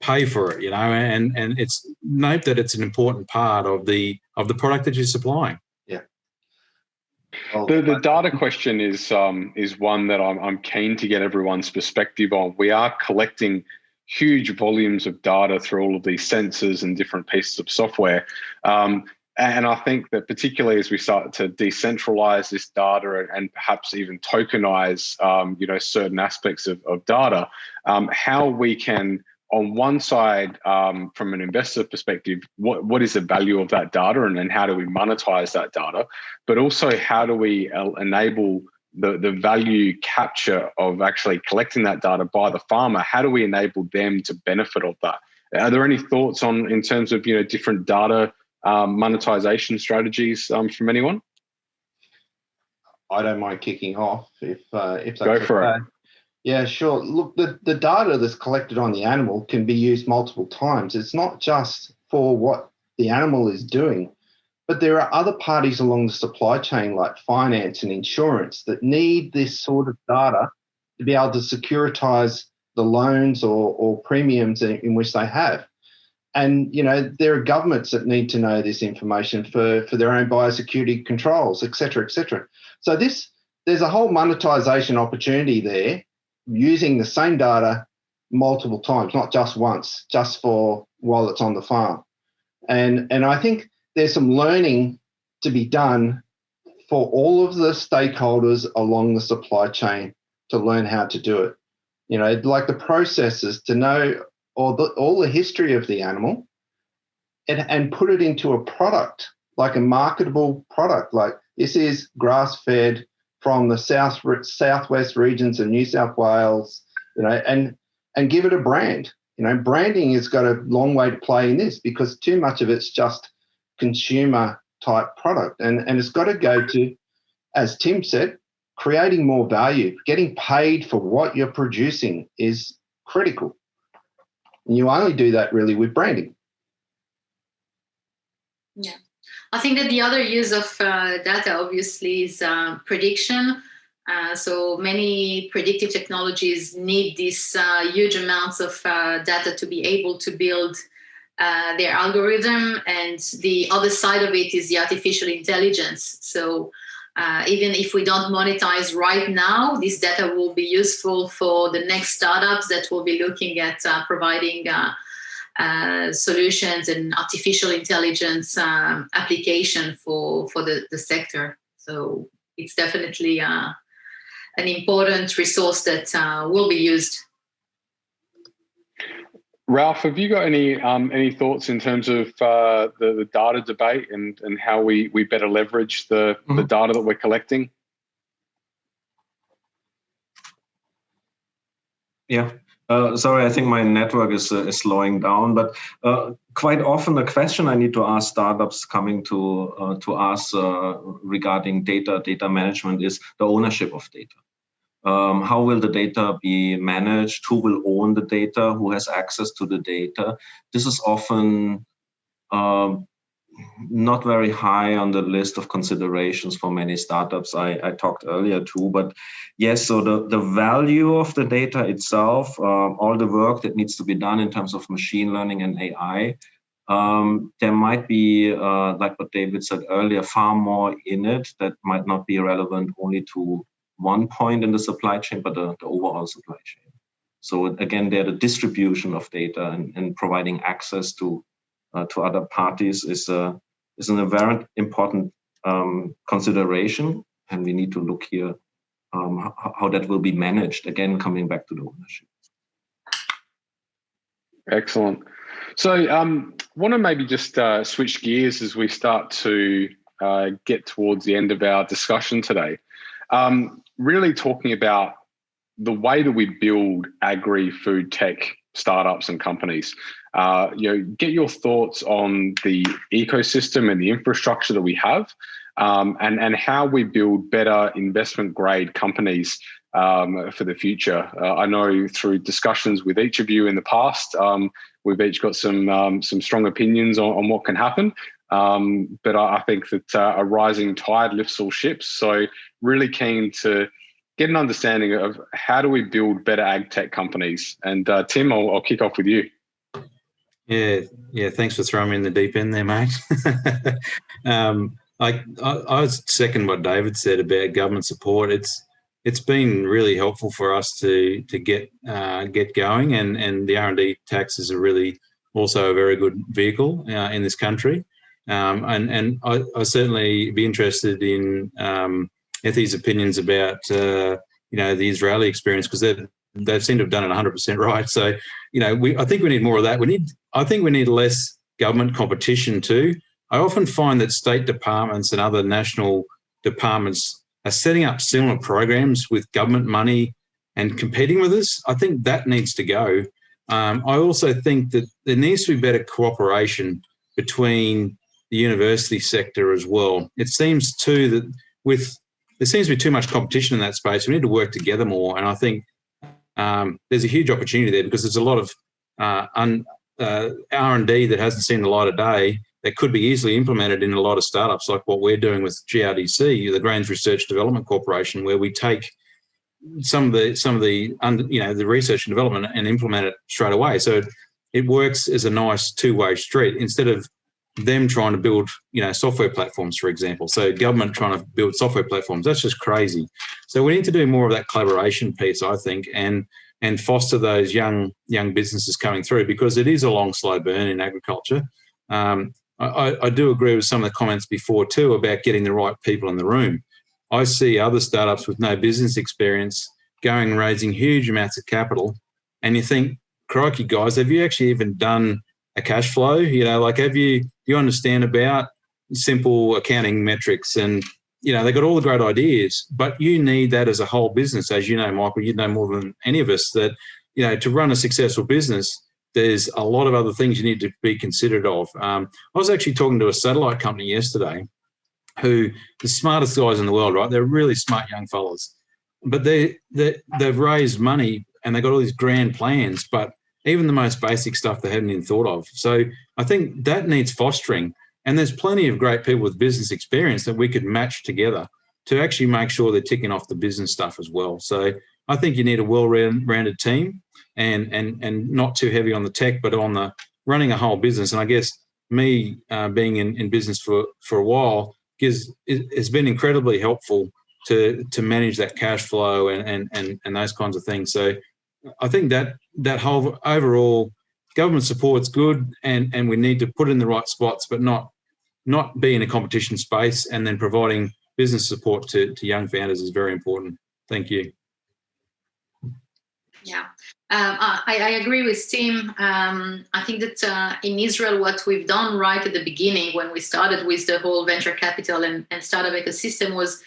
pay for it, and it's note that it's an important part of the product that you're supplying. Yeah. The data question is one that I'm keen to get everyone's perspective on. We are collecting huge volumes of data through all of these sensors and different pieces of software. And I think that particularly as we start to decentralize this data and perhaps even tokenize, certain aspects of data, how we can, on one side, from an investor perspective, what is the value of that data and how do we monetize that data? But also, how do we enable the value capture of actually collecting that data by the farmer? How do we enable them to benefit of that? Are there any thoughts in terms of different data monetization strategies from anyone? I don't mind kicking off if that's Go for okay. it. Yeah, sure. Look, the data that's collected on the animal can be used multiple times. It's not just for what the animal is doing, but there are other parties along the supply chain like finance and insurance that need this sort of data to be able to securitize the loans or premiums in which they have. And, there are governments that need to know this information for their own biosecurity controls, et cetera, et cetera. So there's a whole monetization opportunity there using the same data multiple times, not just once, just for while it's on the farm. And I think there's some learning to be done for all of the stakeholders along the supply chain to learn how to do it. Like the processes to know all the history of the animal and put it into a product, like a marketable product. Like this is grass-fed from the southwest regions of New South Wales, and give it a brand. Branding has got a long way to play in this because too much of it's just consumer type product. And it's got to go to, as Tim said, creating more value. Getting paid for what you're producing is critical. And you only do that really with branding. Yeah. I think that the other use of data obviously is prediction. So many predictive technologies need these huge amounts of data to be able to build their algorithm. And the other side of it is the artificial intelligence. So even if we don't monetize right now, this data will be useful for the next startups that will be looking at providing solutions and artificial intelligence application for the sector. So it's definitely an important resource that will be used. Ralph, have you got any thoughts in terms of the data debate and how we better leverage the data that we're collecting? Yeah. Sorry, I think my network is slowing down, but quite often the question I need to ask startups coming to us regarding data management is the ownership of data. How will the data be managed? Who will own the data? Who has access to the data? This is often not very high on the list of considerations for many startups I talked earlier to. But yes, so the value of the data itself, all the work that needs to be done in terms of machine learning and AI, there might be, like what David said earlier, far more in it that might not be relevant only to one point in the supply chain, but the overall supply chain. So again, there the distribution of data and providing access to other parties is a very important consideration, and we need to look here how that will be managed. Again, coming back to the ownership. Excellent. So, want to maybe just switch gears as we start to get towards the end of our discussion today. Really talking about the way that we build agri-food tech startups and companies. Get your thoughts on the ecosystem and the infrastructure that we have, and how we build better investment-grade companies for the future. I know through discussions with each of you in the past, we've each got some strong opinions on what can happen. But I think that a rising tide lifts all ships. So really keen to get an understanding of how do we build better ag tech companies. And Tim, I'll kick off with you. Yeah. Thanks for throwing me in the deep end there, mate. I second what David said about government support. It's been really helpful for us to get going, and the R&D tax is also a very good vehicle in this country. And I certainly be interested in Ethy's opinions about the Israeli experience, because they seem to have done it 100% right. So I think we need more of that. I think we need less government competition too. I often find that state departments and other national departments are setting up similar programs with government money and competing with us. I think that needs to go. I also think that there needs to be better cooperation between the university sector as well. It seems too that there seems to be too much competition in that space. We need to work together more, and I think there's a huge opportunity there, because there's a lot of R&D that hasn't seen the light of day that could be easily implemented in a lot of startups, like what we're doing with GRDC, the Grains Research Development Corporation, where we take some of the research and development and implement it straight away. So it works as a nice two-way street, instead of them trying to build software platforms, for example. So government trying to build software platforms, that's just crazy. So we need to do more of that collaboration piece, I think, and foster those young businesses coming through, because it is a long, slow burn in agriculture. I do agree with some of the comments before too about getting the right people in the room. I see other startups with no business experience going and raising huge amounts of capital, and you think, crikey, guys, have you actually even done a cash flow? Do you understand about simple accounting metrics? And they got all the great ideas, but you need that as a whole business. As you know, Michael, you know more than any of us that to run a successful business, there's a lot of other things you need to be considerate of. I was actually talking to a satellite company yesterday, who the smartest guys in the world, right? They're really smart young fellas, but they've raised money and they've got all these grand plans, but even the most basic stuff they hadn't even thought of. So I think that needs fostering, and there's plenty of great people with business experience that we could match together to actually make sure they're ticking off the business stuff as well. So I think you need a well-rounded team, and not too heavy on the tech, but on the running a whole business. And I guess me being in business for a while has been incredibly helpful to manage that cash flow and those kinds of things. So I think that whole overall government support's good, and we need to put it in the right spots, but not be in a competition space, and then providing business support to young founders is very important. Thank you. Yeah, I agree with Tim. I think that in Israel, what we've done right at the beginning when we started with the whole venture capital and startup ecosystem was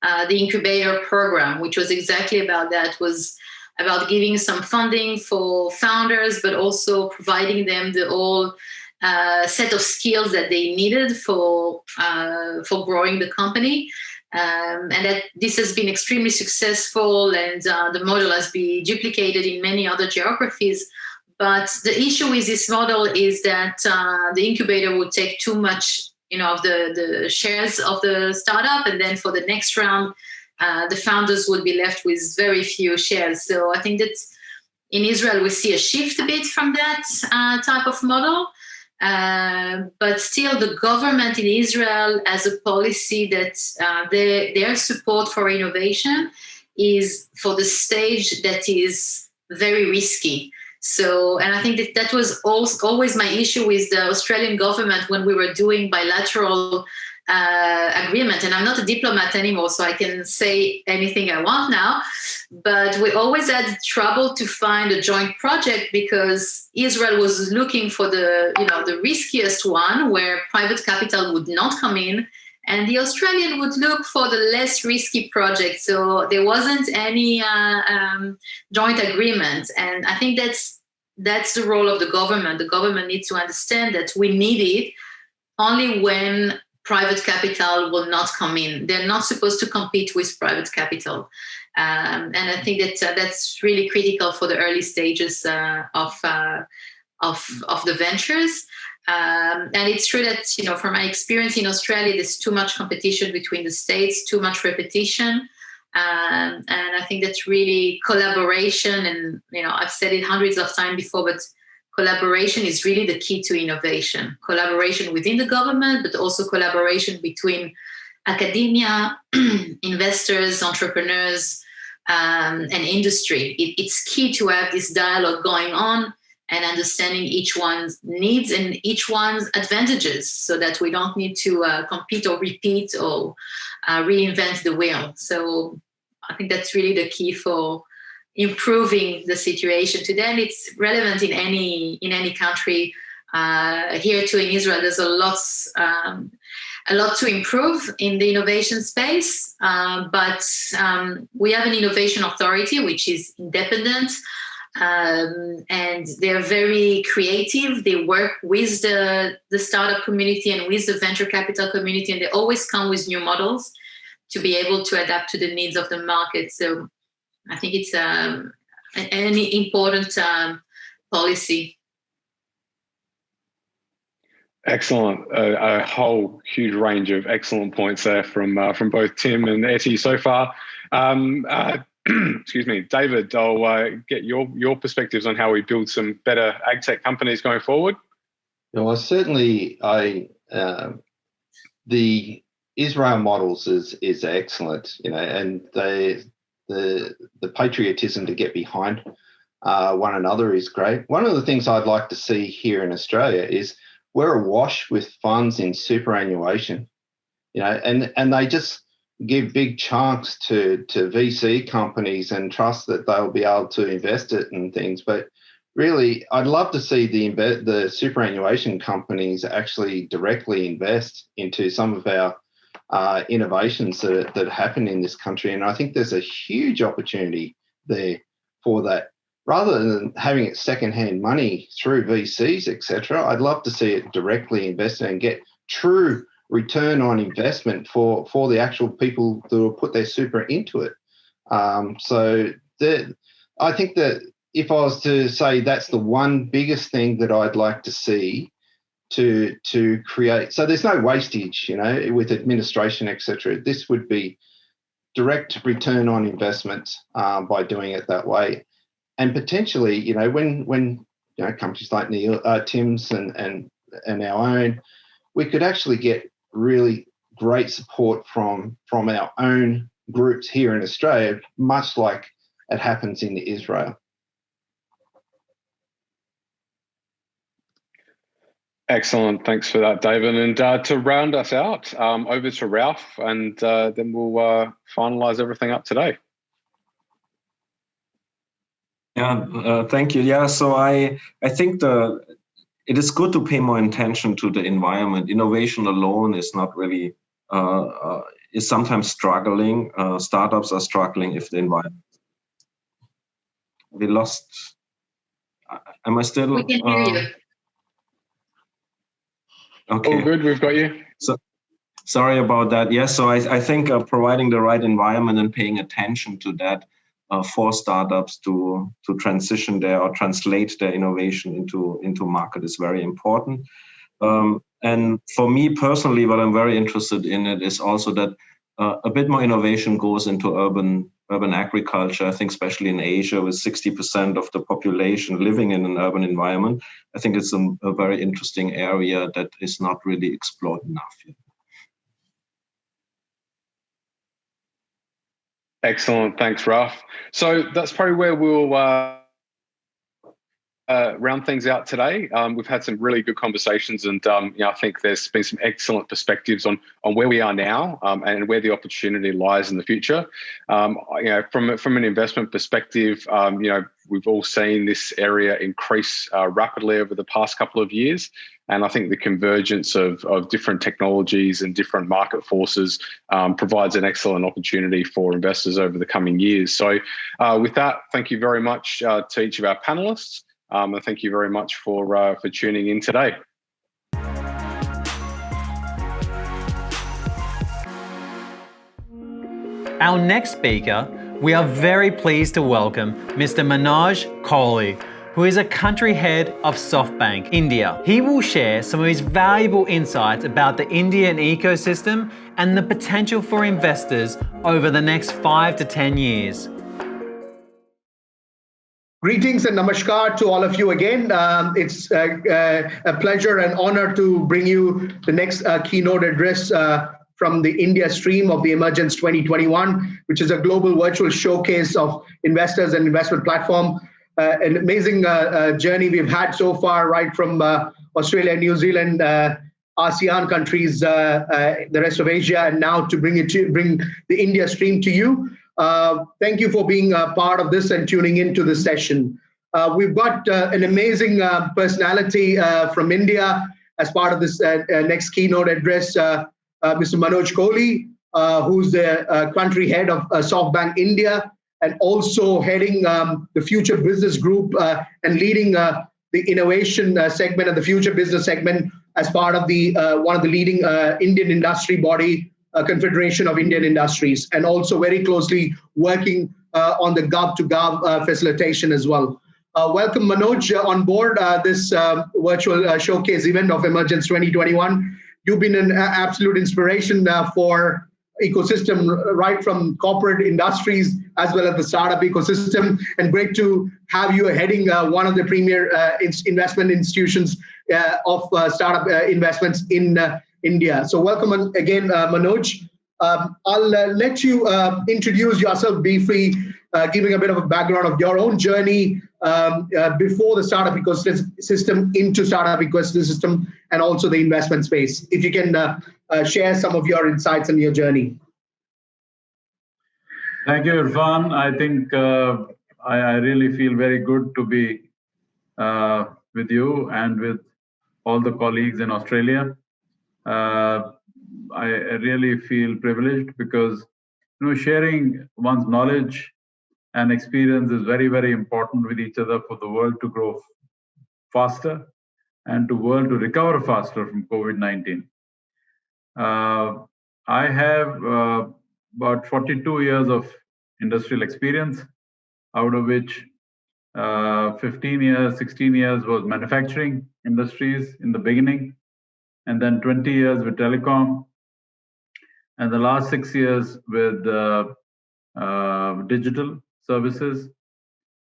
the incubator program, which was exactly about that, was about giving some funding for founders, but also providing them the whole set of skills that they needed for growing the company. And that this has been extremely successful, and the model has been duplicated in many other geographies. But the issue with this model is that the incubator would take too much, of the shares of the startup, and then for the next round, the founders would be left with very few shares. So I think that in Israel we see a shift a bit from that type of model. But still, the government in Israel has a policy that their support for innovation is for the stage that is very risky. So, and I think that was always my issue with the Australian government when we were doing bilateral agreement. And I'm not a diplomat anymore, so I can say anything I want now. But we always had trouble to find a joint project because Israel was looking for the riskiest one where private capital would not come in, and the Australian would look for the less risky project. So there wasn't any joint agreement. And I think that's the role of the government. The government needs to understand that we need it only when private capital will not come in. They're not supposed to compete with private capital. And I think that that's really critical for the early stages of the ventures. And it's true that, from my experience in Australia, there's too much competition between the states, too much repetition. And I think that's really collaboration. And, I've said it hundreds of times before, but collaboration is really the key to innovation. Collaboration within the government, but also collaboration between academia, investors, entrepreneurs, and industry. It's key to have this dialogue going on and understanding each one's needs and each one's advantages so that we don't need to compete or repeat or reinvent the wheel. So I think that's really the key for improving the situation today. And it's relevant in any country. Here too in Israel, there's a lot to improve in the innovation space, but we have an innovation authority which is independent, and they're very creative. They work with the startup community and with the venture capital community, and they always come with new models to be able to adapt to the needs of the market. So I think it's an important policy. Excellent. A whole huge range of excellent points there from both Tim and Etty so far. Excuse me, David, I'll get your perspectives on how we build some better ag tech companies going forward. Well, certainly, the Israel models is excellent, and the patriotism to get behind one another is great. One of the things I'd like to see here in Australia is we're awash with funds in superannuation, and they just give big chunks to VC companies and trust that they'll be able to invest it and things. But really, I'd love to see the superannuation companies actually directly invest into some of our innovations that happen in this country. And I think there's a huge opportunity there for that. Rather than having it secondhand money through VCs, etc., I'd love to see it directly invested and get true return on investment for the actual people who will put their super into it. So I think that if I was to say that's the one biggest thing that I'd like to see to create, so there's no wastage, with administration, etc. This would be direct return on investment by doing it that way. And potentially, when companies like Tim's and our own, we could actually get really great support from our own groups here in Australia, much like it happens in Israel. Excellent. Thanks for that, David. And to round us out, over to Ralph, and then we'll finalize everything up today. Yeah, thank you. Yeah, so I think it is good to pay more attention to the environment. Innovation alone is not really, is sometimes struggling. Startups are struggling if the environment. We lost. Am I still? We can hear you. Okay. All good, we've got you. So, sorry about that. Yes, so I think providing the right environment and paying attention to that for startups to transition their or translate their innovation into market is very important. And for me personally, what I'm very interested in it is also that a bit more innovation goes into urban agriculture. I think especially in Asia, with 60% of the population living in an urban environment, I think it's a very interesting area that is not really explored enough yet. Excellent. Thanks, Ralph. So that's probably where we'll round things out today. We've had some really good conversations, and I think there's been some excellent perspectives on where we are now and where the opportunity lies in the future. From an investment perspective, we've all seen this area increase rapidly over the past couple of years. And I think the convergence of different technologies and different market forces provides an excellent opportunity for investors over the coming years. So with that, thank you very much to each of our panelists. And thank you very much for tuning in today. Our next speaker, we are very pleased to welcome Mr. Manoh Kohli, who is a country head of SoftBank India. He will share some of his valuable insights about the Indian ecosystem and the potential for investors over the next 5 to 10 years. Greetings and namaskar to all of you again. It's a pleasure and honor to bring you the next keynote address from the India stream of the Emergence 2021, which is a global virtual showcase of investors and investment platform. An amazing journey we've had so far, right from Australia, New Zealand, ASEAN countries, the rest of Asia, and now to bring the India stream to you. Thank you for being a part of this and tuning into this session. We've got an amazing personality from India as part of this next keynote address, Mr. Manoh Kohli, who's the country head of SoftBank India, and also heading the Future Business Group and leading the innovation segment and the Future Business segment as part of the one of the leading Indian industry body, Confederation of Indian Industries, and also very closely working on the Gov-to-Gov facilitation as well. Welcome, Manoj, on board this virtual showcase event of Emergence 2021. You've been an absolute inspiration for ecosystem, right from corporate industries as well as the startup ecosystem, and great to have you heading one of the premier investment institutions of startup investments in India. So welcome again, Manoj. I'll let you introduce yourself briefly, giving a bit of a background of your own journey before the startup ecosystem into startup ecosystem and also the investment space. If you can share some of your insights and your journey. Thank you, Irfan. I think I really feel very good to be with you and with all the colleagues in Australia. I really feel privileged because sharing one's knowledge and experience is very, very important with each other for the world to grow faster and the world to recover faster from COVID-19. I have about 42 years of industrial experience, out of which 15 years, 16 years was manufacturing industries in the beginning, and then 20 years with telecom, and the last 6 years with digital services.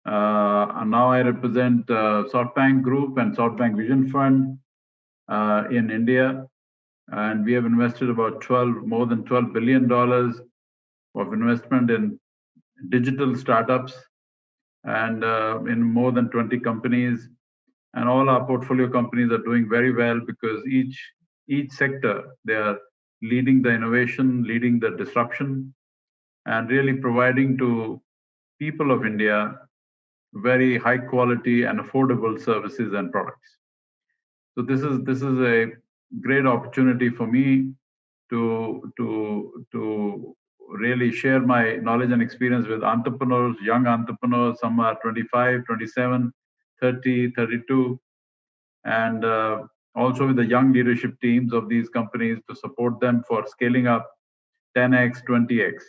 And now I represent SoftBank Group and SoftBank Vision Fund in India, and we have invested about more than $12 billion of investment in digital startups and in more than 20 companies. And all our portfolio companies are doing very well because each sector, they are leading the innovation, leading the disruption, and really providing to people of India very high quality and affordable services and products. So this is a great opportunity for me to really share my knowledge and experience with entrepreneurs, young entrepreneurs. Some are 25, 27, 30, 32, and also with the young leadership teams of these companies to support them for scaling up 10x, 20x.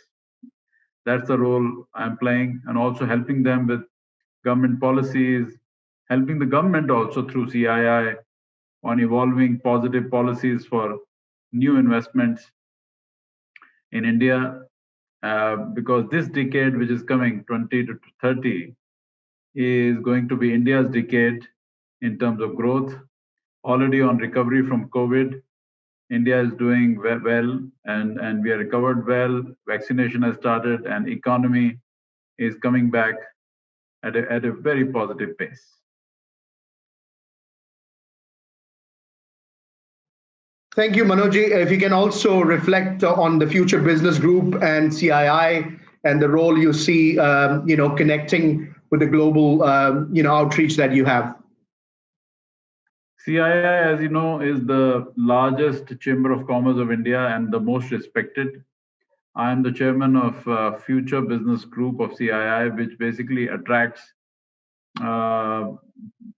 That's the role I'm playing, and also helping them with government policies, helping the government also through CII on evolving positive policies for new investments in India, because this decade, which is coming 20 to 30, is going to be India's decade in terms of growth. Already on recovery from COVID, India is doing well, and we are recovered well. Vaccination has started, and economy is coming back at a very positive pace. Thank you, Manoj. If you can also reflect on the Future Business Group and CII and the role you see, connecting with the global, outreach that you have. CII, as you know, is the largest chamber of commerce of India and the most respected. I am the chairman of Future Business Group of CII, which basically attracts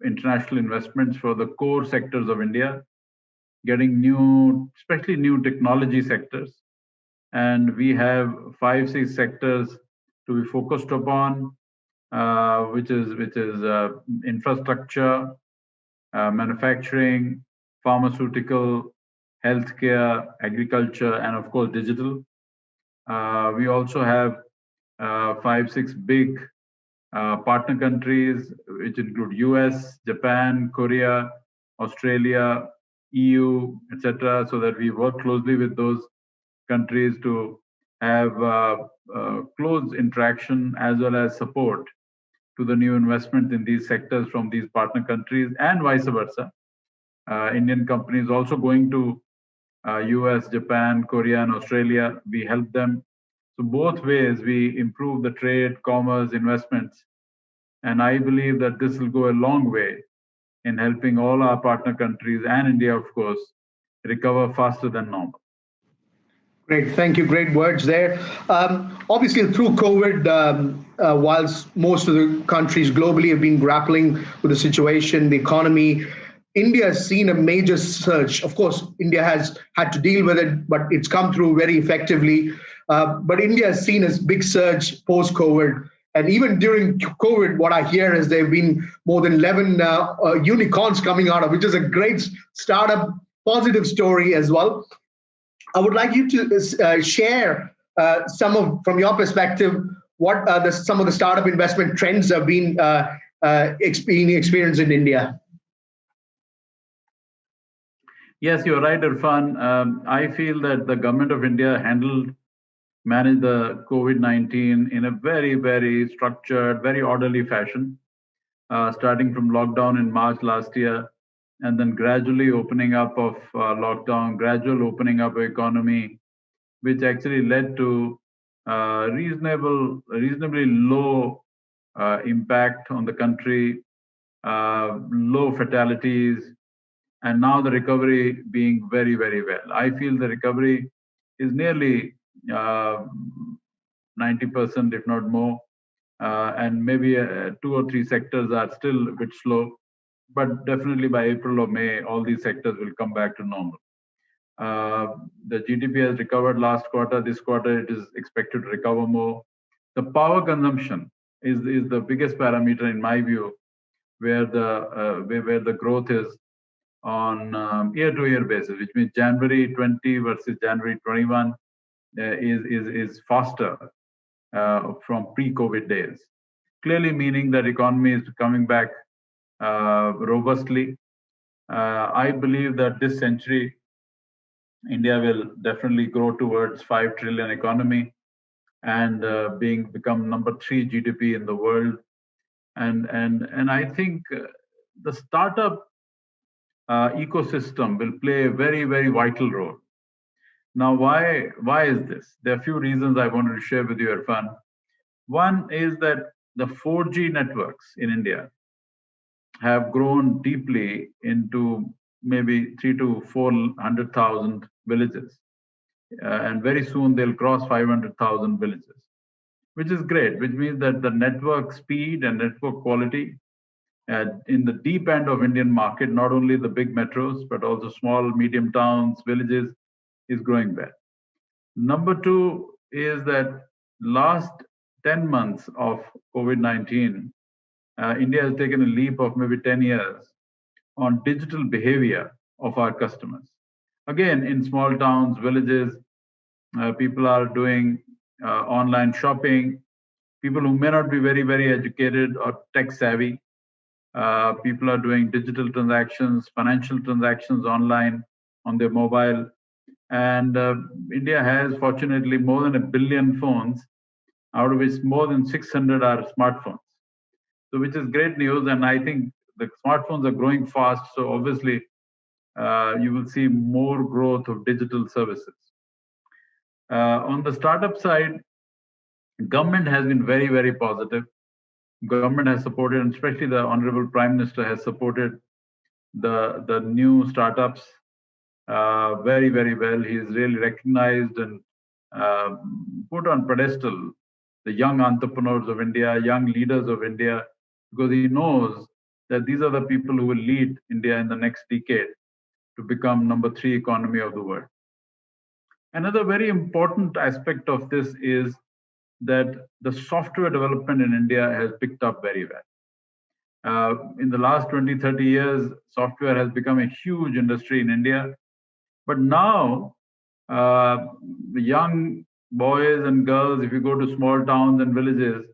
international investments for the core sectors of India, getting especially new technology sectors. And we have 5-6 sectors to be focused upon, which is infrastructure, manufacturing, pharmaceutical, healthcare, agriculture, and of course, digital. We also have 5-6 big partner countries, which include US, Japan, Korea, Australia, EU, etc., so that we work closely with those countries to have close interaction as well as support to the new investment in these sectors from these partner countries and vice versa. Indian companies also going to US, Japan, Korea, and Australia. We help them. So both ways we improve the trade, commerce, investments. And I believe that this will go a long way in helping all our partner countries and India, of course, recover faster than normal. Great, thank you. Great words there. Obviously, through COVID, whilst most of the countries globally have been grappling with the situation, the economy, India has seen a major surge. Of course, India has had to deal with it, but it's come through very effectively. But India has seen a big surge post-COVID. And even during COVID, what I hear is there have been more than 11 unicorns coming out of, which is a great startup, positive story as well. I would like you to share from your perspective, what some of the startup investment trends have been experienced in India. Yes, you're right, Irfan. I feel that the government of India managed the COVID-19 in a very, very structured, very orderly fashion, starting from lockdown in March last year, and then gradually opening up of lockdown, gradual opening up of economy, which actually led to reasonably low impact on the country, low fatalities, and now the recovery being very, very well. I feel the recovery is nearly 90%, if not more, and maybe 2 or 3 sectors are still a bit slow, but definitely by April or May, all these sectors will come back to normal. The GDP has recovered last quarter. This quarter, it is expected to recover more. The power consumption is the biggest parameter in my view, where the growth is on year-to-year basis, which means January 20 versus January 21 is faster from pre-COVID days. Clearly meaning that economy is coming back robustly. I believe that this century, India will definitely grow towards 5 trillion economy and become number 3 GDP in the world. And I think the startup ecosystem will play a very, very vital role. Now, why is this? There are a few reasons I wanted to share with you, Irfan. One is that the 4G networks in India have grown deeply into maybe 300,000 to 400,000 villages. And very soon they'll cross 500,000 villages, which is great, which means that the network speed and network quality in the deep end of Indian market, not only the big metros, but also small, medium towns, villages, is growing well. Number 2 is that last 10 months of COVID-19, India has taken a leap of maybe 10 years on digital behavior of our customers. Again, in small towns, villages, people are doing online shopping. People who may not be very, very educated or tech savvy, people are doing digital transactions, financial transactions online on their mobile. And India has, fortunately, more than 1 billion phones, out of which more than 600 are smartphones. So, which is great news. And I think the smartphones are growing fast. So obviously, you will see more growth of digital services. On the startup side, government has been very, very positive. Government has supported, and especially the Honorable Prime Minister has supported the new startups very, very well. He's really recognized and put on pedestal the young entrepreneurs of India, young leaders of India, because he knows that these are the people who will lead India in the next decade to become number 3 economy of the world. Another very important aspect of this is that the software development in India has picked up very well. In the last 20, 30 years, software has become a huge industry in India. But now, young boys and girls, if you go to small towns and villages,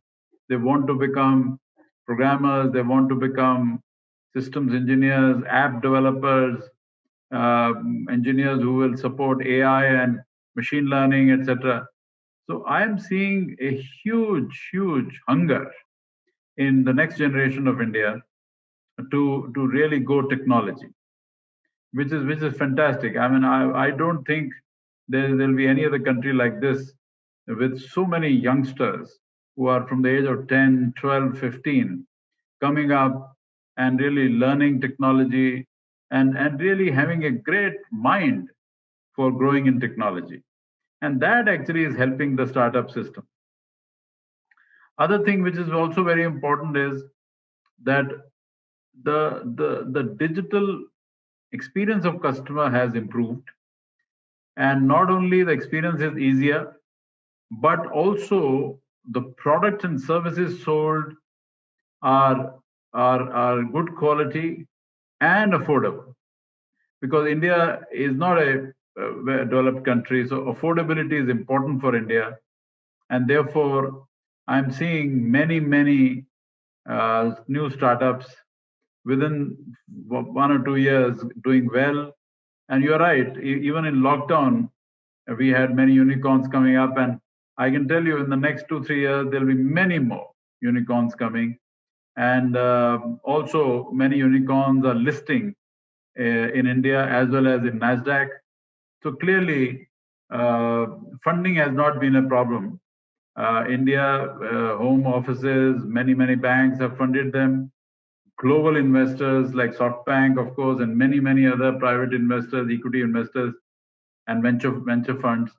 They want to become programmers. They want to become systems engineers, app developers, engineers who will support AI and machine learning, etc. So I am seeing a huge hunger in the next generation of India to really go technology, which is fantastic. I mean, I don't think there'll be any other country like this with so many youngsters who are from the age of 10, 12, 15 coming up and really learning technology and really having a great mind for growing in technology. And that actually is helping the startup system. Other thing which is also very important is that the digital experience of customer has improved. And not only the experience is easier, but also the products and services sold are good quality and affordable. Because India is not a developed country, so affordability is important for India. And therefore, I'm seeing many new startups within 1 or 2 years doing well. And you're right, even in lockdown, we had many unicorns coming up. And I can tell you in the next 2-3 years, there'll be many more unicorns coming. And also many unicorns are listing in India as well as in NASDAQ. So clearly, funding has not been a problem. India, home offices, many banks have funded them. Global investors like SoftBank, of course, and many other private investors, equity investors, and venture funds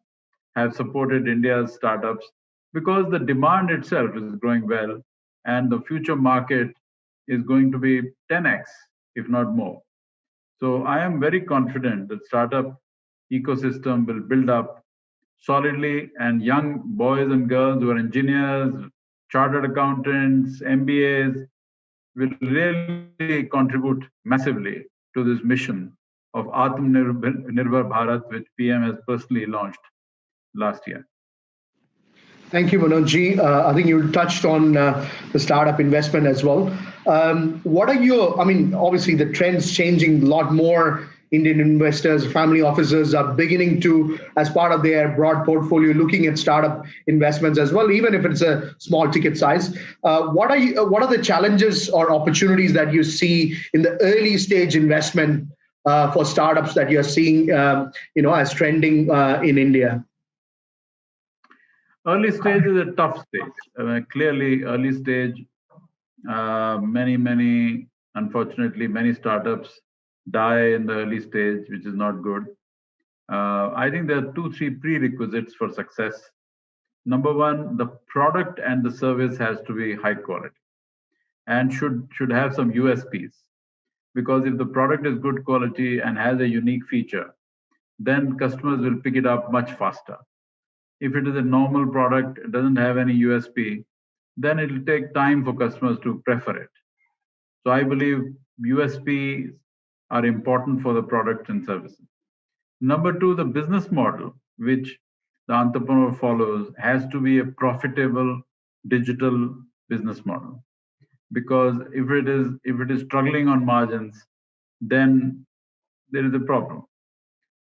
have supported India's startups because the demand itself is growing well, and the future market is going to be 10x, if not more. So I am very confident that startup ecosystem will build up solidly, and young boys and girls who are engineers, chartered accountants, MBAs will really contribute massively to this mission of Atmanirbhar Bharat, which PM has personally launched last year. Thank you, Manoj. I think you touched on the startup investment as well. What are your, I mean, obviously the trend's changing a lot more. Indian investors, family offices are beginning to, as part of their broad portfolio, looking at startup investments as well, even if it's a small ticket size. What are the challenges or opportunities that you see in the early stage investment for startups that you're seeing, as trending in India? Early stage is a tough stage. Clearly, early stage, unfortunately, many startups die in the early stage, which is not good. I think there are 2-3 prerequisites for success. Number one, the product and the service has to be high quality and should have some USPs. Because if the product is good quality and has a unique feature, then customers will pick it up much faster. If it is a normal product, it doesn't have any USP, then it will take time for customers to prefer it. So I believe USPs are important for the product and services. Number two, the business model, which the entrepreneur follows, has to be a profitable digital business model. Because if it is struggling on margins, then there is a problem.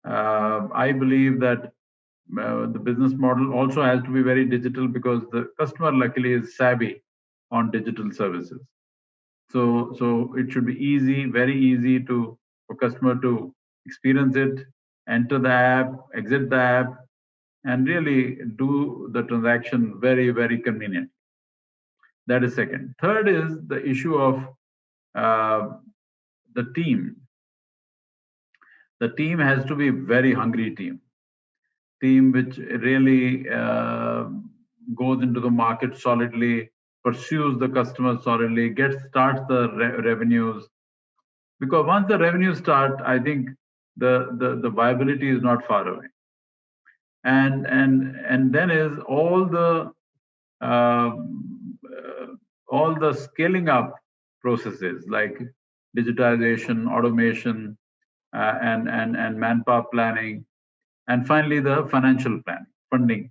I believe that the business model also has to be very digital because the customer luckily is savvy on digital services. So it should be easy, very easy for customer to experience it, enter the app, exit the app, and really do the transaction very, very convenient. That is second. Third is the issue of the team. The team has to be very hungry team which really goes into the market solidly, pursues the customer solidly, starts the revenues. Because once the revenues start, I think the viability is not far away. And then is all the scaling up processes like digitization, automation, and manpower planning. And finally, the financial planning, funding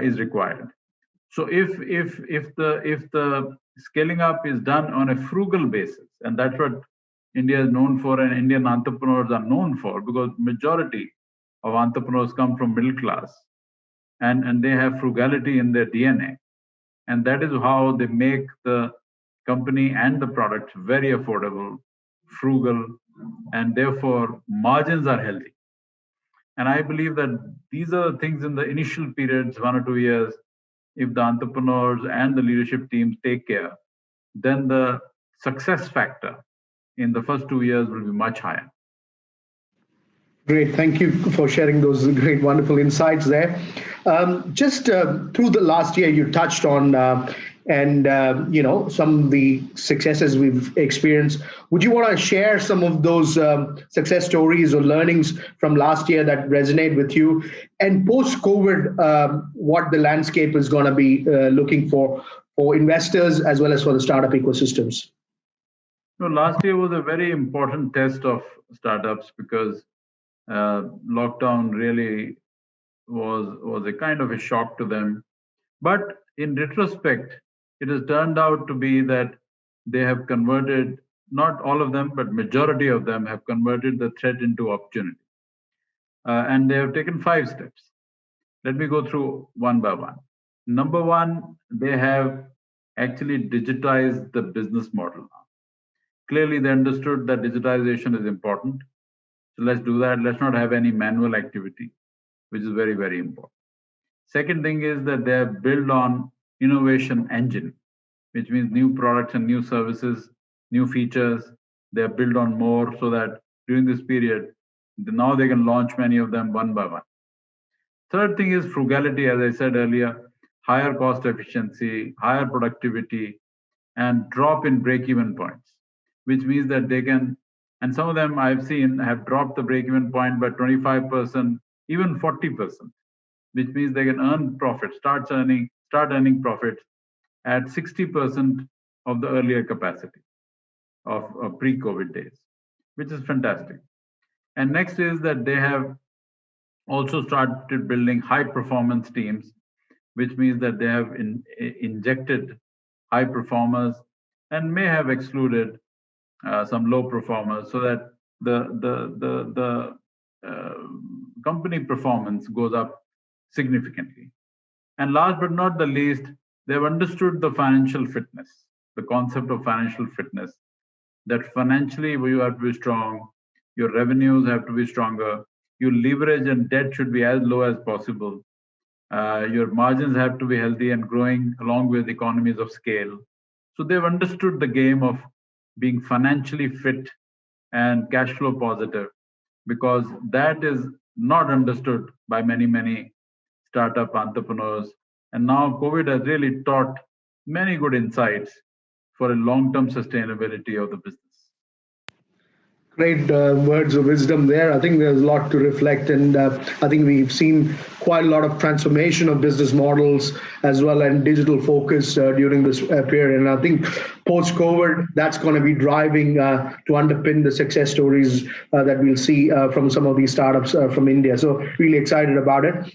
is required. So if the scaling up is done on a frugal basis, and that's what India is known for, and Indian entrepreneurs are known for, because majority of entrepreneurs come from middle class, and they have frugality in their DNA, and that is how they make the company and the product very affordable, frugal, and therefore margins are healthy. And I believe that these are the things in the initial periods, 1 or 2 years, if the entrepreneurs and the leadership teams take care, then the success factor in the first 2 years will be much higher. Great, thank you for sharing those great, wonderful insights there. Just through the last year, you touched on some of the successes we've experienced. Would you want to share some of those success stories or learnings from last year that resonate with you? And post-COVID, what the landscape is going to be looking for investors as well as for the startup ecosystems? No, last year was a very important test of startups because lockdown really was a kind of a shock to them. But in retrospect, it has turned out to be that they have converted, not all of them, but majority of them have converted the threat into opportunity. And they have taken 5 steps. Let me go through one by one. Number one, they have actually digitized the business model now. Clearly, they understood that digitization is important. So let's do that. Let's not have any manual activity, which is very, very important. Second thing is that they have built on innovation engine, which means new products and new services, new features. They have built on more so that during this period, now they can launch many of them one by one. Third thing is frugality, as I said earlier, higher cost efficiency, higher productivity, and drop in break-even points, which means that they can, and some of them I've seen have dropped the break-even point by 25%, even 40%, which means they can earn profit, start earning profits at 60% of the earlier capacity of pre-COVID days, which is fantastic. And next is that they have also started building high performance teams, which means that they have injected high performers and may have excluded some low performers so that the company performance goes up significantly. And last but not the least, they've understood the financial fitness, the concept of financial fitness, that financially you have to be strong, your revenues have to be stronger, your leverage and debt should be as low as possible, your margins have to be healthy and growing along with economies of scale. So they've understood the game of being financially fit and cash flow positive, because that is not understood by many startup entrepreneurs. And now COVID has really taught many good insights for a long-term sustainability of the business. Great words of wisdom there. I think there's a lot to reflect, and I think we've seen quite a lot of transformation of business models as well and digital focus during this period. And I think post-COVID, that's going to be driving to underpin the success stories that we'll see from some of these startups from India. So really excited about it.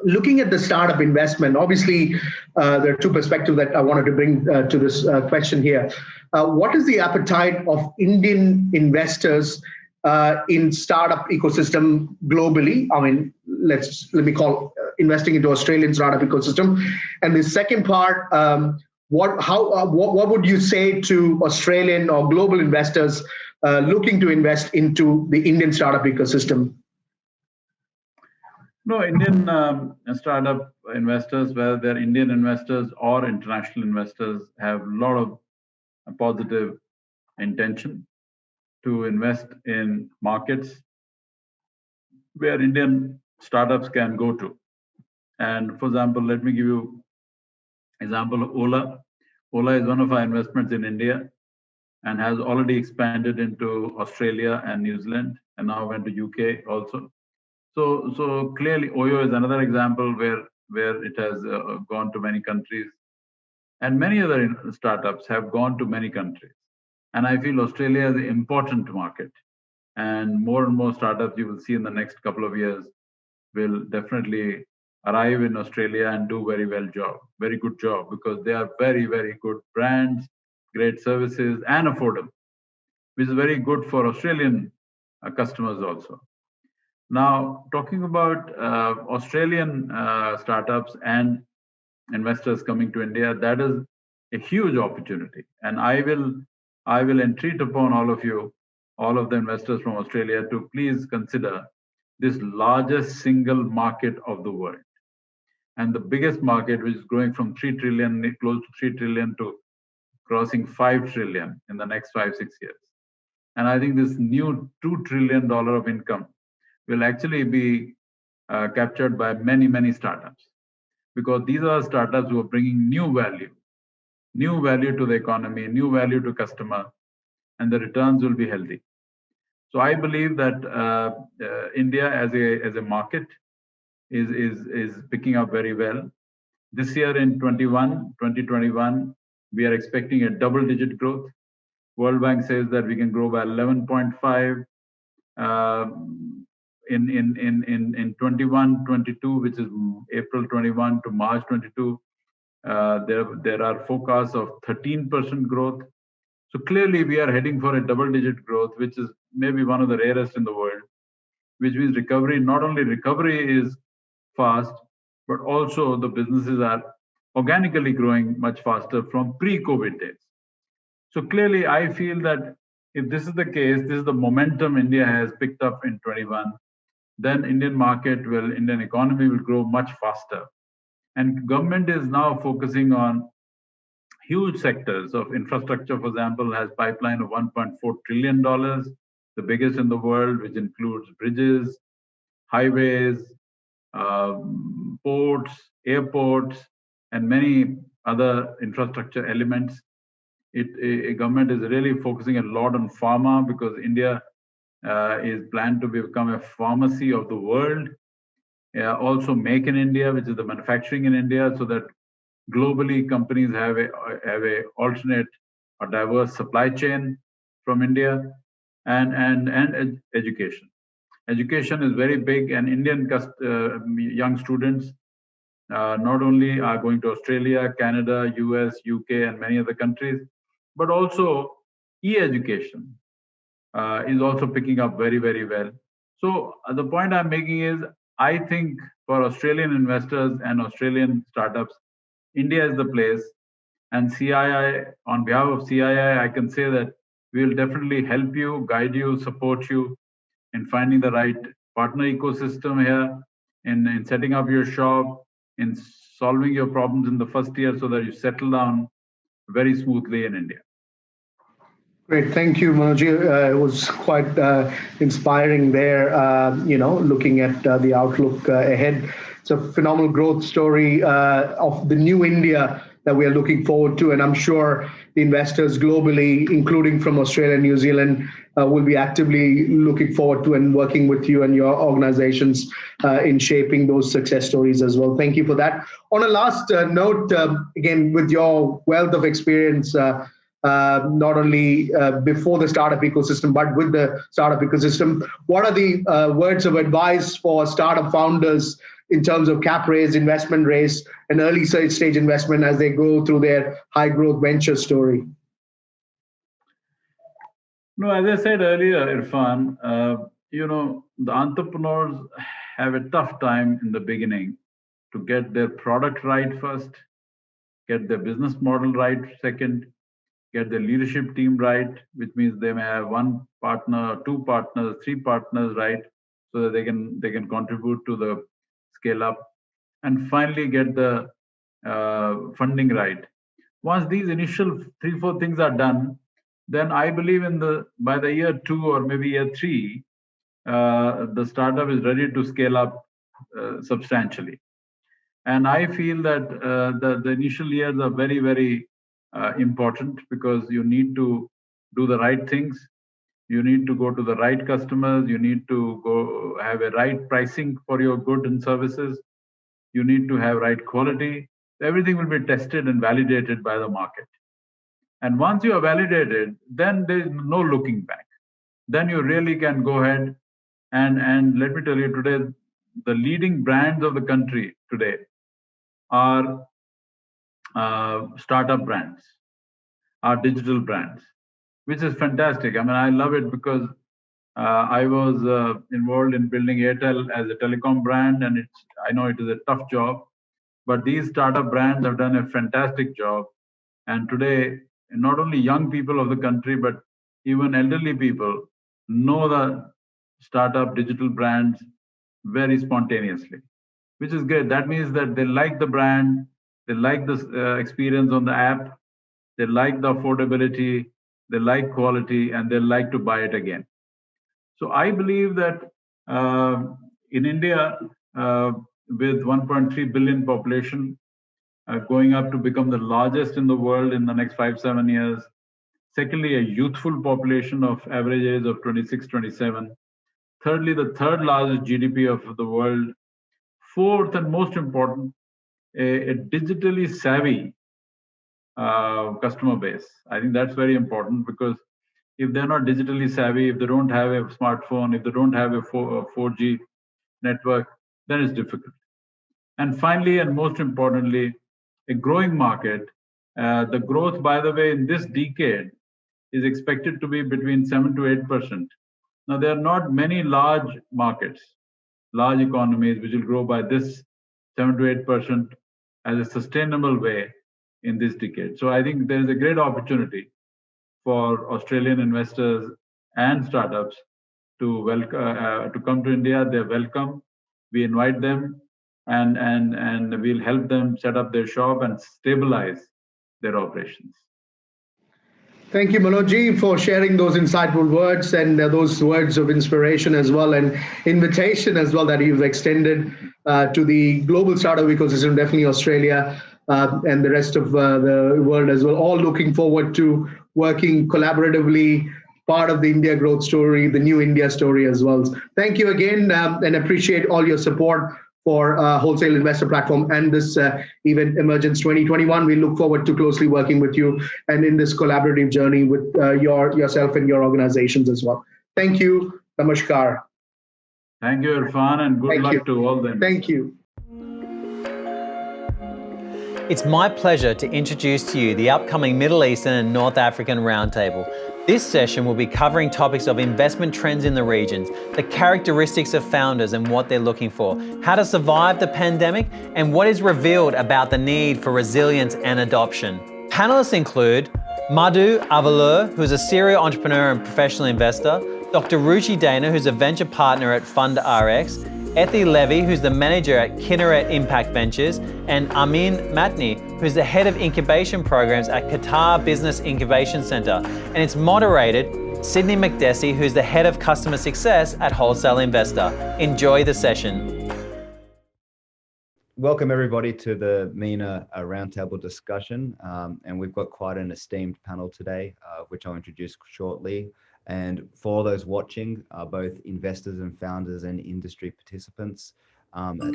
Looking at the startup investment, obviously, there are 2 perspectives that I wanted to bring to this question here. What is the appetite of Indian investors in startup ecosystem globally? I mean, let me call investing into Australian startup ecosystem. And the second part, what would you say to Australian or global investors looking to invest into the Indian startup ecosystem? No, Indian startup investors, whether they're Indian investors or international investors, have a lot of positive intention to invest in markets where Indian startups can go to. And for example, let me give you an example of Ola. Ola is one of our investments in India and has already expanded into Australia and New Zealand, and now went to UK also. So clearly, Oyo is another example where it has gone to many countries, and many other startups have gone to many countries. And I feel Australia is an important market, and more startups you will see in the next couple of years will definitely arrive in Australia and do very good job, because they are very, very good brands, great services, and affordable, which is very good for Australian customers also. Now, talking about Australian startups and investors coming to India, that is a huge opportunity. And I will entreat upon all of you, all of the investors from Australia, to please consider this largest single market of the world. And the biggest market, which is growing from 3 trillion, close to 3 trillion, to crossing 5 trillion in the next 5-6 years. And I think this new $2 trillion of income will actually be captured by many, many startups, because these are startups who are bringing new value to the economy, new value to customer, and the returns will be healthy. So I believe that India as a market is picking up very well. This year in 2021, we are expecting a double-digit growth. World Bank says that we can grow by 11.5 in 21-22, which is April 21 to March 22. There are forecasts of 13% growth. So clearly we are heading for a double-digit growth, which is maybe one of the rarest in the world, which means recovery, not only recovery is fast, but also the businesses are organically growing much faster from pre-COVID days. So clearly I feel that if this is the case, this is the momentum India has picked up in 21, then Indian economy will grow much faster. And government is now focusing on huge sectors of infrastructure. For example, has pipeline of $1.4 trillion, the biggest in the world, which includes bridges, highways, ports, airports, and many other infrastructure elements. Government is really focusing a lot on pharma, because India is planned to become a pharmacy of the world. Also Make in India, which is the manufacturing in India, so that globally companies have a alternate or diverse supply chain from India, and education. Education is very big, and Indian young students not only are going to Australia, Canada, US, UK, and many other countries, but also e-education is also picking up very, very well. So the point I'm making is, I think for Australian investors and Australian startups, India is the place. And CII, on behalf of CII, I can say that we will definitely help you, guide you, support you in finding the right partner ecosystem here, in setting up your shop, in solving your problems in the first year, so that you settle down very smoothly in India. Great, thank you, Manoj. It was quite inspiring there, looking at the outlook ahead. It's a phenomenal growth story of the new India that we are looking forward to. And I'm sure the investors globally, including from Australia and New Zealand, will be actively looking forward to and working with you and your organizations in shaping those success stories as well. Thank you for that. On a last note, again, with your wealth of experience, not only before the startup ecosystem, but with the startup ecosystem, what are the words of advice for startup founders in terms of cap raise, investment raise, and early stage investment as they go through their high growth venture story? No, as I said earlier, Irfan, the entrepreneurs have a tough time in the beginning to get their product right first, get their business model right second, get their leadership team right, which means they may have one partner, two partners, three partners right, so that they can contribute to the scale up, and finally get the funding right. Once these initial 3-4 things are done, then I believe by the year 2 or maybe year 3, the startup is ready to scale up substantially. And I feel that the initial years are very, very important, because you need to do the right things. You need to go to the right customers. You need to go have a right pricing for your goods and services. You need to have right quality. Everything will be tested and validated by the market. And once you are validated, then there is no looking back. Then you really can go ahead and let me tell you today, the leading brands of the country today are startup brands, are digital brands, which is fantastic. I mean, I love it because I was involved in building Airtel as a telecom brand, and I know it is a tough job, but these startup brands have done a fantastic job. And today, not only young people of the country, but even elderly people know the startup digital brands very spontaneously, which is great. That means that they like the brand, they like the experience on the app, they like the affordability, they like quality, and they like to buy it again. So I believe that in India, with 1.3 billion population, going up to become the largest in the world in the next 5-7 years. Secondly, a youthful population of average age of 26, 27. Thirdly, the third largest GDP of the world. Fourth, and most important, a digitally savvy customer base. I think that's very important, because if they're not digitally savvy, if they don't have a smartphone, if they don't have a 4G network, then it's difficult. And finally, and most importantly, a growing market. The growth, by the way, in this decade is expected to be between 7 to 8%. Now, there are not many large markets, large economies, which will grow by this 7 to 8% as a sustainable way in this decade. So I think there is a great opportunity for Australian investors and startups to come to India. They're welcome. We invite them, and we'll help them set up their shop and stabilize their operations. Thank you, Manoj, for sharing those insightful words and those words of inspiration as well, and invitation as well that you've extended to the global startup ecosystem, definitely Australia and the rest of the world as well, all looking forward to working collaboratively, part of the India growth story, the new India story as well. Thank you again, and appreciate all your support for Wholesale Investor Platform and this event, Emergence 2021. We look forward to closely working with you and in this collaborative journey with yourself and your organizations as well. Thank you. Namaskar. Thank you, Irfan, and good luck to all them. Thank you. It's my pleasure to introduce to you the upcoming Middle Eastern and North African Roundtable. This session will be covering topics of investment trends in the regions, the characteristics of founders and what they're looking for, how to survive the pandemic, and what is revealed about the need for resilience and adoption. Panelists include Manoh Kohli, who's a serial entrepreneur and professional investor, Dr. Ruchi Dana, who's a venture partner at FundRx, Eti Levy, who's the manager at Keynote Impact Ventures, and Amin Matni, who's the head of incubation programs at Qatar Business Incubation Center. And it's moderated Sydney McDessie, who's the head of customer success at Wholesale Investor. Enjoy the session. Welcome everybody to the MENA roundtable discussion. And we've got quite an esteemed panel today, which I'll introduce shortly. And for those watching, both investors and founders and industry participants at the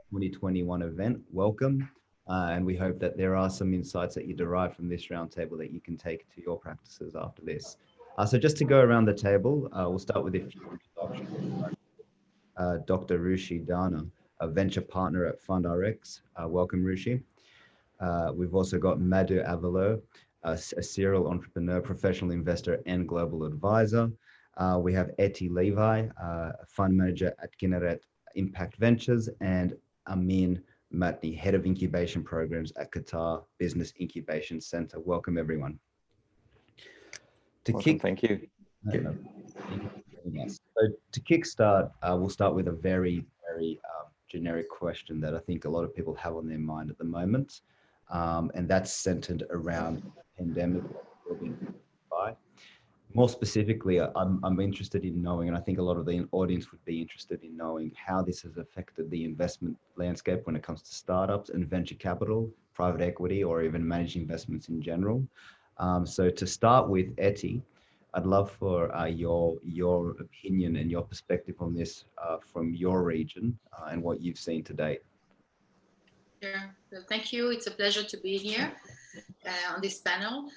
2021 event, welcome. And we hope that there are some insights that you derive from this roundtable that you can take to your practices after this. So just to go around the table, we'll start with a few introductions. Dr. Ruchi Dana, a venture partner at FundRx. Welcome, Ruchi. We've also got Manoh Kohli, a serial entrepreneur, professional investor, and global advisor. We have Eti Levy, a fund manager at Keynote Impact Ventures, and Amin Matni, head of incubation programs at Qatar Business Incubation Center. Welcome, everyone. Thank you. So to kickstart, we'll start with a very generic question that I think a lot of people have on their mind at the moment, and that's centered around pandemic. More specifically, I'm interested in knowing, and I think a lot of the audience would be interested in knowing, how this has affected the investment landscape when it comes to startups and venture capital, private equity, or even managed investments in general. So to start with, Eti, I'd love for your opinion and your perspective on this from your region and what you've seen to date. Sure. Well, thank you. It's a pleasure to be here on this panel.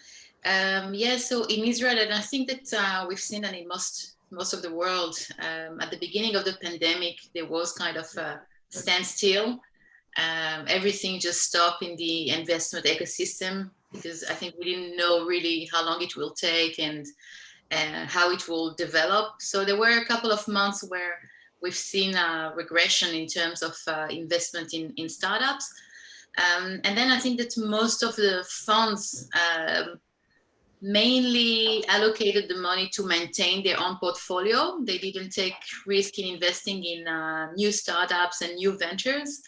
So in Israel, and I think that we've seen, and in most most of the world, at the beginning of the pandemic, there was kind of a standstill. Everything just stopped in the investment ecosystem because I think we didn't know really how long it will take and how it will develop. So there were a couple of months where we've seen a regression in terms of investment in startups. And then I think that most of the funds mainly allocated the money to maintain their own portfolio. They didn't take risk in investing in new startups and new ventures.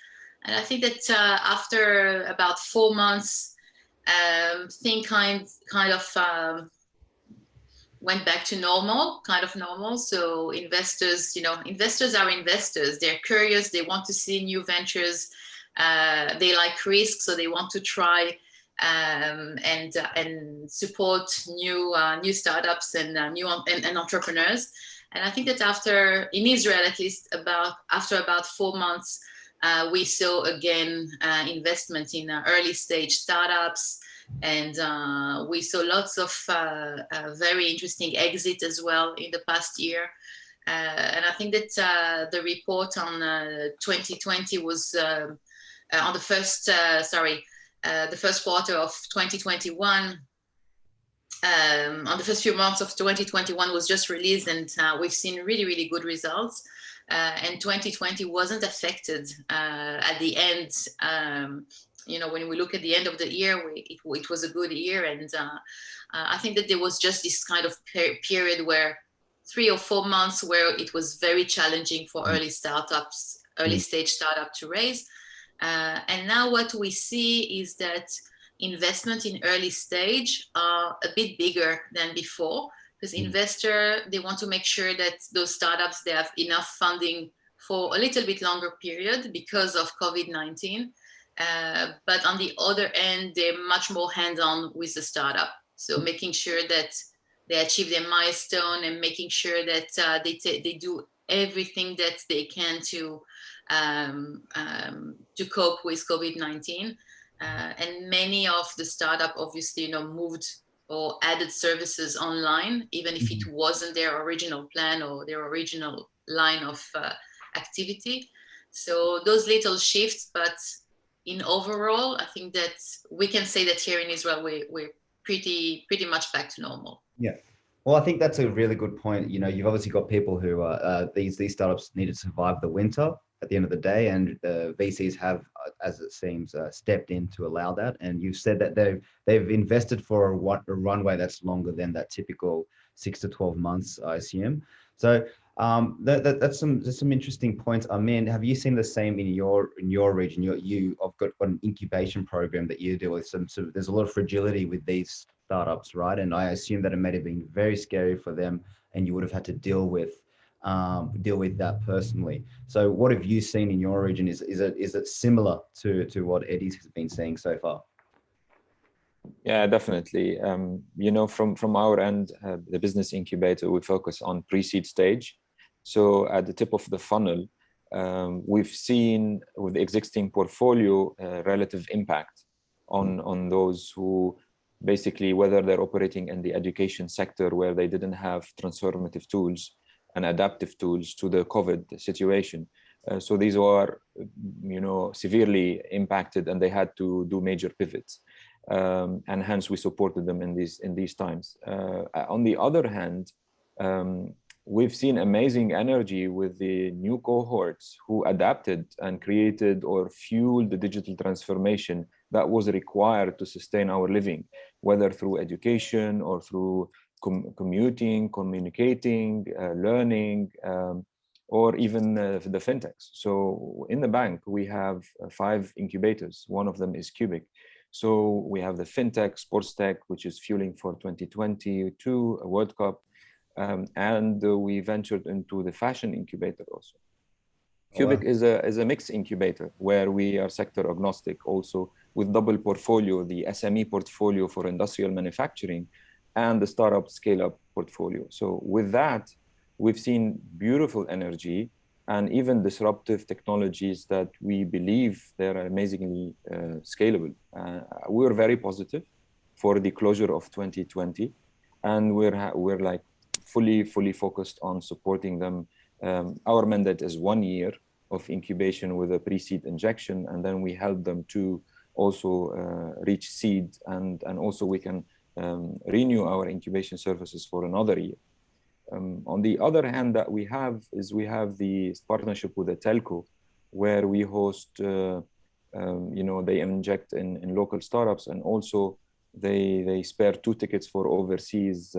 And I think that after about 4 months, things kind of went back to normal. So investors are investors. They're curious. They want to see new ventures. They like risk, so they want to try and support new startups and and entrepreneurs. And I think that in Israel, at least after about 4 months, we saw again investment in early stage startups, and we saw lots of very interesting exit as well in the past year. And I think that the report on 2020 was on the first quarter of 2021. On the first few months of 2021 was just released, and we've seen really, really good results. And 2020 wasn't affected at the end. When we look at the end of the year, it was a good year. And I think that there was just this kind of period where 3 or 4 months where it was very challenging for early stage startup to raise. And now what we see is that investment in early stage are a bit bigger than before, because investors, they want to make sure that those startups, they have enough funding for a little bit longer period because of COVID-19. But on the other end, they're much more hands-on with the startup. So making sure that they achieve their milestone and making sure that they do everything that they can to cope with COVID-19. And many of the startup obviously, moved or added services online, even if it wasn't their original plan or their original line of activity. So those little shifts, but in overall, I think that we can say that here in Israel, we're pretty much back to normal. Yeah. Well, I think that's a really good point. You've obviously got people who these startups need to survive the winter at the end of the day, and the VCs have, as it seems, stepped in to allow that. And you've said that they've invested for a runway that's longer than that typical 6 to 12 months, I assume. So that's some interesting points. I mean, have you seen the same in your region? You've got an incubation program that you deal with. There's a lot of fragility with these startups, right? And I assume that it may have been very scary for them, and you would have had to deal with that personally. So what have you seen in your region? Is it similar to what Eddie's has been seeing so far? Yeah, definitely. From our end, the business incubator, we focus on pre-seed stage. So at the tip of the funnel, we've seen with the existing portfolio relative impact on those who basically, whether they're operating in the education sector where they didn't have transformative tools and adaptive tools to the COVID situation. So these are, severely impacted, and they had to do major pivots. And hence we supported them in these times. On the other hand, we've seen amazing energy with the new cohorts who adapted and created or fueled the digital transformation that was required to sustain our living, whether through education or through commuting, communicating, learning, or even the fintechs. So in the bank, we have 5 incubators. One of them is Cubic. So we have the fintech, sports tech, which is fueling for 2022 World Cup. And we ventured into the fashion incubator also. Cubic is a mixed incubator where we are sector agnostic also, with double portfolio, the SME portfolio for industrial manufacturing and the startup scale-up portfolio. So with that, we've seen beautiful energy and even disruptive technologies that we believe they're amazingly scalable. We're very positive for the closure of 2020, and we're like fully focused on supporting them. Our mandate is 1 year of incubation with a pre-seed injection, and then we help them to also reach seed, and also we can renew our incubation services for another year. On the other hand, that we have the partnership with a telco, where we host, they inject in local startups, and also they spare 2 tickets for overseas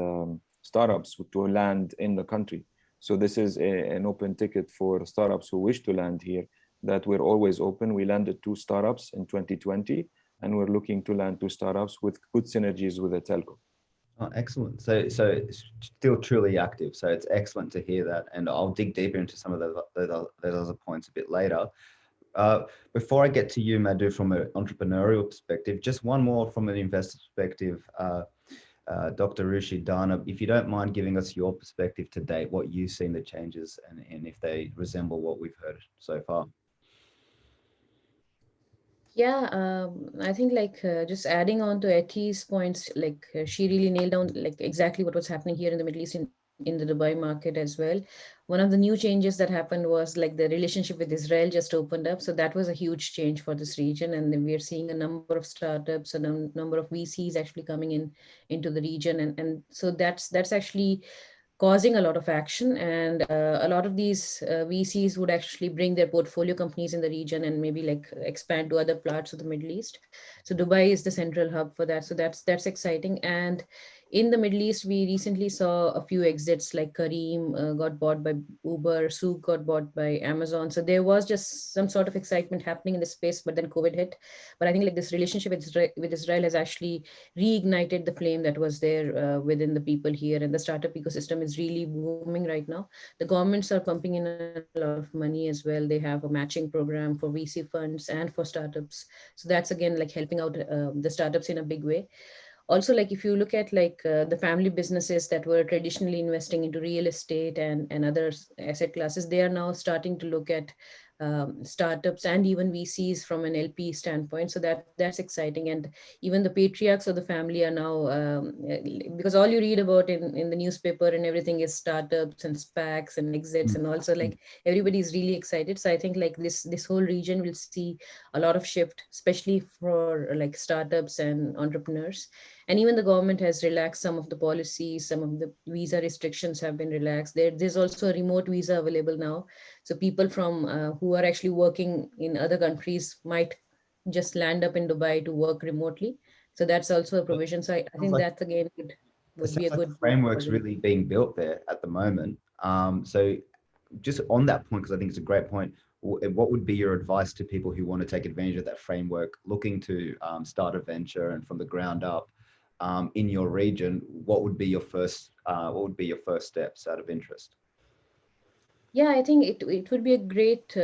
startups to land in the country. So this is an open ticket for startups who wish to land here, that we're always open. We landed 2 startups in 2020, and we're looking to land 2 startups with good synergies with a telco. Oh, excellent. So it's still truly active. So it's excellent to hear that. And I'll dig deeper into some of those other points a bit later. Before I get to you, Madhu, from an entrepreneurial perspective, just one more from an investor perspective. Dr. Ruchi Dana, if you don't mind giving us your perspective to date, what you've seen the changes, and if they resemble what we've heard so far. Yeah, I think just adding on to Etty's points, she really nailed down exactly what was happening here in the Middle East in the Dubai market as well. One of the new changes that happened was the relationship with Israel just opened up. So that was a huge change for this region. And then we are seeing a number of startups, a number of VCs actually coming into the region. And so that's actually causing a lot of action, and a lot of these VCs would actually bring their portfolio companies in the region and maybe expand to other parts of the Middle East. So Dubai is the central hub for that. So that's exciting. And in the Middle East, we recently saw a few exits, like Careem got bought by Uber, Souk got bought by Amazon. So there was just some sort of excitement happening in the space, but then COVID hit. But I think this relationship with Israel has actually reignited the flame that was there within the people here, and the startup ecosystem is really booming right now. The governments are pumping in a lot of money as well. They have a matching program for VC funds and for startups. So that's again helping out the startups in a big way. Also, if you look at the family businesses that were traditionally investing into real estate and other asset classes, they are now starting to look at startups and even VCs from an LP standpoint. So that's exciting. And even the patriarchs of the family are now, because all you read about in the newspaper and everything is startups and SPACs and exits, and also everybody's really excited. So I think this whole region will see a lot of shift, especially for startups and entrepreneurs. And even the government has relaxed some of the policies, some of the visa restrictions have been relaxed. There's also a remote visa available now. So people from who are actually working in other countries might just land up in Dubai to work remotely. So that's also a provision. So I think that's again would be a good framework's really being built there at the moment. So just on that point, because I think it's a great point, what would be your advice to people who want to take advantage of that framework, looking to start a venture and from the ground up in your region? What would be your first steps out of interest? Yeah, I think it would be a great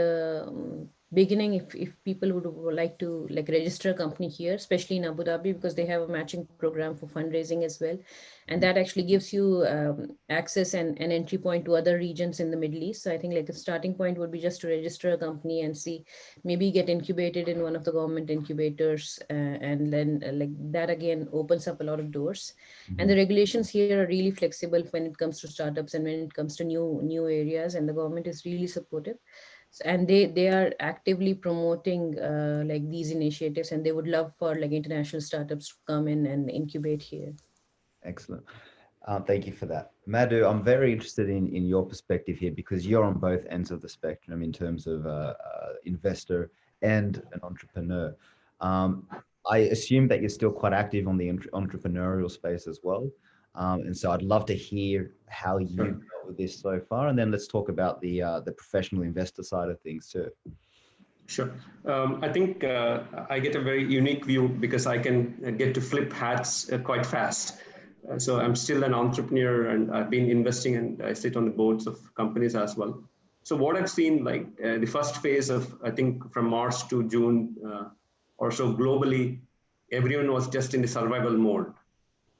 beginning if people would like to register a company here, especially in Abu Dhabi, because they have a matching program for fundraising as well. And that actually gives you access and an entry point to other regions in the Middle East. So I think a starting point would be just to register a company and see, maybe get incubated in one of the government incubators. And then that again opens up a lot of doors. And the regulations here are really flexible when it comes to startups and when it comes to new areas, and the government is really supportive. And they are actively promoting these initiatives, and they would love for international startups to come in and incubate here. Excellent. Thank you for that. Madhu, I'm very interested in your perspective here, because you're on both ends of the spectrum in terms of investor and an entrepreneur. I assume that you're still quite active on the entrepreneurial space as well. And so I'd love to hear how you've dealt with this so far. And then let's talk about the professional investor side of things too. Sure. I think I get a very unique view because I can get to flip hats quite fast. So I'm still an entrepreneur, and I've been investing, and I sit on the boards of companies as well. So what I've seen, the first phase of, I think from March to June or so globally, everyone was just in the survival mode,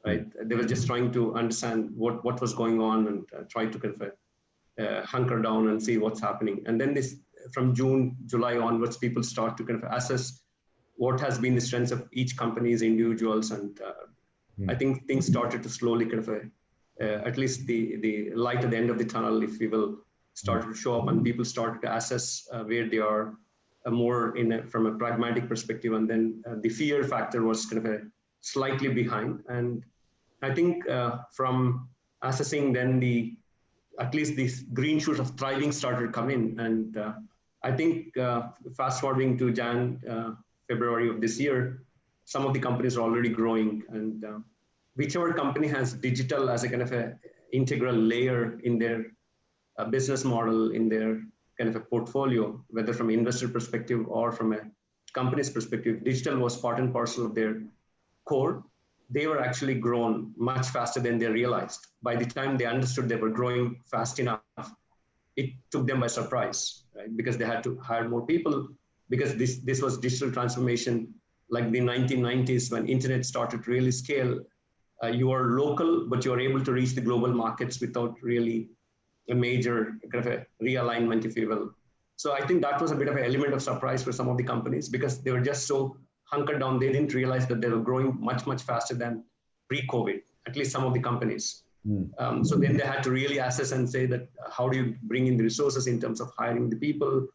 right? They were just trying to understand what was going on and try to kind of hunker down and see what's happening. And then from June, July onwards, people start to kind of assess what has been the strengths of each company's individuals. And I think things started to slowly kind of at least the light at the end of the tunnel, if we will, started to show up and people started to assess where they are more from a pragmatic perspective. And then the fear factor was kind of slightly behind. And I think from assessing then at least these green shoots of thriving started to come in. And I think fast forwarding to February of this year, some of the companies are already growing, and whichever company has digital as a kind of a integral layer in their business model, in their kind of a portfolio, whether from an investor perspective or from a company's perspective, digital was part and parcel of their core. They were actually grown much faster than they realized. By the time they understood they were growing fast enough, it took them by surprise, right? Because they had to hire more people, because this was digital transformation like the 1990s when internet started to really scale. You are local, but you are able to reach the global markets without really a major kind of a realignment, if you will. So I think that was a bit of an element of surprise for some of the companies because they were just so hunkered down. They didn't realize that they were growing much, much faster than pre-COVID, at least some of the companies. So then they had to really assess and say that how do you bring in the resources in terms of hiring the people,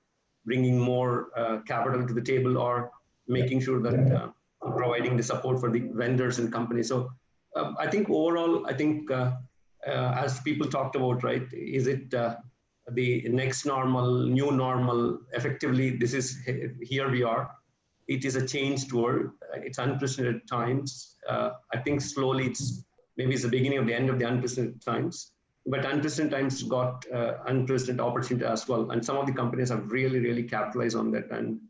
bringing more capital to the table, or making sure that providing the support for the vendors and companies. So I think overall, as people talked about, right, is it the next normal, new normal? Effectively, this is, here we are. It is a changed world. It's unprecedented times. I think slowly maybe it's the beginning of the end of the unprecedented times, but unprecedented times got unprecedented opportunity as well. And some of the companies have really, really capitalized on that. And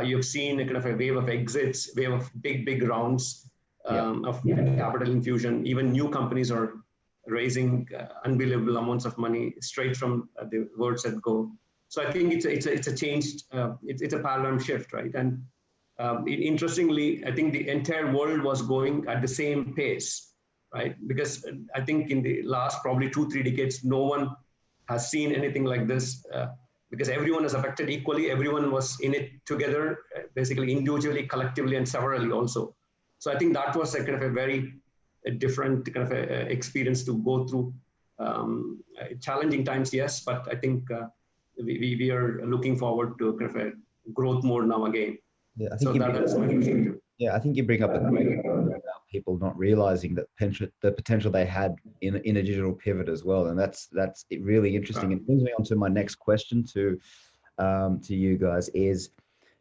you've seen a kind of a wave of exits, wave of big rounds of capital infusion. Even new companies are raising unbelievable amounts of money straight from the words that go. So I think it's a changed, it's a paradigm shift, right? And interestingly, I think the entire world was going at the same pace, right? Because I think in the last probably 2-3 decades, no one has seen anything like this because everyone is affected equally. Everyone was in it together, basically individually, collectively, and severally also. So I think that was a kind of a very different kind of a experience to go through. Challenging times, yes, but I think we are looking forward to kind of a growth mode now again. Yeah, I think I think you bring up a great point about people not realizing that the potential they had in a digital pivot as well, and that's really interesting. And brings me on to my next question to you guys is: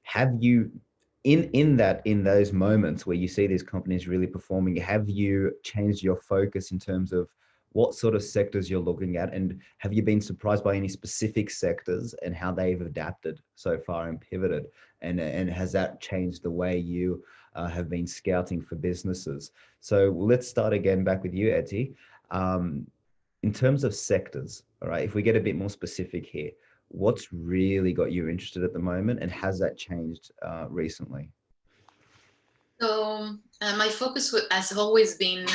have you in those moments where you see these companies really performing, have you changed your focus in terms of what sort of sectors you're looking at, and have you been surprised by any specific sectors and how they've adapted so far and pivoted, and has that changed the way you have been scouting for businesses? So let's start again back with you, Eti. In terms of sectors, all right, if we get a bit more specific here, what's really got you interested at the moment, and has that changed recently? So my focus has always been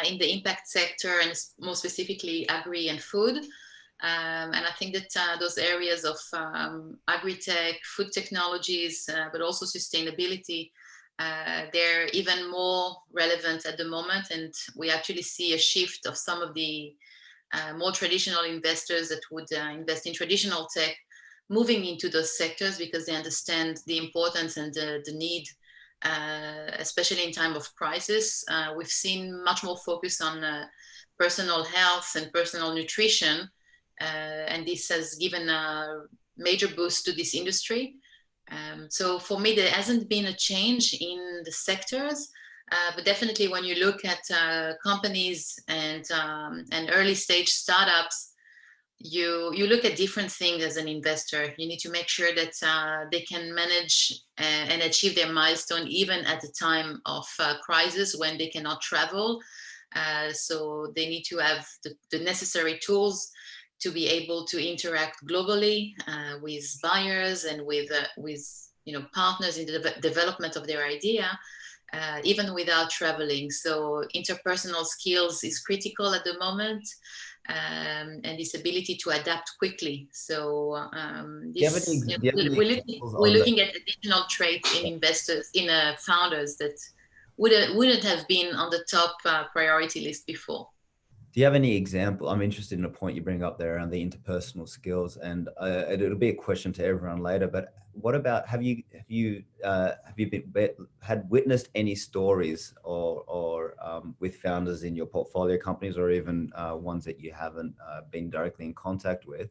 in the impact sector, and more specifically Agri and food. And I think that those areas of agri-tech, food technologies, but also sustainability, they're even more relevant at the moment. And we actually see a shift of some of the more traditional investors that would invest in traditional tech moving into those sectors because they understand the importance and the need, especially in time of crisis. We've seen much more focus on personal health and personal nutrition, and this has given a major boost to this industry. So for me, there hasn't been a change in the sectors, but definitely when you look at companies and early stage startups, you look at different things as an investor. You need to make sure that they can manage and achieve their milestone even at the time of crisis when they cannot travel. So they need to have the necessary tools to be able to interact globally with buyers and with partners in the development of their idea, even without traveling. So interpersonal skills is critical at the moment. And this ability to adapt quickly. So we're looking at additional traits in investors, in founders that wouldn't have been on the top priority list before. Do you have any example? I'm interested in a point you bring up there around the interpersonal skills, and it'll be a question to everyone later. But what about have you had witnessed any stories or with founders in your portfolio companies, or even ones that you haven't been directly in contact with,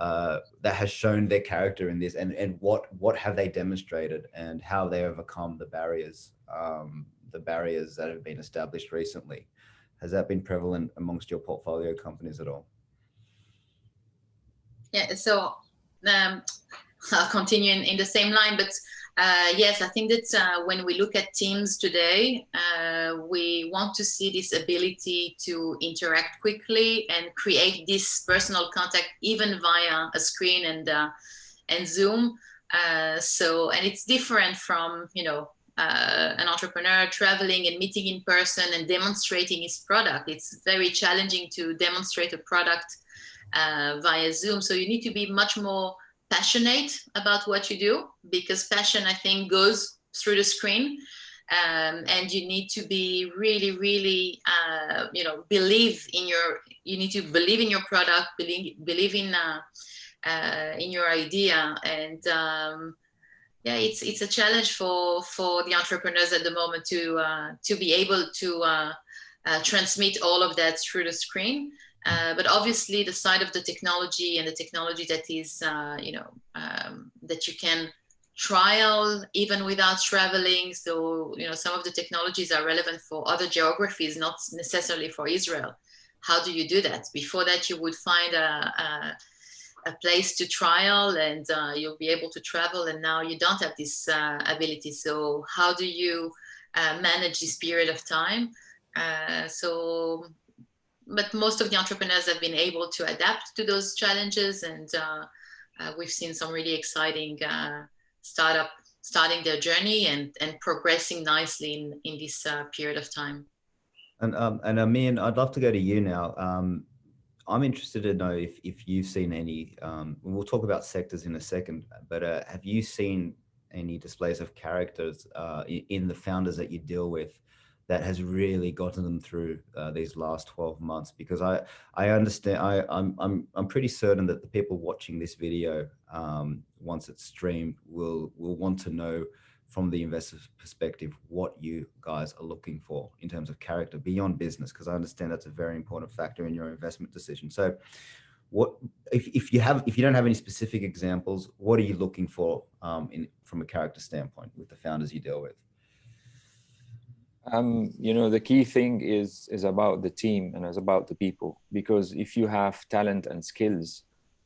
that has shown their character in this, and what have they demonstrated, and how they overcome the barriers that have been established recently? Has that been prevalent amongst your portfolio companies at all? Yeah, so I'll continue in the same line, but yes, I think that when we look at teams today, we want to see this ability to interact quickly and create this personal contact even via a screen and Zoom. And it's different from, an entrepreneur traveling and meeting in person and demonstrating his product. It's very challenging to demonstrate a product via Zoom. So you need to be much more passionate about what you do, because passion, I think, goes through the screen. And you need to be really, really, you need to believe in your product, believe in your idea. And it's a challenge for the entrepreneurs at the moment to be able to transmit all of that through the screen. But obviously, the side of the technology and the technology that is, that you can trial even without traveling. So, some of the technologies are relevant for other geographies, not necessarily for Israel. How do you do that? Before that, you would find a place to trial, and you'll be able to travel, and now you don't have this ability. So how do you manage this period of time? But most of the entrepreneurs have been able to adapt to those challenges, and we've seen some really exciting startup starting their journey and progressing nicely in this period of time. And Amin, I'd love to go to you now. I'm interested to know if you've seen any, we'll talk about sectors in a second, but have you seen any displays of characters in the founders that you deal with that has really gotten them through these last 12 months? Because I understand, I'm pretty certain that the people watching this video, once it's streamed, will want to know from the investor's perspective what you guys are looking for in terms of character beyond business, because I understand that's a very important factor in your investment decision. So what if you don't have any specific examples, what are you looking for from a character standpoint with the founders you deal with? The key thing is about the team and is about the people, because if you have talent and skills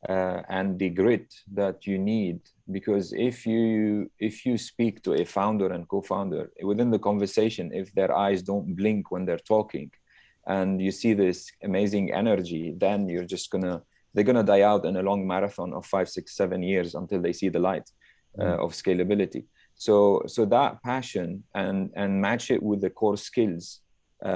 and the grit that you need, because if you speak to a founder and co-founder within the conversation, if their eyes don't blink when they're talking and you see this amazing energy, then they're gonna die out in a long marathon of 5, 6, 7 years until they see the light of scalability. So that passion and match it with the core skills.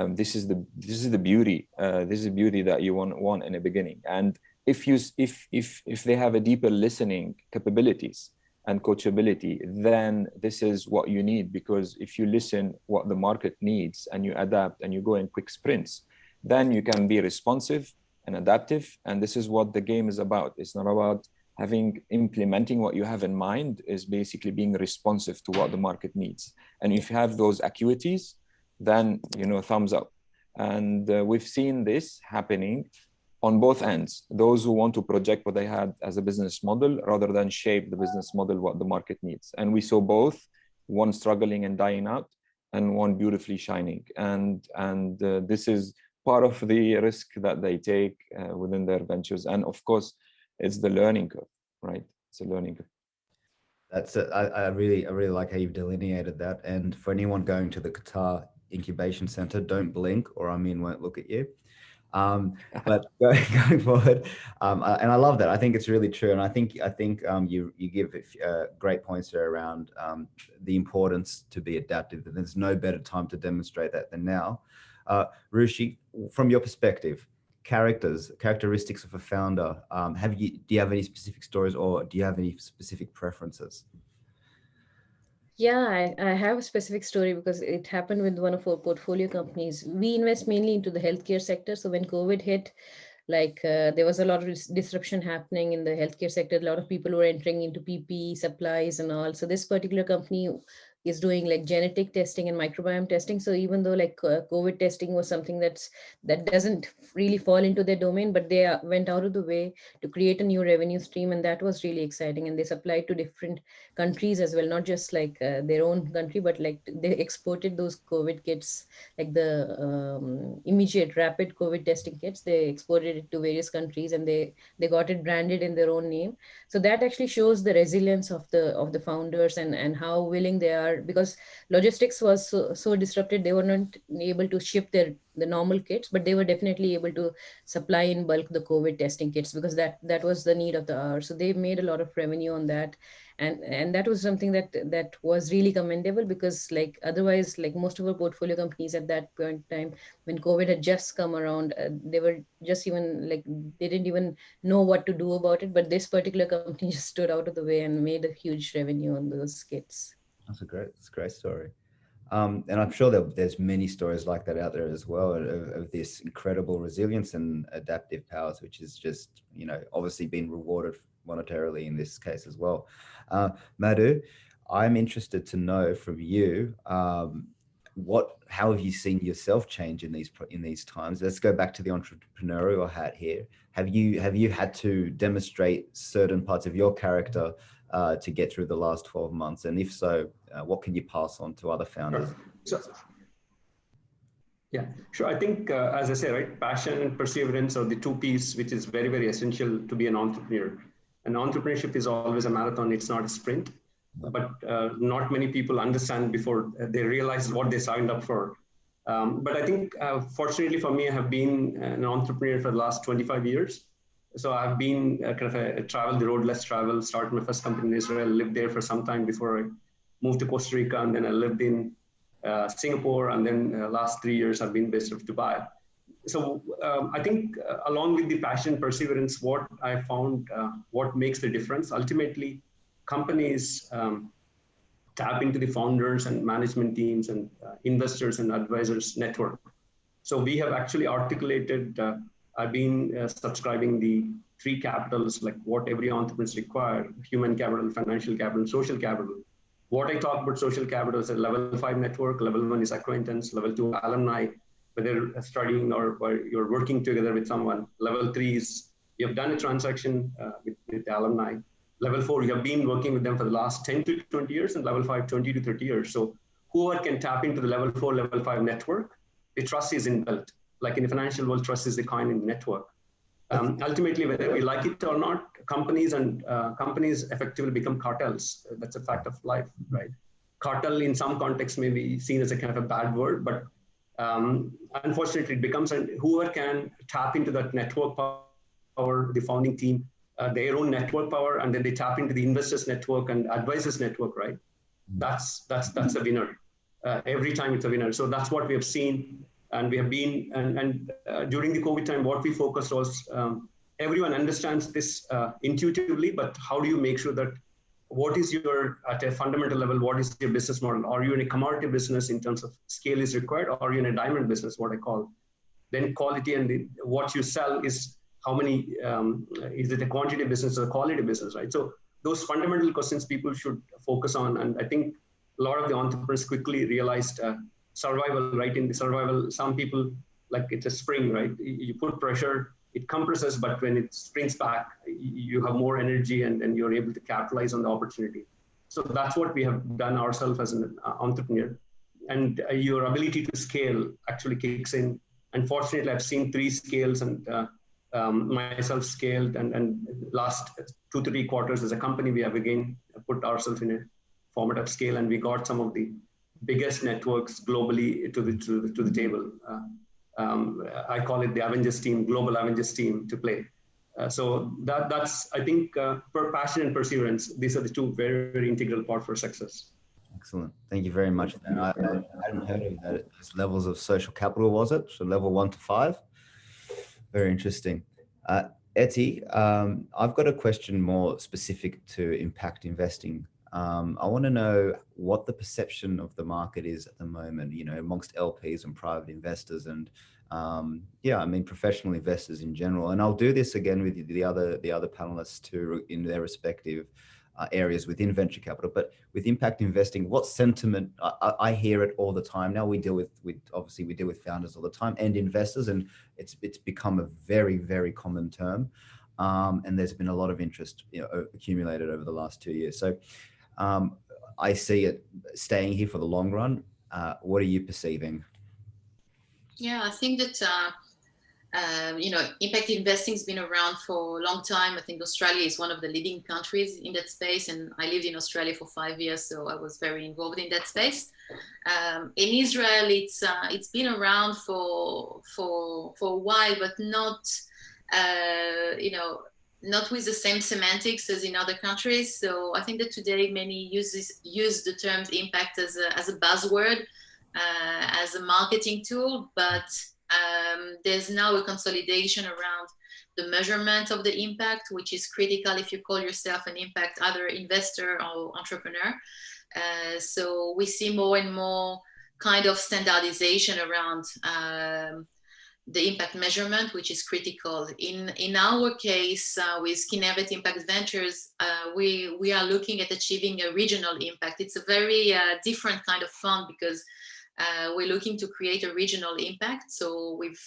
This is the beauty. This is the beauty that you want in the beginning. And if they have a deeper listening capabilities and coachability, then this is what you need. Because if you listen what the market needs and you adapt and you go in quick sprints, then you can be responsive and adaptive. And this is what the game is about. It's not about implementing what you have in mind, is basically being responsive to what the market needs. And if you have those acuities, then, thumbs up. And we've seen this happening on both ends. Those who want to project what they had as a business model rather than shape the business model what the market needs. And we saw both, one struggling and dying out and one beautifully shining. And this is part of the risk that they take within their ventures. And of course, it's the learning curve, right? It's a learning curve. That's it. I really like how you've delineated that. And for anyone going to the Qatar Incubation Center, don't blink or Amin won't look at you. But going forward, and I love that. I think it's really true, and I think you give great points there around the importance to be adaptive. And there's no better time to demonstrate that than now. Ruchi, from your perspective, characteristics of a founder. Do you have any specific stories, or do you have any specific preferences? Yeah, I have a specific story because it happened with one of our portfolio companies. We invest mainly into the healthcare sector. So when COVID hit, there was a lot of disruption happening in the healthcare sector. A lot of people were entering into PPE supplies and all. So this particular company is doing like genetic testing and microbiome testing. So even though COVID testing was something that doesn't really fall into their domain, but they went out of the way to create a new revenue stream, and that was really exciting. And they supplied to different countries as well, not just their own country, but like they exported those COVID kits, like the immediate rapid COVID testing kits. They exported it to various countries, and they got it branded in their own name. So that actually shows the resilience of the founders, and how willing they are, because logistics was so disrupted. They were not able to ship the normal kits, but they were definitely able to supply in bulk the COVID testing kits, because that was the need of the hour. So they made a lot of revenue on that, and that was something that was really commendable, because like otherwise, like most of our portfolio companies at that point in time, when COVID had just come around, they were just even like they didn't even know what to do about it. But this particular company just stood out of the way and made a huge revenue on those kits. That's a great story. And I'm sure there's many stories like that out there as well, of this incredible resilience and adaptive powers, which is just, obviously been rewarded monetarily in this case as well. Madhu, I'm interested to know from you, how have you seen yourself change in these times? Let's go back to the entrepreneurial hat here. Have you had to demonstrate certain parts of your character to get through the last 12 months? And if so, what can you pass on to other founders? Yeah, sure. I think, as I say, right, passion and perseverance are the two P's, which is very, very essential to be an entrepreneur. And entrepreneurship is always a marathon. It's not a sprint. But not many people understand before they realize what they signed up for. But I think, fortunately for me, I have been an entrepreneur for the last 25 years. So I've been traveled the road less traveled, started my first company in Israel, lived there for some time before I moved to Costa Rica, and then I lived in Singapore, and then last 3 years I've been based out of Dubai. So I think along with the passion, perseverance, what I found, what makes the difference, ultimately, companies tap into the founders and management teams and investors and advisors network. So we have actually articulated, I've been subscribing the 3 capitals, like what every entrepreneur is required: human capital, financial capital, and social capital. What I talk about social capital is a level 5 network. Level 1 is acquaintance. Level 2, alumni, whether studying or you're working together with someone. Level 3 is you have done a transaction with the alumni. Level 4, you have been working with them for the last 10 to 20 years, and level 5, 20 to 30 years. So whoever can tap into the level 4, level 5 network, the trust is inbuilt. Like in the financial world, trust is the coin in the network. Ultimately, whether we like it or not, companies effectively become cartels. That's a fact of life, right? Cartel in some contexts may be seen as a kind of a bad word, but unfortunately it becomes, and whoever can tap into that network power, the founding team, their own network power, and then they tap into the investors network and advisors network, right? That's a winner. Every time it's a winner. So that's what we have seen. And we have been, and during the COVID time, what we focused was, everyone understands this intuitively, but how do you make sure that what is your, at a fundamental level, what is your business model? Are you in a commodity business in terms of scale is required, or are you in a diamond business, what I call? Then quality, and what you sell is how many, is it a quantity business or a quality business, right? So those fundamental questions people should focus on. And I think a lot of the entrepreneurs quickly realized survival, right? In the survival, some people, like it's a spring, right? You put pressure, it compresses, but when it springs back, you have more energy, and you're able to capitalize on the opportunity. So that's what we have done ourselves as an entrepreneur. And your ability to scale actually kicks in. And fortunately, I've seen 3 scales, and myself scaled, and last 2-3 quarters as a company, we have again put ourselves in a format of scale, and we got some of the biggest networks globally to the table. I call it the Avengers team, global Avengers team to play. So that's, I think, passion and perseverance. These are the 2 very, very integral parts for success. Excellent. Thank you very much. And I hadn't heard of that. Those levels of social capital, was it? So level 1 to 5. Very interesting. Eti, I've got a question more specific to impact investing. I want to know what the perception of the market is at the moment, you know, amongst LPs and private investors and yeah, I mean, professional investors in general. And I'll do this again with the other panelists too in their respective areas within venture capital. But with impact investing, what sentiment, I hear it all the time now. We deal with obviously we deal with founders all the time and investors, and it's become a very, very common term. And there's been a lot of interest, you know, accumulated over the last 2 years. So I see it staying here for the long run. What are you perceiving? Yeah, I think that you know, impact investing has been around for a long time. I think Australia is one of the leading countries in that space, and I lived in Australia for 5 years, so I was very involved in that space. In Israel, it's been around for a while, but not you know, not with the same semantics as in other countries. So I think that today many use the term impact as a buzzword, as a marketing tool, but there's now a consolidation around the measurement of the impact, which is critical if you call yourself an impact either investor or entrepreneur. So we see more and more kind of standardization around the impact measurement, which is critical. In our case, with Keynote Impact Ventures, we are looking at achieving a regional impact. It's a very different kind of fund because we're looking to create a regional impact. So we've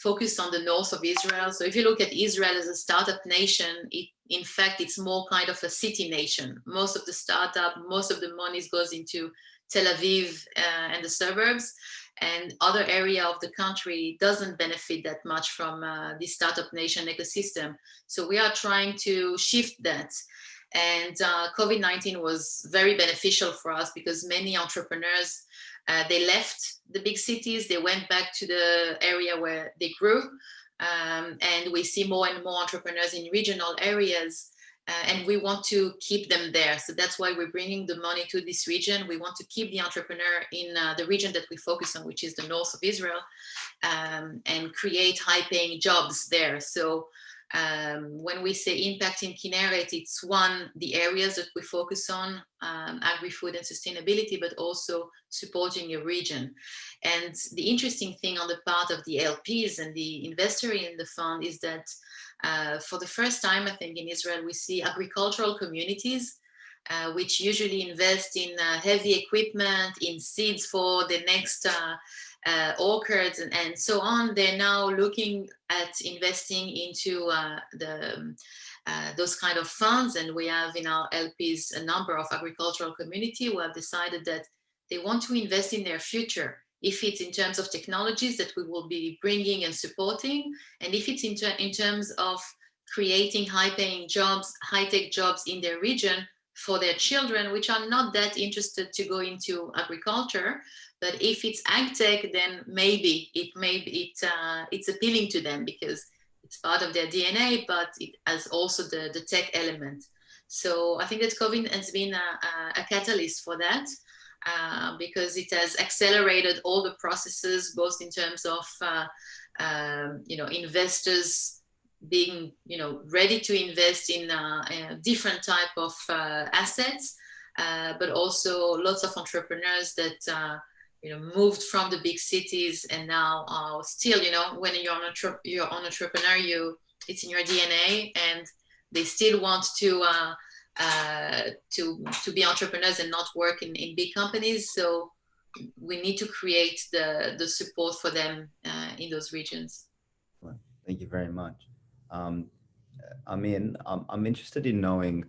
focused on the north of Israel. So if you look at Israel as a startup nation, in fact, it's more kind of a city nation. Most of the startup, most of the money goes into Tel Aviv and the suburbs, and other area of the country doesn't benefit that much from the startup nation ecosystem. So we are trying to shift that. And COVID-19 was very beneficial for us because many entrepreneurs, they left the big cities, they went back to the area where they grew. And we see more and more entrepreneurs in regional areas, and we want to keep them there. So that's why we're bringing the money to this region. We want to keep the entrepreneur in the region that we focus on, which is the north of Israel, and create high-paying jobs there. So when we say impact in Keynote, it's the areas that we focus on, agri-food and sustainability, but also supporting a region. And the interesting thing on the part of the LPs and the investor in the fund is that for the first time, I think in Israel, we see agricultural communities, which usually invest in heavy equipment, in seeds for the next orchards and so on. They're now looking at investing into those kind of funds. And we have in our LPs a number of agricultural community who have decided that they want to invest in their future. If it's in terms of technologies that we will be bringing and supporting, and if it's in terms of creating high-paying jobs, high-tech jobs in their region for their children, which are not that interested to go into agriculture. But if it's ag tech, then maybe it's appealing to them because it's part of their DNA, but it has also the tech element. So I think that COVID has been a catalyst for that. Because it has accelerated all the processes, both in terms of investors being ready to invest in different type of assets, but also lots of entrepreneurs that moved from the big cities and now are still when you're an entrepreneur, it's in your DNA, and they still want to be entrepreneurs and not work in big companies. So we need to create the support for them in those regions. Thank you very much. Amin, I'm interested in knowing.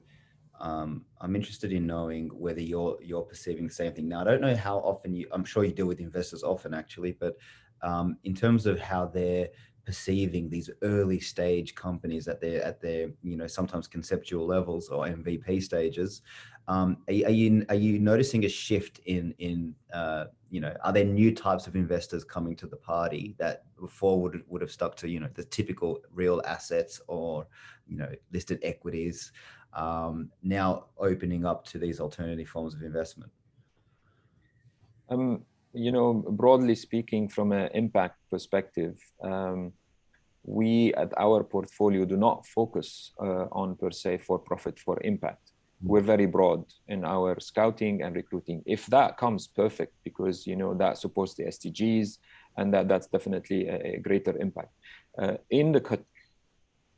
I'm interested in knowing whether you're perceiving the same thing. Now, I don't know how often I'm sure you deal with investors often, actually, but in terms of how they're perceiving these early stage companies at their sometimes conceptual levels or MVP stages, are you noticing a shift in are there new types of investors coming to the party that before would have stuck to the typical real assets or listed equities, now opening up to these alternative forms of investment? Broadly speaking, from an impact perspective, we at our portfolio do not focus on per se for profit for impact. we're very broad in our scouting and recruiting. If that comes, perfect, because that supports the SDGs, and that's definitely a greater impact.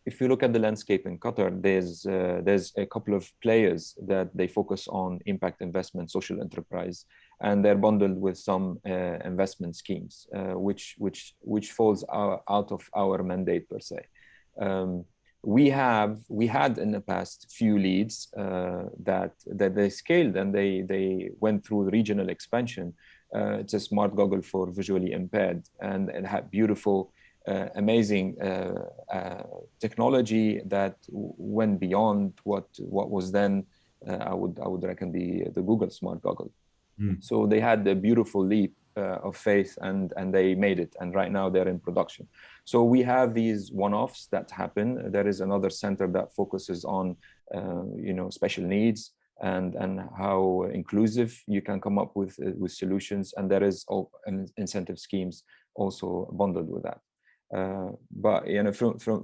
If you look at the landscape in Qatar, there's a couple of players that they focus on impact investment, social enterprise, and they're bundled with some investment schemes, which falls out of our mandate per se. We had in the past few leads that they scaled, and they went through regional expansion. It's a smart goggle for visually impaired, and it had beautiful, amazing technology that went beyond what was then I would reckon the Google smart goggle. So they had a beautiful leap of faith, and they made it, and right now they're in production. So we have these one-offs that happen. There is another center that focuses on special needs and how inclusive you can come up with solutions, and there is incentive schemes also bundled with that. But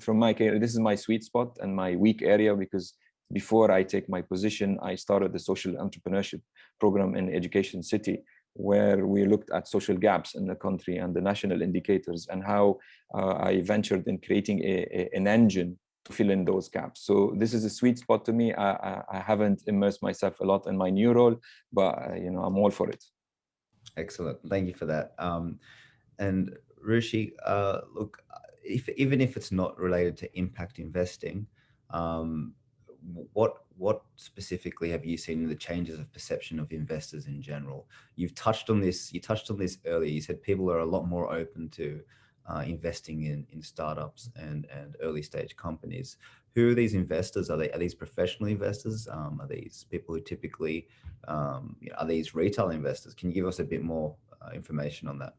from my career, this is my sweet spot and my weak area, because before I take my position, I started the social entrepreneurship program in Education City, where we looked at social gaps in the country and the national indicators, and how I ventured in creating an engine to fill in those gaps. So this is a sweet spot to me. I haven't immersed myself a lot in my new role, but I'm all for it. Excellent. Thank you for that. And Ruchi, look, even if it's not related to impact investing, what specifically have you seen in the changes of perception of investors in general? You touched on this earlier. You said people are a lot more open to investing in startups and early stage companies. Who are these investors? Are these professional investors? Are these people who typically are these retail investors? Can you give us a bit more information on that?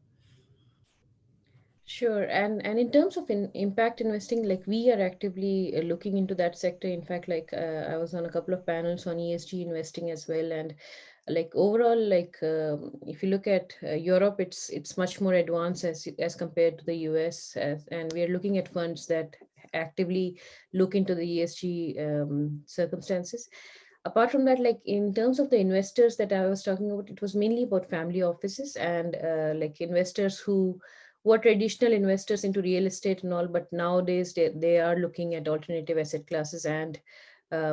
Sure. And in terms of impact investing, like we are actively looking into that sector. In fact, like I was on a couple of panels on ESG investing as well. And like overall, like if you look at Europe, it's much more advanced as compared to the US. And we are looking at funds that actively look into the ESG circumstances. Apart from that, like in terms of the investors that I was talking about, it was mainly about family offices and like investors who were traditional investors into real estate and all, but nowadays they are looking at alternative asset classes and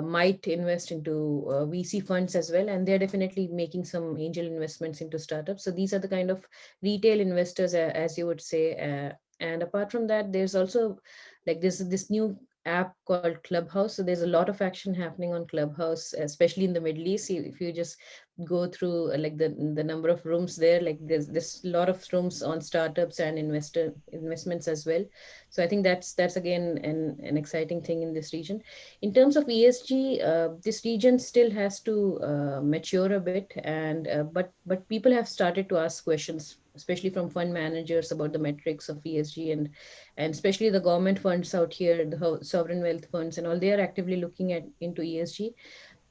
might invest into VC funds as well. And they're definitely making some angel investments into startups. So these are the kind of retail investors, as you would say. And apart from that, there's also like this new app called Clubhouse. So there's a lot of action happening on Clubhouse, especially in the Middle East. If you just go through like the number of rooms there, like there's a lot of rooms on startups and investments as well. So I think that's again an exciting thing in this region. In terms of ESG, this region still has to mature a bit, and but people have started to ask questions, especially from fund managers, about the metrics of ESG, and especially the government funds out here, the sovereign wealth funds and all. They are actively looking into ESG.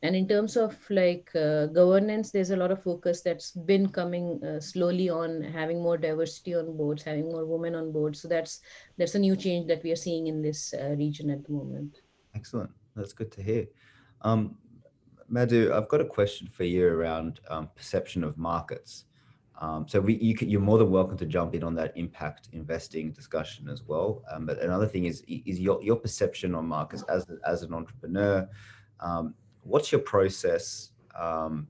And in terms of like governance, there's a lot of focus that's been coming slowly on having more diversity on boards, having more women on boards. So that's a new change that we are seeing in this region at the moment. Excellent. That's good to hear. Madhu, I've got a question for you around perception of markets. So you're more than welcome to jump in on that impact investing discussion as well. But another thing is your perception on markets as an entrepreneur. What's your process of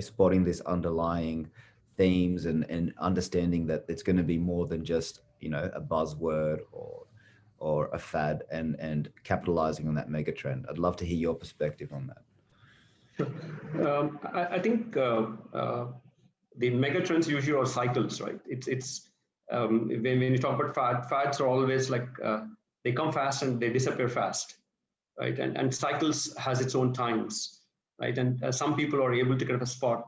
spotting this underlying themes and understanding that it's going to be more than just a buzzword or a fad and capitalizing on that mega trend? I'd love to hear your perspective on that. Sure. I think the mega trends usually are cycles, right? It's when you talk about fads are always like they come fast and they disappear fast, right? And cycles has its own times, right? And some people are able to kind of spot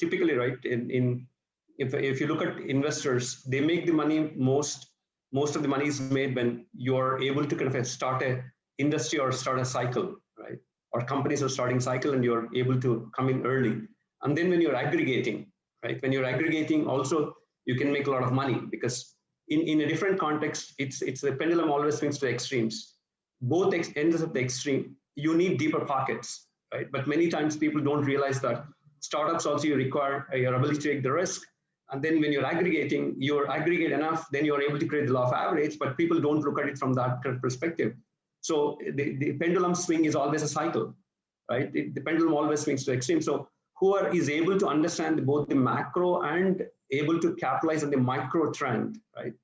typically, right? If you look at investors, they make the money most of the money is made when you're able to kind of start a industry or start a cycle, right? Or companies are starting cycle and you're able to come in early. And then when you're aggregating, right? When you're aggregating also, you can make a lot of money because in a different context, it's the pendulum always swings to extremes. Both ends of the extreme, you need deeper pockets, right? But many times people don't realize that startups also require your ability to take the risk. And then when you're aggregate enough, then you're able to create the law of average, but people don't look at it from that kind of perspective. So the pendulum swing is always a cycle, right? The pendulum always swings to extreme. So whoever is able to understand both the macro and able to capitalize on the micro trend, right?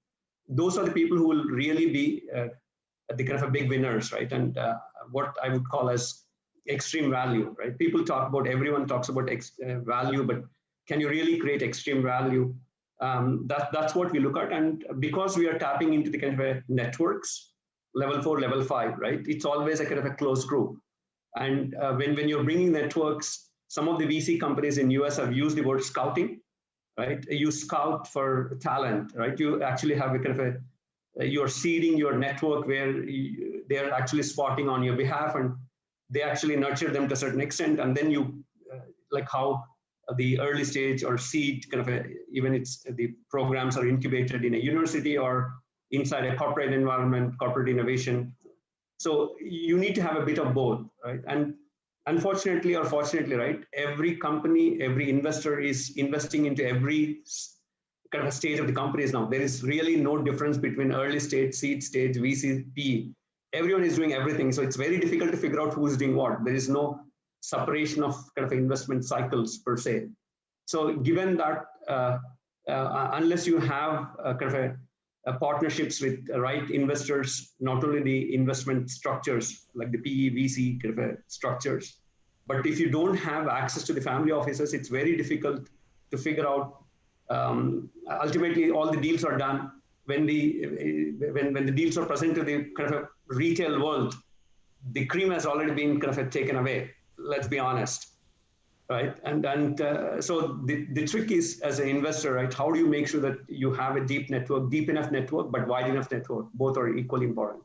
Those are the people who will really be the kind of a big winners, right? And what I would call as extreme value, right? Everyone talks about value, but can you really create extreme value? That's what we look at. And because we are tapping into the kind of networks, level 4, level 5, right? It's always a kind of a closed group. And when you're bringing networks, some of the VC companies in US have used the word scouting, right? You scout for talent, right? You actually have a kind of you're seeding your network where they're actually spotting on your behalf, and they actually nurture them to a certain extent. And then you, like how the early stage or seed kind of even the programs are incubated in a university or inside a corporate environment, corporate innovation. So you need to have a bit of both, right? And unfortunately or fortunately, right, every company, every investor is investing into every kind of a stage of the companies now. There is really no difference between early stage, seed stage, VC, PE. Everyone is doing everything. So it's very difficult to figure out who's doing what. There is no separation of kind of investment cycles per se. So given that, unless you have kind of partnerships with the right investors, not only the investment structures like the PE, VC kind of structures, but if you don't have access to the family offices, it's very difficult to figure out. Ultimately, all the deals are done when the deals are presented to the kind of a retail world. The cream has already been kind of taken away. Let's be honest. Right, and so the trick is, as an investor, right, how do you make sure that you have a deep enough network, but wide enough network? Both are equally important.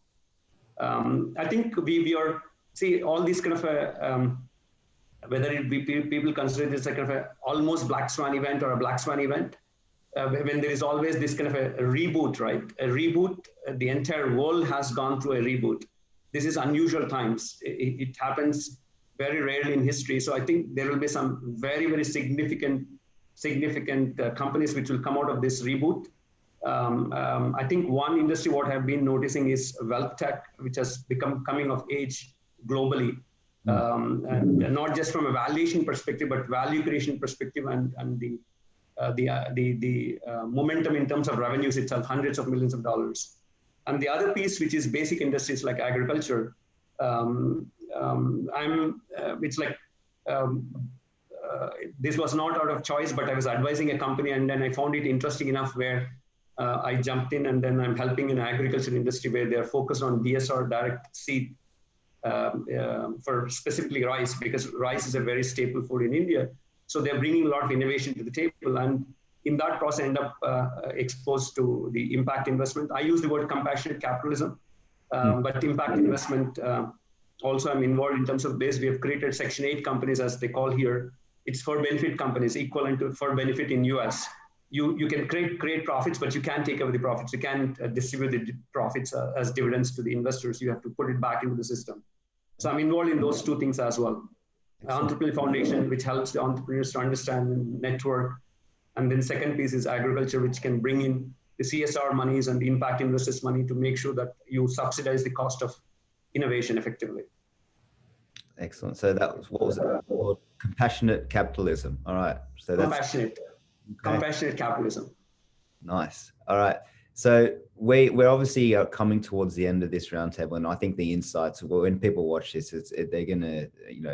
I think we are see all these kind of whether it be people consider this a kind of a almost black swan event or a black swan event, when there is always this kind of a reboot, right? A reboot, the entire world has gone through a reboot. This is unusual times. It happens very rarely in history. So I think there will be some very, very significant companies which will come out of this reboot. I think one industry what I've been noticing is wealth tech, which has become coming of age globally. And not just from a valuation perspective, but value creation perspective and the momentum in terms of revenues itself, hundreds of millions of dollars. And the other piece, which is basic industries like agriculture, it's like this was not out of choice, but I was advising a company, and then I found it interesting enough where I jumped in, and then I'm helping in agriculture industry where they're focused on DSR, direct seed, for specifically rice, because rice is a very staple food in India. So they're bringing a lot of innovation to the table, and in that process, end up exposed to the impact investment. I use the word compassionate capitalism, but impact investment. Also, I'm involved in terms of this. We have created Section 8 companies, as they call here. It's for benefit companies, equivalent to for benefit in US. You can create profits, but you can't take away the profits. You can't distribute the profits as dividends to the investors. You have to put it back into the system. So I'm involved in those two things as well. Entrepreneur Foundation, which helps the entrepreneurs to understand and network. And then second piece is agriculture, which can bring in the CSR monies and the impact investors money to make sure that you subsidize the cost of innovation effectively. Excellent. So that was, what was it called? Compassionate capitalism. All right. So that's compassionate capitalism. Nice. All right. So we're obviously coming towards the end of this roundtable, and I think the insights, well, when people watch this, they're gonna,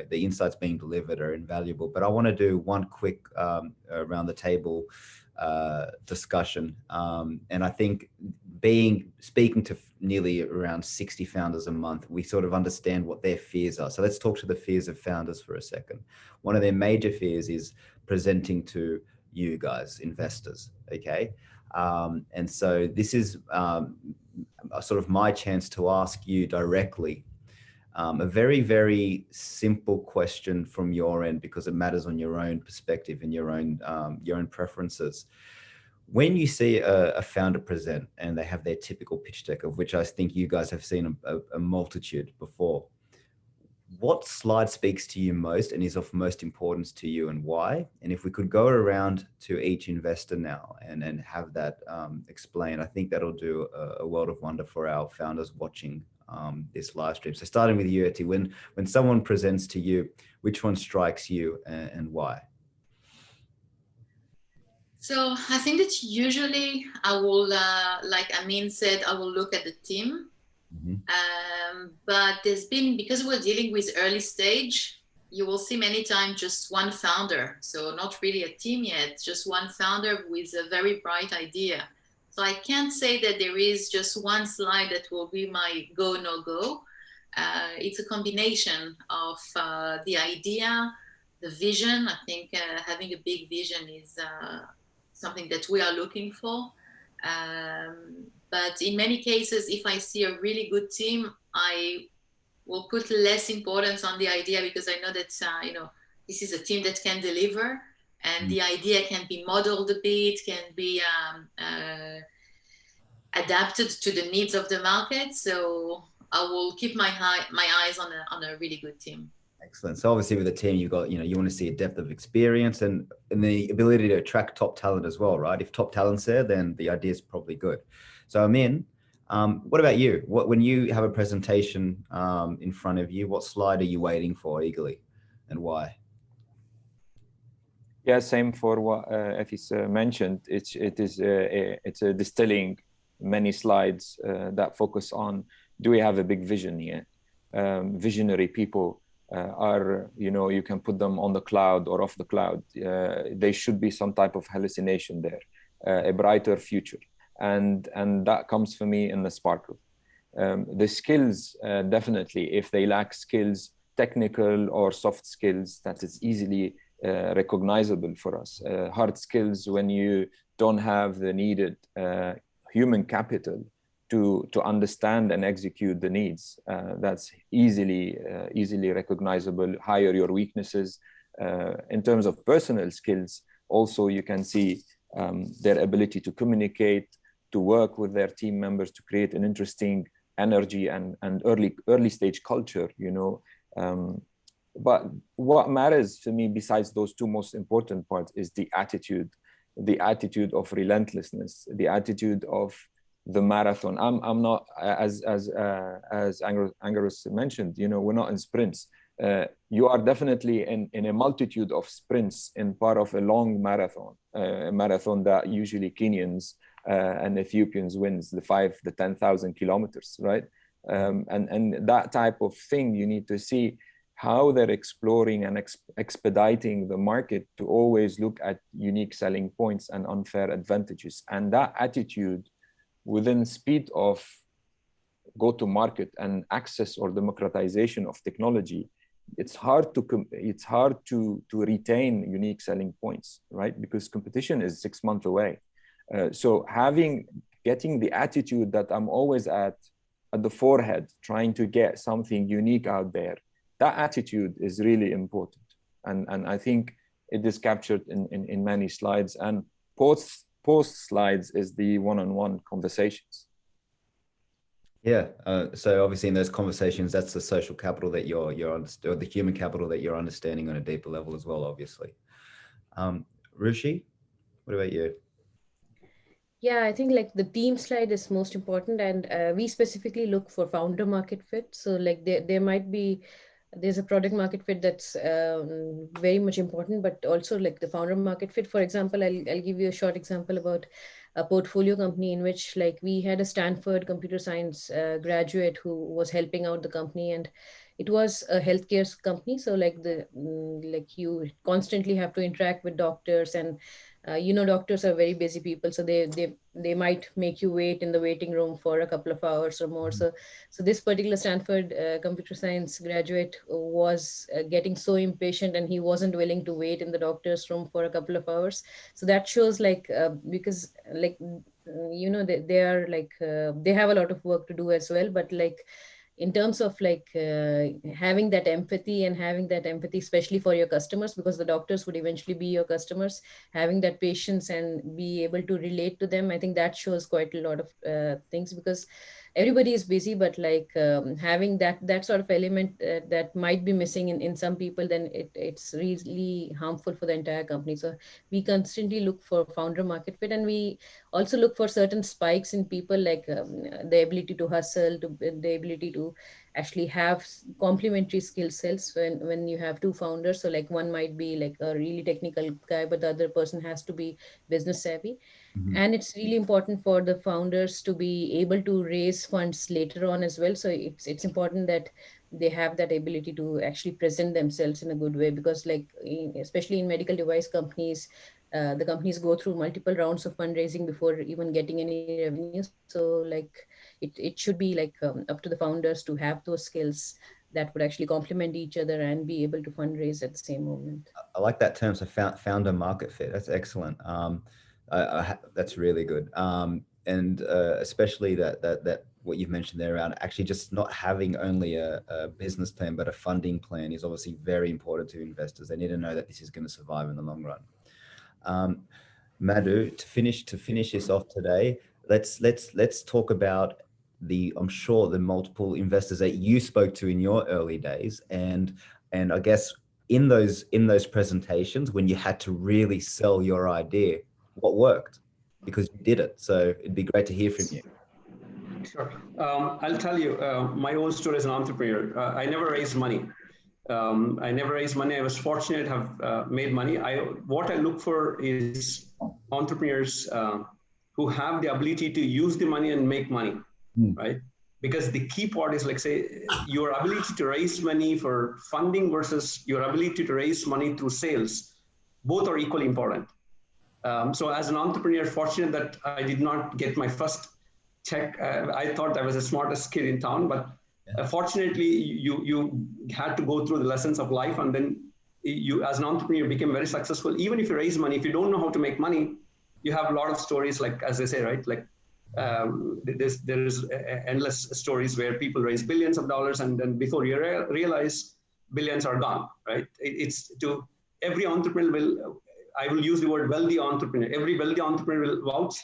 the insights being delivered are invaluable. But I want to do one quick around the table discussion, and I think speaking to nearly around 60 founders a month, we sort of understand what their fears are. So let's talk to the fears of founders for a second. One of their major fears is presenting to you guys, investors. Okay. And so this is sort of my chance to ask you directly a very, very simple question from your end, because it matters on your own perspective and your own preferences. When you see a founder present and they have their typical pitch deck, of which I think you guys have seen a multitude before, what slide speaks to you most and is of most importance to you, and why? And if we could go around to each investor now and have that explained, I think that'll do a world of wonder for our founders watching this live stream. So starting with you, Eti, when someone presents to you, which one strikes you and why? So I think that usually I will, like Amin said, I will look at the team. But there's been, because we're dealing with early stage, you will see many times just one founder. So not really a team yet, just one founder with a very bright idea. So I can't say that there is just one slide that will be my go, no go. It's a combination of the idea, the vision. I think having a big vision is something that we are looking for. But in many cases, if I see a really good team, I will put less importance on the idea, because I know that this is a team that can deliver, and the idea can be modeled a bit, can be adapted to the needs of the market. So I will keep my eyes on a really good team. Excellent. So obviously with a team, you've got, you want to see a depth of experience and the ability to attract top talent as well, right? If top talent's there, then the idea is probably good. So Amin, what about you? When you have a presentation in front of you, what slide are you waiting for eagerly and why? Yeah, same for what Effie's mentioned. It's a distilling many slides that focus on, do we have a big vision here? Visionary people are, you can put them on the cloud or off the cloud. There should be some type of hallucination there, a brighter future. And that comes for me in the sparkle. The skills, definitely, if they lack skills, technical or soft skills, that is easily recognizable for us. Hard skills, when you don't have the needed human capital to understand and execute the needs, that's easily recognizable. Hire your weaknesses. In terms of personal skills, also you can see their ability to communicate, to work with their team members, to create an interesting energy and early stage culture, but what matters for me, besides those two most important parts, is the attitude of relentlessness, the attitude of the marathon. I'm not, as Angarus mentioned, we're not in sprints. You are definitely in a multitude of sprints in part of a long marathon, a marathon that usually Kenyans and Ethiopians wins, the 10,000 kilometers, right? And that type of thing, you need to see how they're exploring and expediting the market to always look at unique selling points and unfair advantages. And that attitude within speed of go-to-market and access or democratization of technology, it's hard to retain unique selling points, right? Because competition is 6 months away. So getting the attitude that I'm always at the forehead, trying to get something unique out there, that attitude is really important. And I think it is captured in many slides, and post slides is the one-on-one conversations. Yeah. So obviously in those conversations, that's the social capital that you're or the human capital that you're understanding on a deeper level as well, obviously. Ruchi, what about you? Yeah, I think like the team slide is most important, and we specifically look for founder market fit. So like there's a product market fit that's very much important, but also like the founder market fit. For example, I'll give you a short example about a portfolio company in which like we had a Stanford computer science graduate who was helping out the company, and it was a healthcare company. So like you constantly have to interact with doctors, and doctors are very busy people, so they might make you wait in the waiting room for a couple of hours or more. So this particular Stanford computer science graduate was getting so impatient, and he wasn't willing to wait in the doctor's room for a couple of hours. So that shows because they are they have a lot of work to do as well, but in terms of having that empathy especially for your customers, because the doctors would eventually be your customers, having that patience and be able to relate to them, I think that shows quite a lot of things. Because everybody is busy, but like having that sort of element that might be missing in some people, then it's really harmful for the entire company. So we constantly look for founder market fit, and we also look for certain spikes in people, like the ability to hustle, to the ability to actually have complementary skill sets when you have two founders. So like one might be like a really technical guy, but the other person has to be business savvy. And it's really important for the founders to be able to raise funds later on as well. So it's important that they have that ability to actually present themselves in a good way, because like especially in medical device companies, the companies go through multiple rounds of fundraising before even getting any revenue. So like it should be like up to the founders to have those skills that would actually complement each other and be able to fundraise at the same moment. I like that term, so founder market fit. That's excellent. That's really good. And especially that what you've mentioned there around actually just not having only a business plan, but a funding plan is obviously very important to investors. They need to know that this is going to survive in the long run. Madhu, to finish this off today, let's talk about I'm sure the multiple investors that you spoke to in your early days, and I guess in those presentations when you had to really sell your idea, what worked, because you did it. So it'd be great to hear from you. Sure. I'll tell you my own story as an entrepreneur. I never raised money. I was fortunate to have made money. What I look for is entrepreneurs who have the ability to use the money and make money, right? Because the key part is, like, say, your ability to raise money for funding versus your ability to raise money through sales. Both are equally important. So as an entrepreneur, fortunate that I did not get my first check. I thought I was the smartest kid in town, but fortunately, you had to go through the lessons of life, and then you, as an entrepreneur, became very successful. Even if you raise money, if you don't know how to make money, you have a lot of stories, like, as they say, right? Like there's endless stories where people raise billions of dollars, and then before you realize, billions are gone, right? It's to every entrepreneur I will use the word wealthy entrepreneur. Every wealthy entrepreneur will vouch.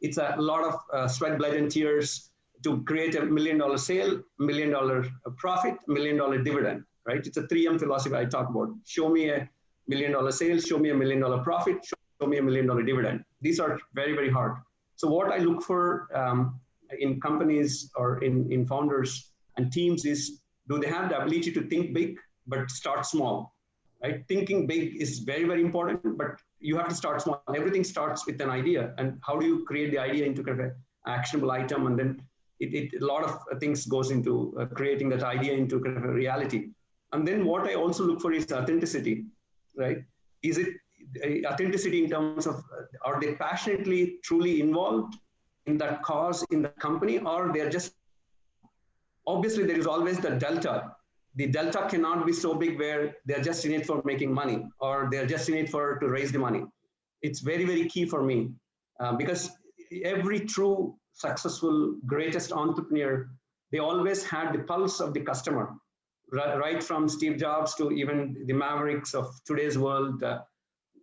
It's a lot of sweat, blood, and tears to create $1 million sale, $1 million profit, $1 million dividend, right? It's a 3M philosophy I talk about. Show me $1 million sales, show me $1 million profit, show me $1 million dividend. These are very, very hard. So what I look for in companies or in founders and teams is, do they have the ability to think big, but start small, right? Thinking big is very, very important, but you have to start small. Everything starts with an idea, and how do you create the idea into kind of an actionable item, and then a lot of things goes into creating that idea into kind of a reality. And then what I also look for is authenticity, right? Is it authenticity in terms of, are they passionately, truly involved in that cause, in the company, or they're just, obviously there is always the delta. The delta cannot be so big where they're just in it for making money, or they're just in it to raise the money. It's very, very key for me because every true successful, greatest entrepreneur, they always had the pulse of the customer, right from Steve Jobs to even the mavericks of today's world.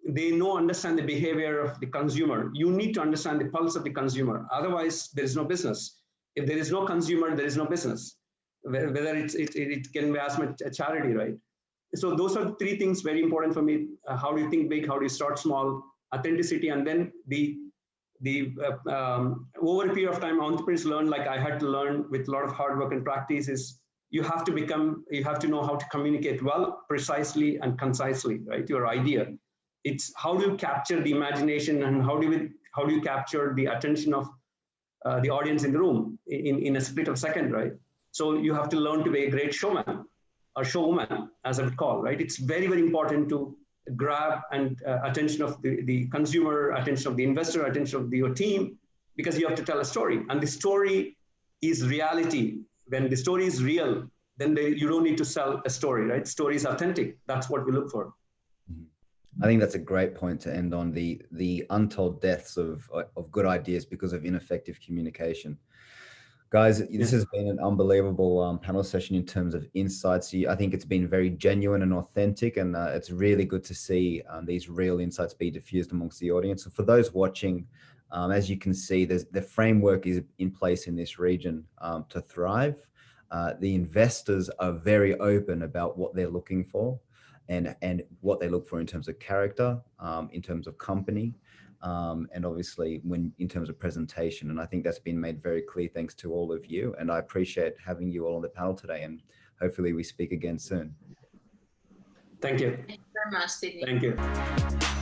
They understand the behavior of the consumer. You need to understand the pulse of the consumer. Otherwise, there is no business. If there is no consumer, there is no business. Whether it can be as much a charity, right? So those are three things very important for me. How do you think big? How do you start small? Authenticity, and then over a period of time, entrepreneurs learn, like I had to learn with a lot of hard work and practice, is you have to know how to communicate well, precisely, and concisely, right? Your idea. It's how do you capture the imagination, and how do you capture the attention of the audience in the room in a split of a second, right? So you have to learn to be a great showman or showwoman, as I would call, right? It's very, very important to grab and attention of the consumer, attention of the investor, attention of your team, because you have to tell a story. And the story is reality. When the story is real, then you don't need to sell a story, right? Story is authentic. That's what we look for. I think that's a great point to end on, the untold deaths of good ideas because of ineffective communication. Guys, this has been an unbelievable panel session in terms of insights. I think it's been very genuine and authentic, and it's really good to see these real insights be diffused amongst the audience. So for those watching, As you can see, the framework is in place in this region to thrive. The investors are very open about what they're looking for and what they look for in terms of character, in terms of company, and obviously in terms of presentation. And I think that's been made very clear thanks to all of you. And I appreciate having you all on the panel today, and hopefully we speak again soon. Thank you. Thank you very much, Sydney. Thank you.